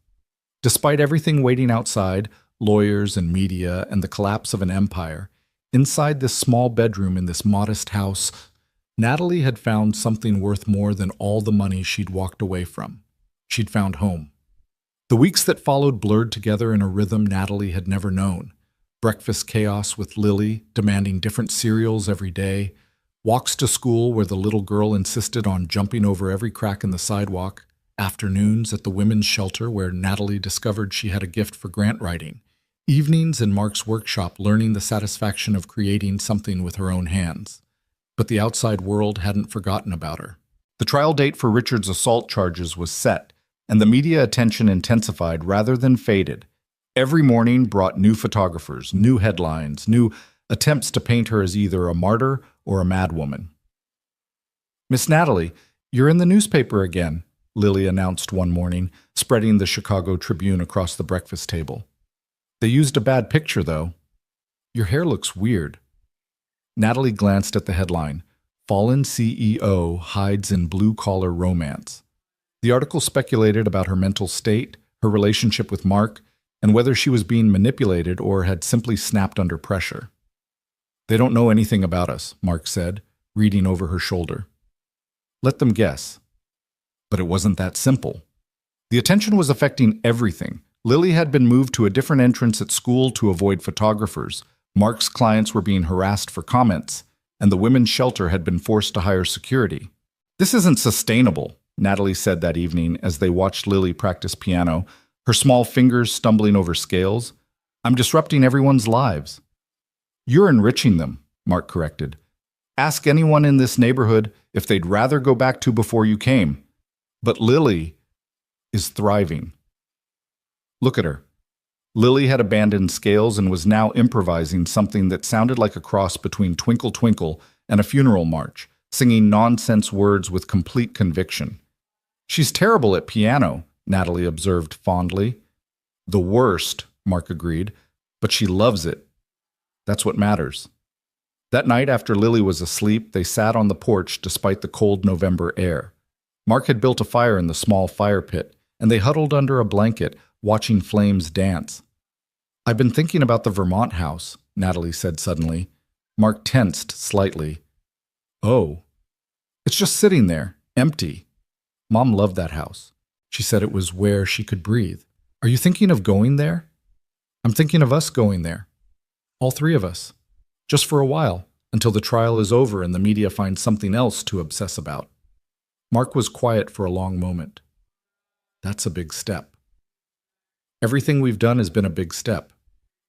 Despite everything waiting outside, lawyers and media and the collapse of an empire, inside this small bedroom in this modest house, Natalie had found something worth more than all the money she'd walked away from. She'd found home. The weeks that followed blurred together in a rhythm Natalie had never known. Breakfast chaos with Lily, demanding different cereals every day, walks to school where the little girl insisted on jumping over every crack in the sidewalk, afternoons at the women's shelter where Natalie discovered she had a gift for grant writing, evenings in Mark's workshop learning the satisfaction of creating something with her own hands. But the outside world hadn't forgotten about her. The trial date for Richard's assault charges was set, and the media attention intensified rather than faded. Every morning brought new photographers, new headlines, new attempts to paint her as either a martyr or a madwoman. "Miss Natalie, you're in the newspaper again," Lily announced one morning, spreading the Chicago Tribune across the breakfast table. "They used a bad picture, though. Your hair looks weird." Natalie glanced at the headline, "Fallen CEO Hides in Blue-Collar Romance." The article speculated about her mental state, her relationship with Mark, and whether she was being manipulated or had simply snapped under pressure. "They don't know anything about us," Mark said, reading over her shoulder. Let them guess. But it wasn't that simple. The attention was affecting everything. Lily had been moved to a different entrance at school to avoid photographers. Mark's clients were being harassed for comments, and the women's shelter had been forced to hire security. This isn't sustainable, Natalie said that evening as they watched Lily practice piano, her small fingers stumbling over scales. I'm disrupting everyone's lives. You're enriching them, Mark corrected. Ask anyone in this neighborhood if they'd rather go back to before you came. But Lily is thriving. Look at her. Lily had abandoned scales and was now improvising something that sounded like a cross between Twinkle Twinkle and a funeral march, singing nonsense words with complete conviction. She's terrible at piano, Natalie observed fondly. The worst, Mark agreed, but she loves it. That's what matters. That night after Lily was asleep, they sat on the porch despite the cold November air. Mark had built a fire in the small fire pit, and they huddled under a blanket, watching flames dance. I've been thinking about the Vermont house, Natalie said suddenly. Mark tensed slightly. Oh. It's just sitting there, empty. Mom loved that house. She said it was where she could breathe. Are you thinking of going there? I'm thinking of us going there. All three of us. Just for a while, until the trial is over and the media finds something else to obsess about. Mark was quiet for a long moment. That's a big step. Everything we've done has been a big step.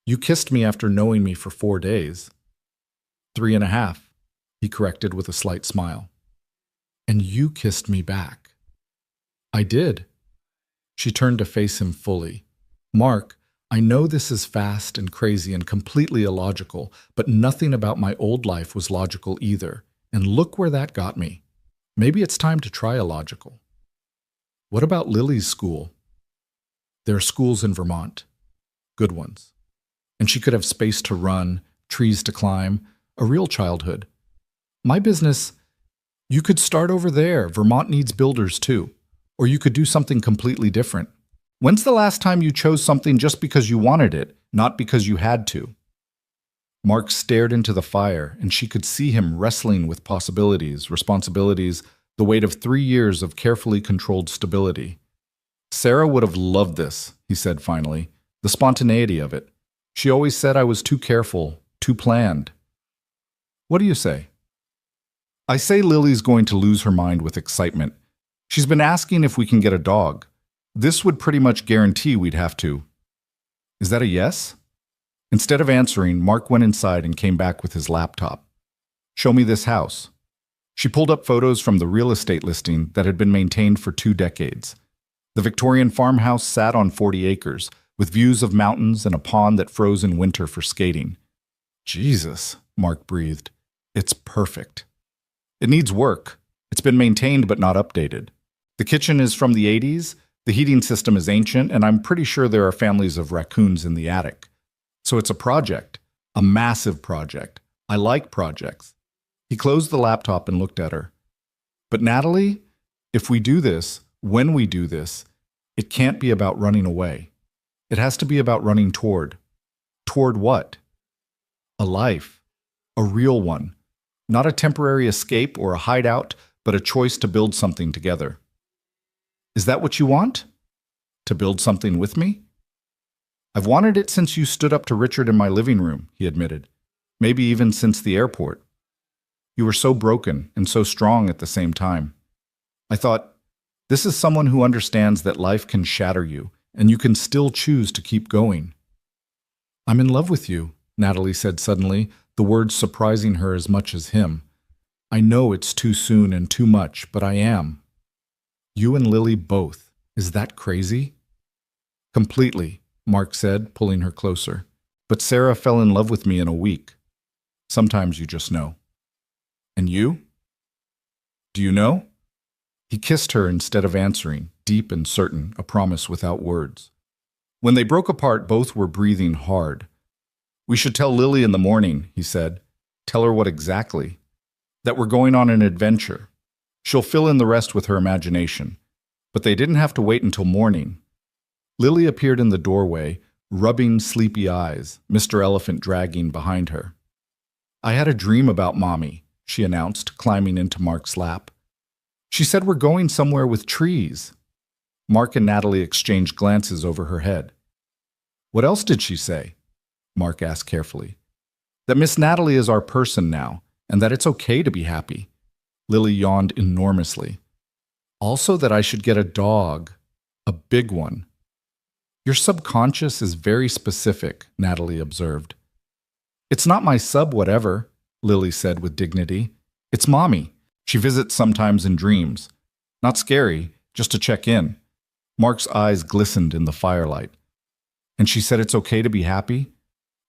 You kissed me after knowing me for 4 days. 3.5, he corrected with a slight smile. And you kissed me back. I did. She turned to face him fully. Mark, I know this is fast and crazy and completely illogical, but nothing about my old life was logical either. And look where that got me. Maybe it's time to try illogical. What about Lily's school? There are schools in Vermont. Good ones. And she could have space to run, trees to climb, a real childhood. My business, you could start over there. Vermont needs builders too. Or you could do something completely different. When's the last time you chose something just because you wanted it, not because you had to? Mark stared into the fire, and she could see him wrestling with possibilities, responsibilities, the weight of 3 years of carefully controlled stability. Sarah would have loved this, he said finally, the spontaneity of it. She always said I was too careful, too planned. What do you say? I say Lily's going to lose her mind with excitement. She's been asking if we can get a dog. This would pretty much guarantee we'd have to. Is that a yes? Instead of answering, Mark went inside and came back with his laptop. Show me this house. She pulled up photos from the real estate listing that had been maintained for 2 decades. The Victorian farmhouse sat on 40 acres, with views of mountains and a pond that froze in winter for skating. Jesus, Mark breathed. It's perfect. It needs work. It's been maintained but not updated. The kitchen is from the 80s, the heating system is ancient, and I'm pretty sure there are families of raccoons in the attic. So it's a project, a massive project. I like projects. He closed the laptop and looked at her. But Natalie, if we do this, when we do this, it can't be about running away. It has to be about running toward. Toward what? A life. A real one. Not a temporary escape or a hideout, but a choice to build something together. Is that what you want? To build something with me? I've wanted it since you stood up to Richard in my living room, he admitted. Maybe even since the airport. You were so broken and so strong at the same time. I thought, this is someone who understands that life can shatter you, and you can still choose to keep going. I'm in love with you, Natalie said suddenly, the words surprising her as much as him. I know it's too soon and too much, but I am. You and Lily both. Is that crazy? Completely, Mark said, pulling her closer. But Sarah fell in love with me in a week. Sometimes you just know. And you? Do you know? He kissed her instead of answering, deep and certain, a promise without words. When they broke apart, both were breathing hard. We should tell Lily in the morning, he said. Tell her what exactly? That we're going on an adventure. She'll fill in the rest with her imagination. But they didn't have to wait until morning. Lily appeared in the doorway, rubbing sleepy eyes, Mr. Elephant dragging behind her. I had a dream about Mommy, she announced, climbing into Mark's lap. She said we're going somewhere with trees. Mark and Natalie exchanged glances over her head. What else did she say? Mark asked carefully. That Miss Natalie is our person now, and that it's okay to be happy. Lily yawned enormously. Also that I should get a dog, a big one. Your subconscious is very specific, Natalie observed. It's not my sub-whatever, Lily said with dignity. It's Mommy. She visits sometimes in dreams. Not scary, just to check in. Mark's eyes glistened in the firelight. And she said it's okay to be happy?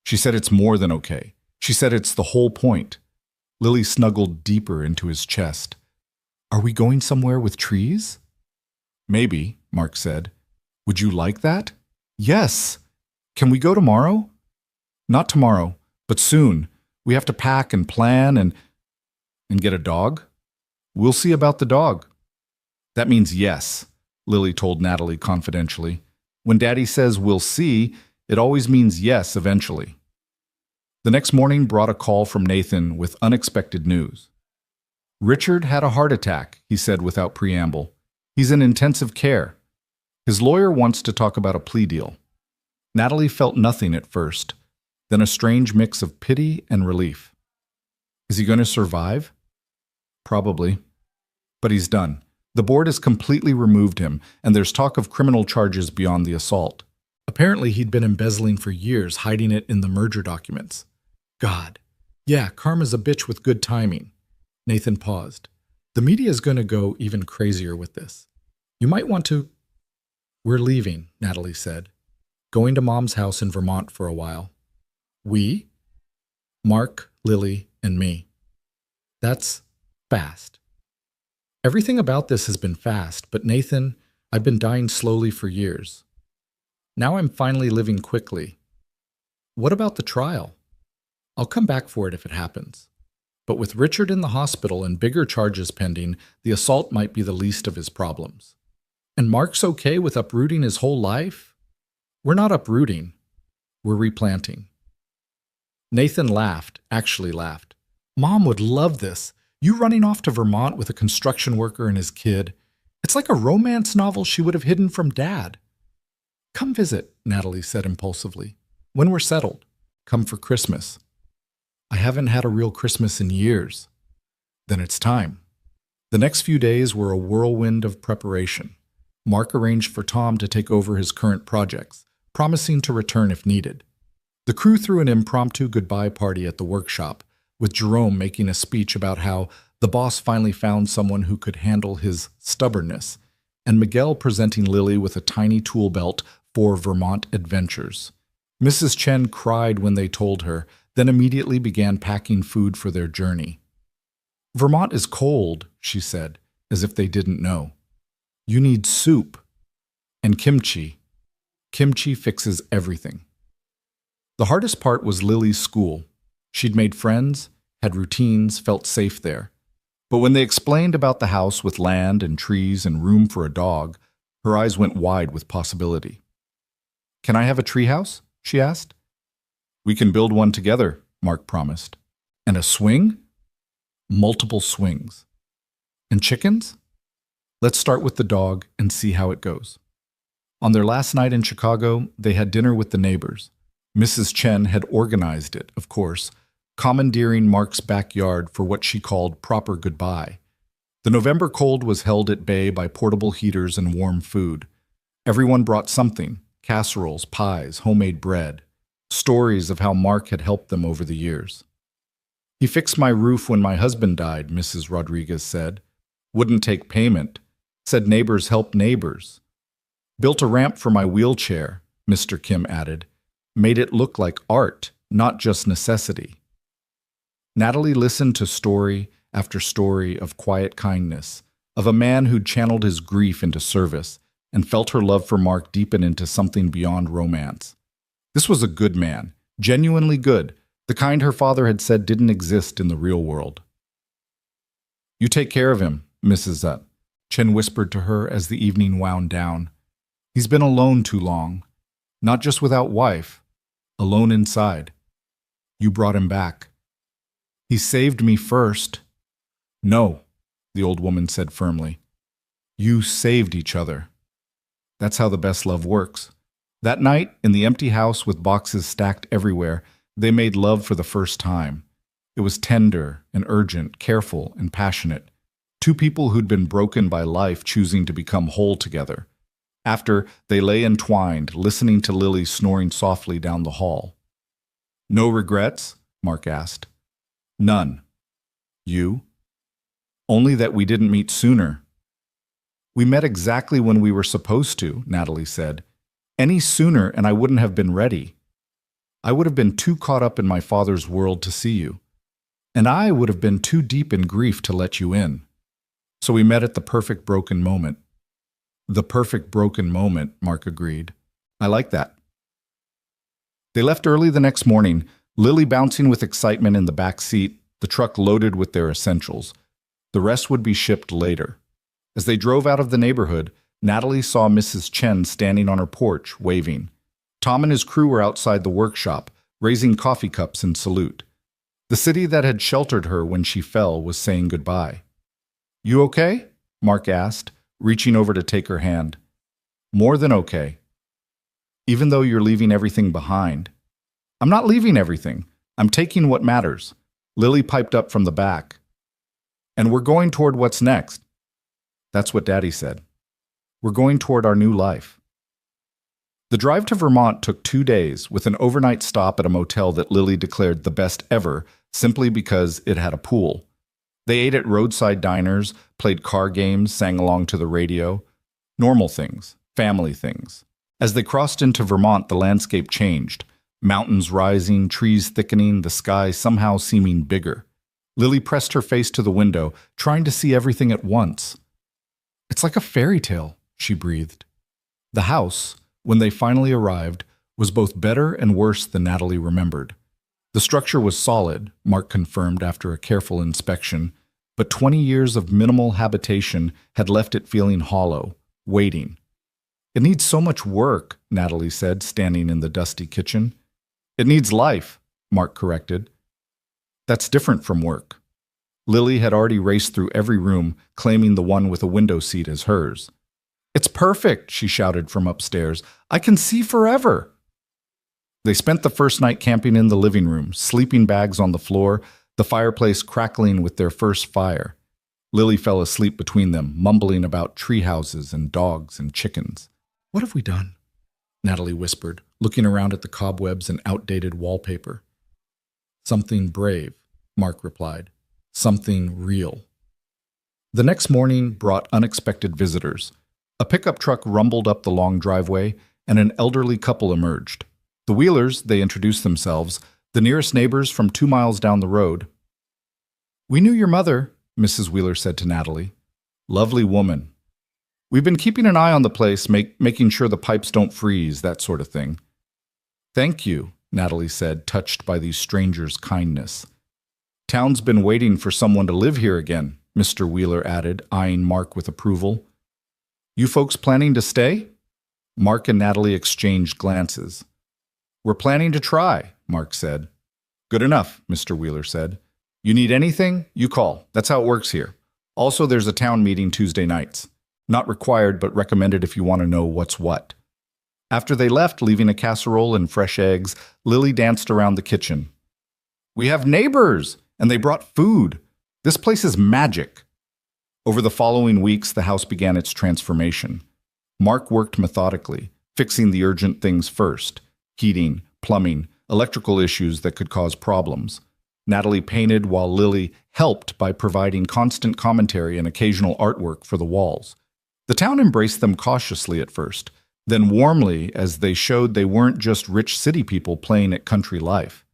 She said it's more than okay. She said it's the whole point. Lily snuggled deeper into his chest. Are we going somewhere with trees? Maybe, Mark said. Would you like that? Yes. Can we go tomorrow? Not tomorrow, but soon. We have to pack and plan and get a dog. We'll see about the dog. That means yes, Lily told Natalie confidentially. When Daddy says we'll see, it always means yes eventually. The next morning brought a call from Nathan with unexpected news. Richard had a heart attack, he said without preamble. He's in intensive care. His lawyer wants to talk about a plea deal. Natalie felt nothing at first, then a strange mix of pity and relief. Is he going to survive? Probably. But he's done. The board has completely removed him, and there's talk of criminal charges beyond the assault. Apparently he'd been embezzling for years, hiding it in the merger documents. God. Yeah, karma's a bitch with good timing. Nathan paused. The media is going to go even crazier with this. You might want to... We're leaving, Natalie said. Going to Mom's house in Vermont for a while. We? Mark, Lily, and me. That's fast. Everything about this has been fast, but Nathan, I've been dying slowly for years. Now I'm finally living quickly. What about the trial? I'll come back for it if it happens. But with Richard in the hospital and bigger charges pending, the assault might be the least of his problems. And Mark's okay with uprooting his whole life? We're not uprooting. We're replanting. Nathan laughed, actually laughed. Mom would love this. You running off to Vermont with a construction worker and his kid. It's like a romance novel she would have hidden from Dad. Come visit, Natalie said impulsively. When we're settled. Come for Christmas. I haven't had a real Christmas in years. Then it's time. The next few days were a whirlwind of preparation. Mark arranged for Tom to take over his current projects, promising to return if needed. The crew threw an impromptu goodbye party at the workshop, with Jerome making a speech about how the boss finally found someone who could handle his stubbornness, and Miguel presenting Lily with a tiny tool belt for Vermont adventures. Mrs. Chen cried when they told her, then immediately began packing food for their journey. Vermont is cold, she said, as if they didn't know. You need soup. And kimchi. Kimchi fixes everything. The hardest part was Lily's school. She'd made friends, had routines, felt safe there. But when they explained about the house with land and trees and room for a dog, her eyes went wide with possibility. Can I have a treehouse? She asked. We can build one together, Mark promised. And a swing? Multiple swings. And chickens? Let's start with the dog and see how it goes. On their last night in Chicago, they had dinner with the neighbors. Mrs. Chen had organized it, of course, commandeering Mark's backyard for what she called proper goodbye. The November cold was held at bay by portable heaters and warm food. Everyone brought something, casseroles, pies, homemade bread, stories of how Mark had helped them over the years. He fixed my roof when my husband died, Mrs. Rodriguez said. Wouldn't take payment. Said neighbors help neighbors. Built a ramp for my wheelchair, Mr. Kim added. Made it look like art, not just necessity. Natalie listened to story after story of quiet kindness, of a man who'd channeled his grief into service and felt her love for Mark deepen into something beyond romance. This was a good man, genuinely good, the kind her father had said didn't exist in the real world. You take care of him, Mrs. Chen whispered to her as the evening wound down. He's been alone too long, not just without wife, alone inside. You brought him back. He saved me first, No, the old woman said firmly. You saved each other. That's how the best love works. That night, in the empty house with boxes stacked everywhere, they made love for the first time. It was tender and urgent, careful and passionate. Two people who'd been broken by life choosing to become whole together. After, they lay entwined, listening to Lily snoring softly down the hall. No regrets? Mark asked. None. You? Only that we didn't meet sooner. We met exactly when we were supposed to, Natalie said. Any sooner and I wouldn't have been ready. I would have been too caught up in my father's world to see you. And I would have been too deep in grief to let you in. So we met at the perfect broken moment. The perfect broken moment, Mark agreed. I like that. They left early the next morning, Lily bouncing with excitement in the back seat, the truck loaded with their essentials. The rest would be shipped later. As they drove out of the neighborhood, Natalie saw Mrs. Chen standing on her porch, waving. Tom and his crew were outside the workshop, raising coffee cups in salute. The city that had sheltered her when she fell was saying goodbye. You okay? Mark asked, reaching over to take her hand. More than okay. Even though you're leaving everything behind. I'm not leaving everything. I'm taking what matters. Lily piped up from the back. And we're going toward what's next. That's what Daddy said. We're going toward our new life. The drive to Vermont took 2 days, with an overnight stop at a motel that Lily declared the best ever, simply because it had a pool. They ate at roadside diners, played car games, sang along to the radio. Normal things, family things. As they crossed into Vermont, the landscape changed. Mountains rising, trees thickening, the sky somehow seeming bigger. Lily pressed her face to the window, trying to see everything at once. It's like a fairy tale, she breathed. The house, when they finally arrived, was both better and worse than Natalie remembered. The structure was solid, Mark confirmed after a careful inspection, but 20 years of minimal habitation had left it feeling hollow, waiting. It needs so much work, Natalie said, standing in the dusty kitchen. It needs life, Mark corrected. That's different from work. Lily had already raced through every room, claiming the one with a window seat as hers. It's perfect, she shouted from upstairs. I can see forever. They spent the first night camping in the living room, sleeping bags on the floor, the fireplace crackling with their first fire. Lily fell asleep between them, mumbling about tree houses and dogs and chickens. What have we done? Natalie whispered, looking around at the cobwebs and outdated wallpaper. Something brave, Mark replied. Something real. The next morning brought unexpected visitors. A pickup truck rumbled up the long driveway, and an elderly couple emerged. The Wheelers, they introduced themselves, the nearest neighbors from 2 miles down the road. We knew your mother, Mrs. Wheeler said to Natalie. Lovely woman. We've been keeping an eye on the place, making sure the pipes don't freeze, that sort of thing. Thank you, Natalie said, touched by these strangers' kindness. Town's been waiting for someone to live here again, Mr. Wheeler added, eyeing Mark with approval. You folks planning to stay? Mark and Natalie exchanged glances. We're planning to try, Mark said. Good enough, Mr. Wheeler said. You need anything? You call. That's how it works here. Also, there's a town meeting Tuesday nights. Not required, but recommended if you want to know what's what. After they left, leaving a casserole and fresh eggs, Lily danced around the kitchen. We have neighbors, and they brought food. This place is magic. Over the following weeks, the house began its transformation. Mark worked methodically, fixing the urgent things first. Heating, plumbing, electrical issues that could cause problems. Natalie painted while Lily helped by providing constant commentary and occasional artwork for the walls. The town embraced them cautiously at first, then warmly as they showed they weren't just rich city people playing at country life.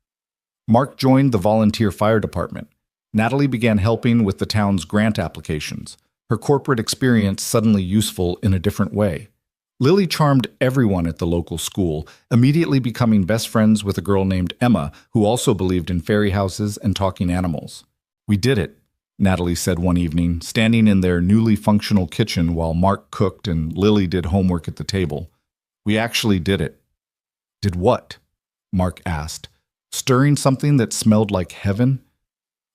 Mark joined the volunteer fire department. Natalie began helping with the town's grant applications, her corporate experience suddenly useful in a different way. Lily charmed everyone at the local school, immediately becoming best friends with a girl named Emma, who also believed in fairy houses and talking animals. We did it, Natalie said one evening, standing in their newly functional kitchen while Mark cooked and Lily did homework at the table. We actually did it. Did what? Mark asked, stirring something that smelled like heaven.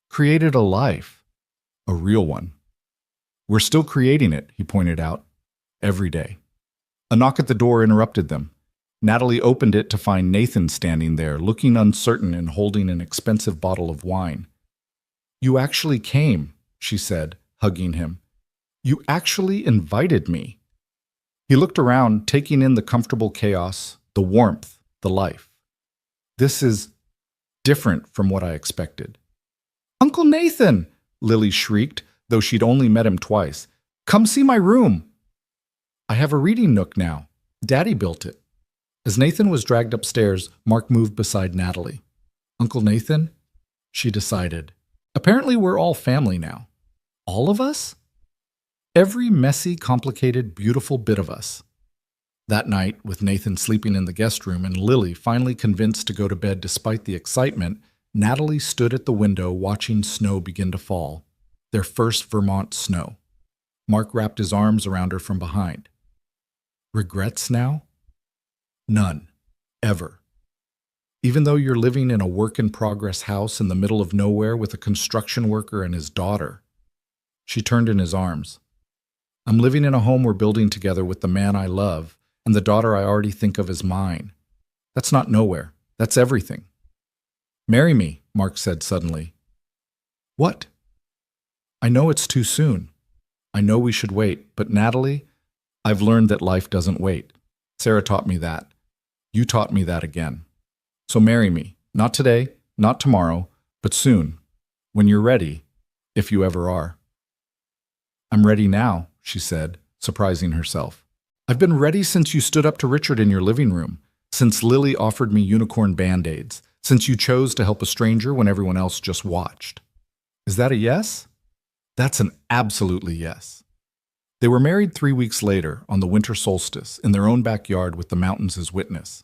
Created a life. A real one. We're still creating it, he pointed out. Every day. A knock at the door interrupted them. Natalie opened it to find Nathan standing there, looking uncertain and holding an expensive bottle of wine. You actually came, she said, hugging him. You actually invited me. He looked around, taking in the comfortable chaos, the warmth, the life. This is different from what I expected. Uncle Nathan, Lily shrieked, though she'd only met him twice. Come see my room. I have a reading nook now. Daddy built it. As Nathan was dragged upstairs, Mark moved beside Natalie. Uncle Nathan? She decided. Apparently we're all family now. All of us? Every messy, complicated, beautiful bit of us. That night, with Nathan sleeping in the guest room and Lily finally convinced to go to bed despite the excitement, Natalie stood at the window watching snow begin to fall. Their first Vermont snow. Mark wrapped his arms around her from behind. Regrets now? None. Ever. Even though you're living in a work-in-progress house in the middle of nowhere with a construction worker and his daughter. She turned in his arms. I'm living in a home we're building together with the man I love and the daughter I already think of as mine. That's not nowhere. That's everything. Marry me, Mark said suddenly. What? I know it's too soon. I know we should wait, but Natalie, I've learned that life doesn't wait. Sarah taught me that. You taught me that again. So marry me, not today, not tomorrow, but soon, when you're ready, if you ever are. I'm ready now, she said, surprising herself. I've been ready since you stood up to Richard in your living room, since Lily offered me unicorn Band-Aids, since you chose to help a stranger when everyone else just watched. Is that a yes? That's an absolutely yes. They were married 3 weeks later, on the winter solstice, in their own backyard with the mountains as witness.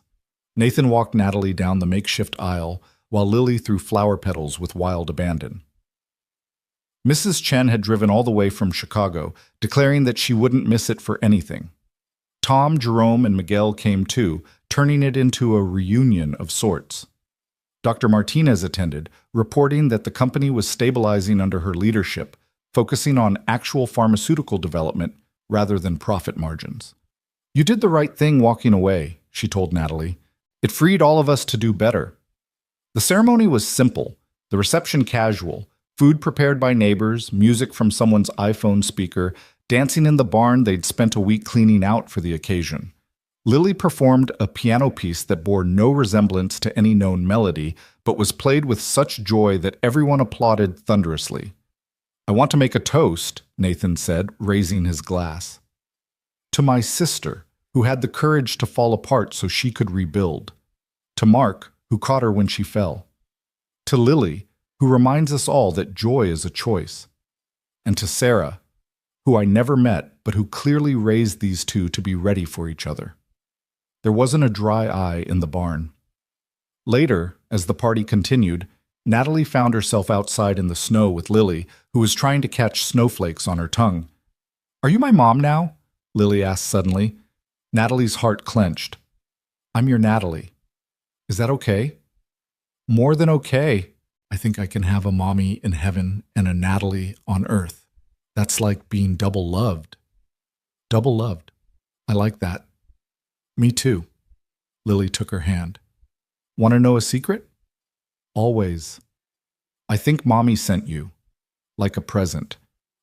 Nathan walked Natalie down the makeshift aisle, while Lily threw flower petals with wild abandon. Mrs. Chen had driven all the way from Chicago, declaring that she wouldn't miss it for anything. Tom, Jerome, and Miguel came too, turning it into a reunion of sorts. Dr. Martinez attended, reporting that the company was stabilizing under her leadership, focusing on actual pharmaceutical development rather than profit margins. You did the right thing walking away, she told Natalie. It freed all of us to do better. The ceremony was simple, the reception casual, food prepared by neighbors, music from someone's iPhone speaker, dancing in the barn they'd spent a week cleaning out for the occasion. Lily performed a piano piece that bore no resemblance to any known melody, but was played with such joy that everyone applauded thunderously. I want to make a toast, Nathan said, raising his glass. To my sister, who had the courage to fall apart so she could rebuild. To Mark, who caught her when she fell. To Lily, who reminds us all that joy is a choice. And to Sarah, who I never met, but who clearly raised these two to be ready for each other. There wasn't a dry eye in the barn. Later, as the party continued, Natalie found herself outside in the snow with Lily, who was trying to catch snowflakes on her tongue. Are you my mom now? Lily asked suddenly. Natalie's heart clenched. I'm your Natalie. Is that okay? More than okay. I think I can have a mommy in heaven and a Natalie on earth. That's like being double loved. Double loved. I like that. Me too. Lily took her hand. Want to know a secret? Always. I think Mommy sent you. Like a present.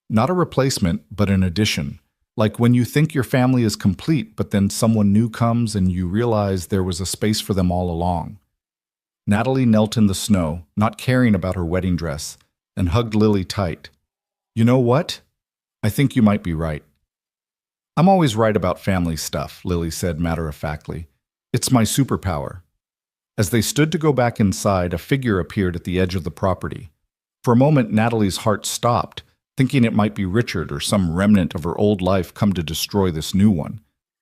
Not a replacement, but an addition. Like when you think your family is complete, but then someone new comes and you realize there was a space for them all along. Natalie knelt in the snow, not caring about her wedding dress, and hugged Lily tight. You know what? I think you might be right. I'm always right about family stuff, Lily said matter-of-factly. It's my superpower. As they stood to go back inside, a figure appeared at the edge of the property. For a moment, Natalie's heart stopped, thinking it might be Richard or some remnant of her old life come to destroy this new one.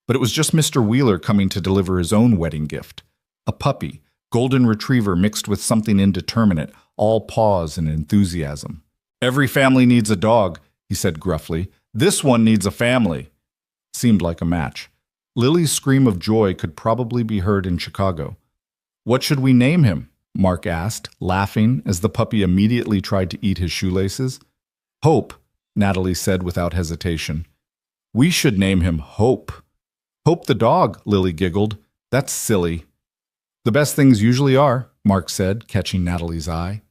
But it was just Mr. Wheeler coming to deliver his own wedding gift. A puppy, golden retriever mixed with something indeterminate, all paws and enthusiasm. Every family needs a dog, he said gruffly. This one needs a family. Seemed like a match. Lily's scream of joy could probably be heard in Chicago. What should we name him? Mark asked, laughing as the puppy immediately tried to eat his shoelaces. Hope, Natalie said without hesitation. We should name him Hope. Hope the dog, Lily giggled. That's silly. The best things usually are, Mark said, catching Natalie's eye.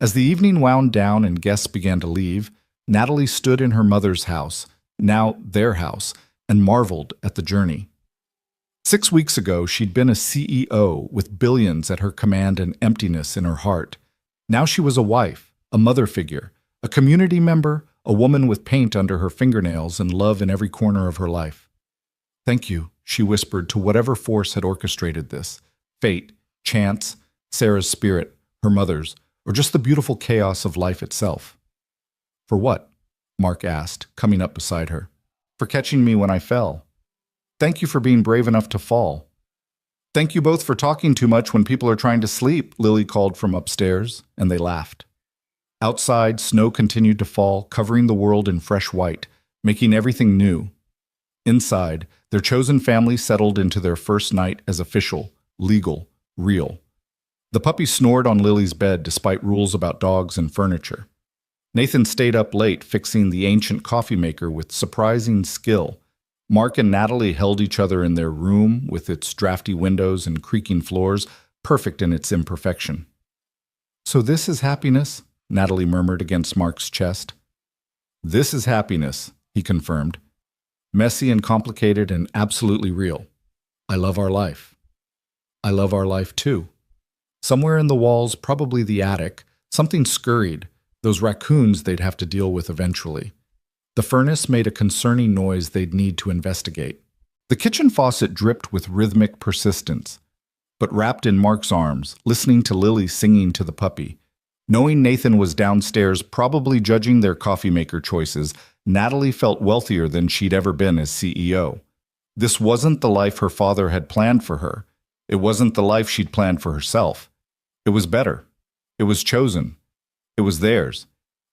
As the evening wound down and guests began to leave, Natalie stood in her mother's house, now their house, and marveled at the journey. 6 weeks ago, she'd been a CEO with billions at her command and emptiness in her heart. Now she was a wife, a mother figure, a community member, a woman with paint under her fingernails and love in every corner of her life. Thank you, she whispered to whatever force had orchestrated this. Fate, chance, Sarah's spirit, her mother's, or just the beautiful chaos of life itself. For what? Mark asked, coming up beside her. For catching me when I fell. Thank you for being brave enough to fall. Thank you both for talking too much when people are trying to sleep, Lily called from upstairs, and they laughed. Outside, snow continued to fall, covering the world in fresh white, making everything new. Inside, their chosen family settled into their first night as official, legal, real. The puppy snored on Lily's bed despite rules about dogs and furniture. Nathan stayed up late fixing the ancient coffee maker with surprising skill. Mark and Natalie held each other in their room with its drafty windows and creaking floors, perfect in its imperfection. So this is happiness? Natalie murmured against Mark's chest. This is happiness, he confirmed. Messy and complicated and absolutely real. I love our life. I love our life too. Somewhere in the walls, probably the attic, something scurried, those raccoons they'd have to deal with eventually. The furnace made a concerning noise they'd need to investigate. The kitchen faucet dripped with rhythmic persistence. But wrapped in Mark's arms, listening to Lily singing to the puppy, knowing Nathan was downstairs probably judging their coffee maker choices, Natalie felt wealthier than she'd ever been as CEO. This wasn't the life her father had planned for her. It wasn't the life she'd planned for herself. It was better. It was chosen. It was theirs.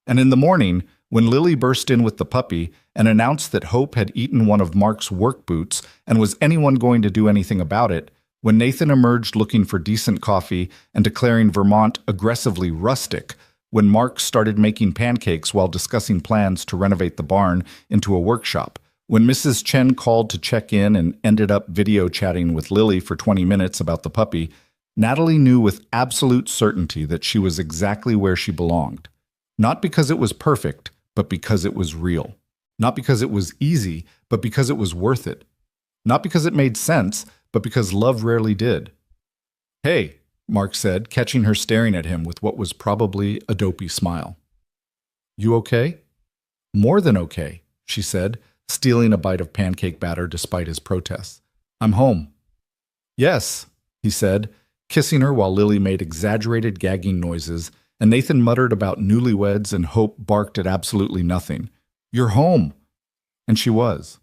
And in the morning, when Lily burst in with the puppy and announced that Hope had eaten one of Mark's work boots and was anyone going to do anything about it, when Nathan emerged looking for decent coffee and declaring Vermont aggressively rustic, when Mark started making pancakes while discussing plans to renovate the barn into a workshop, when Mrs. Chen called to check in and ended up video chatting with Lily for 20 minutes about the puppy, Natalie knew with absolute certainty that she was exactly where she belonged. Not because it was perfect, but because it was real. Not because it was easy, but because it was worth it. Not because it made sense, but because love rarely did. Hey, Mark said, catching her staring at him with what was probably a dopey smile. You okay? More than okay, she said, stealing a bite of pancake batter despite his protests. I'm home. Yes, he said, kissing her while Lily made exaggerated gagging noises, and Nathan muttered about newlyweds and Hope barked at absolutely nothing. You're home. And she was.